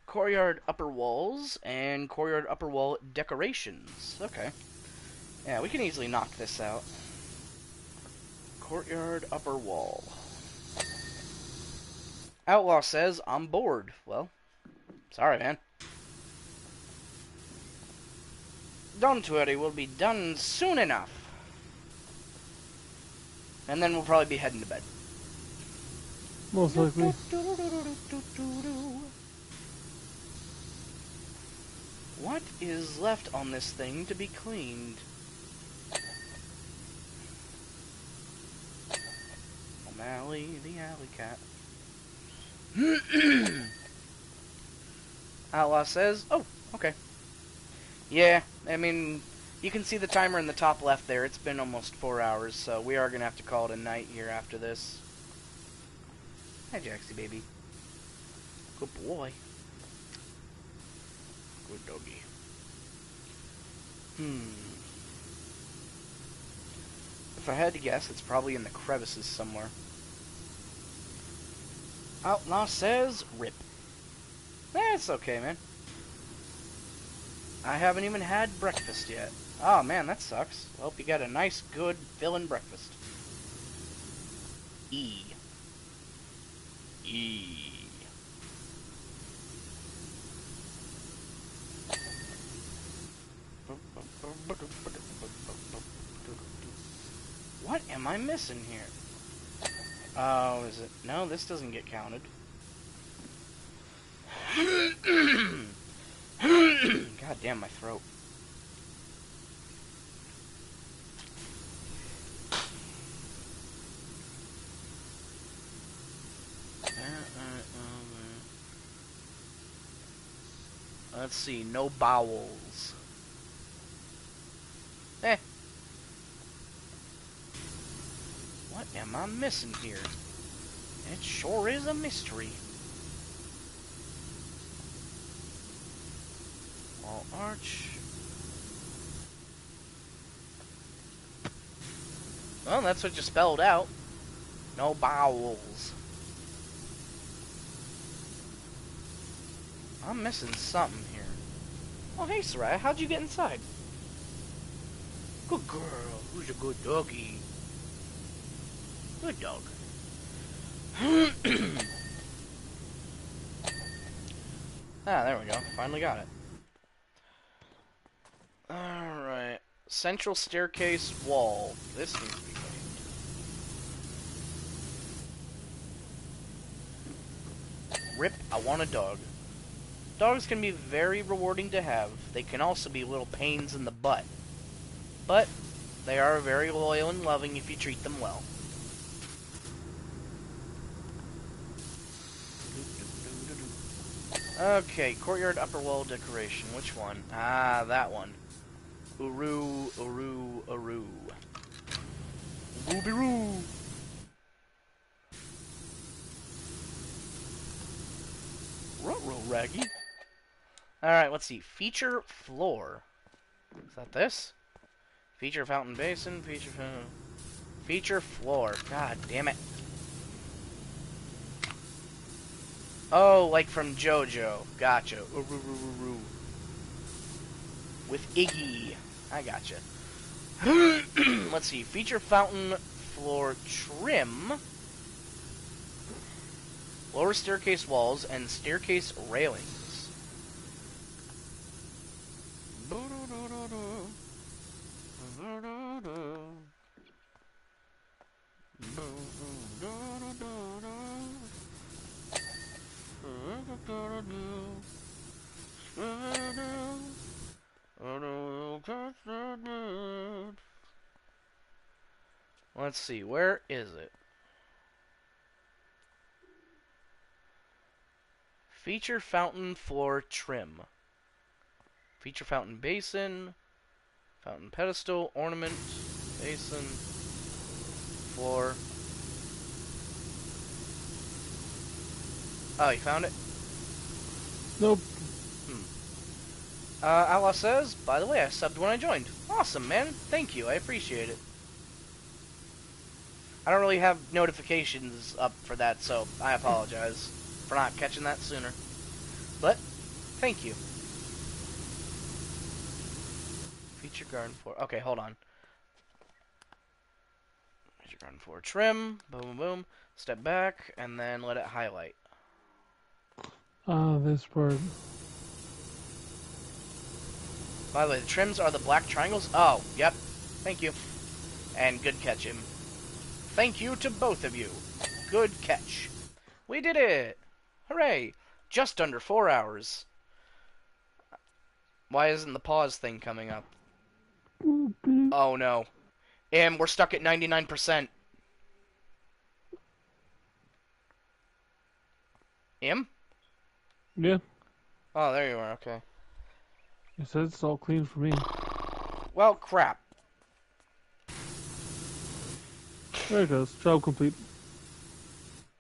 Courtyard upper walls and courtyard upper wall decorations. Okay. Yeah, we can easily knock this out. Courtyard upper wall. Outlaw says, I'm bored. Well, sorry, man. Don't worry, we'll be done soon enough. And then we'll probably be heading to bed. Most likely. What is left on this thing to be cleaned? O'Malley, the alley cat. Outlaw says, oh, okay. Yeah, I mean, you can see the timer in the top left there. It's been almost 4 hours, so we are going to have to call it a night here after this. Hi, Jaxie, baby. Good boy. Good doggy. If I had to guess, it's probably in the crevices somewhere. Outlaw says, rip. It's okay, man. I haven't even had breakfast yet. Oh, man, that sucks. Hope you got a nice, good, filling breakfast. E. E. What am I missing here? Oh, is it? No, this doesn't get counted. God damn my throat. Let's see, no bowels. What am I missing here? It sure is a mystery. Wall arch. Well, that's what you spelled out. No bowels. I'm missing something here. Oh, hey, Soraya, how'd you get inside? Good girl. Who's a good doggy? Good dog. There we go. Finally got it. Alright. Central staircase wall. This needs to be cleaned. Rip, I want a dog. Dogs can be very rewarding to have. They can also be little pains in the butt. But they are very loyal and loving if you treat them well. Okay, courtyard upper wall decoration. Which one? Ah, that one. Uru, uru, uru. Wooby-roo! Ruh-roh, Raggy. Alright, let's see. Feature floor. Is that this? Feature fountain basin, feature floor. God damn it. Oh, like from JoJo. Gotcha. Ooh. With Iggy. I gotcha. Let's see. Feature fountain floor trim. Lower staircase walls and staircase railings. Let's see, where is it? Feature fountain floor trim. Feature fountain basin. Fountain pedestal, ornament, basin, floor. Oh, you found it? Nope. Outlaw says, by the way, I subbed when I joined. Awesome, man. Thank you. I appreciate it. I don't really have notifications up for that, so I apologize for not catching that sooner. But, thank you. Feature garden floor. Okay, hold on. Feature garden floor trim. Boom, boom, boom. Step back, and then let it highlight. This part. By the way, the trims are the black triangles. Oh, yep. Thank you. And good catch, him. Thank you to both of you. Good catch. We did it! Hooray! Just under 4 hours. Why isn't the pause thing coming up? Oh no. And we're stuck at 99%. Im? Yeah. Oh, there you are, okay. It says it's all clean for me. Well, crap. There it goes. Job complete.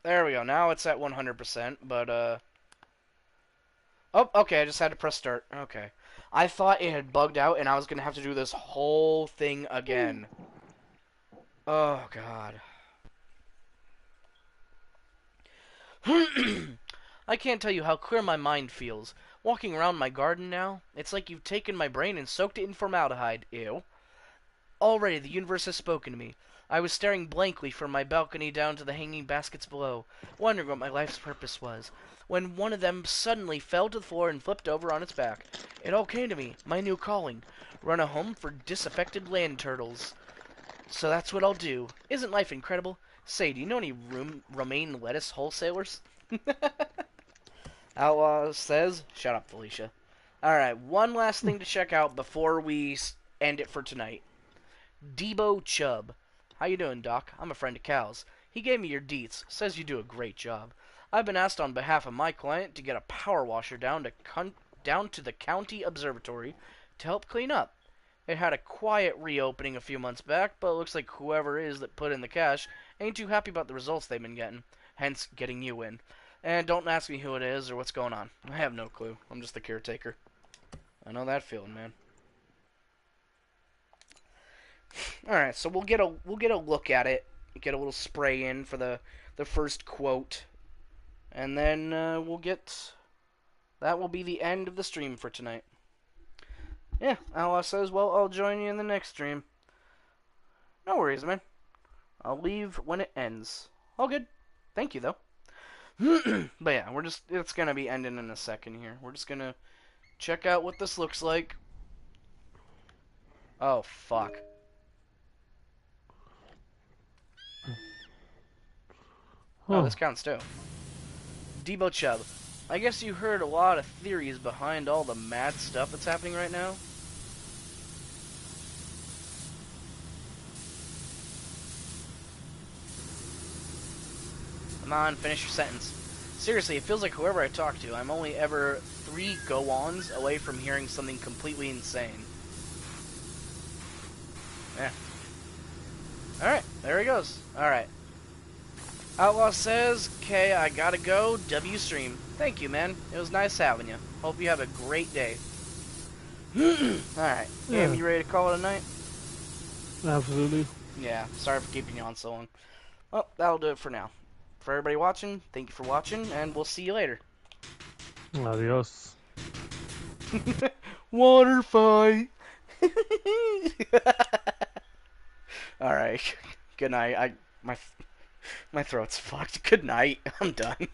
There we go. Now it's at 100%, but, Oh, okay, I just had to press start. Okay. I thought it had bugged out and I was going to have to do this whole thing again. Oh, God. I can't tell you how clear my mind feels. Walking around my garden now, it's like you've taken my brain and soaked it in formaldehyde. Ew. Already the universe has spoken to me. I was staring blankly from my balcony down to the hanging baskets below, wondering what my life's purpose was, when one of them suddenly fell to the floor and flipped over on its back. It all came to me, my new calling. Run a home for disaffected land turtles. So that's what I'll do. Isn't life incredible? Say, do you know any romaine lettuce wholesalers? Outlaw says, shut up, Felicia. Alright, one last thing to check out before we end it for tonight. Debo Chubb. How you doing, Doc? I'm a friend of Cal's. He gave me your deets. Says you do a great job. I've been asked on behalf of my client to get a power washer down to the county observatory to help clean up. It had a quiet reopening a few months back, but it looks like whoever it is that put in the cash ain't too happy about the results they've been getting. Hence, getting you in. And don't ask me who it is or what's going on. I have no clue. I'm just the caretaker. I know that feeling, man. All right, so we'll get a look at it, get a little spray in for the first quote, and then we'll get that will be the end of the stream for tonight. Yeah, Outlaw says, well, I'll join you in the next stream. No worries, man. I'll leave when it ends. All good. Thank you, though. But yeah, it's gonna be ending in a second here. We're just gonna check out what this looks like. Oh, fuck. Oh, Oh, this counts too. Debo Chubb. I guess you heard a lot of theories behind all the mad stuff that's happening right now. Come on, finish your sentence. Seriously, it feels like whoever I talk to, I'm only ever 3 go-ons away from hearing something completely insane. Yeah. Alright, there he goes. Alright. Outlaw says, "Okay, I gotta go. W stream." Thank you, man. It was nice having you. Hope you have a great day. Alright. Am yeah, you ready to call it a night? absolutely. Yeah, sorry for keeping you on so long. Well, that'll do it for now. For everybody watching, thank you for watching, and we'll see you later. Adios. Water fight! Alright. Good night. My throat's fucked. Good night. I'm done.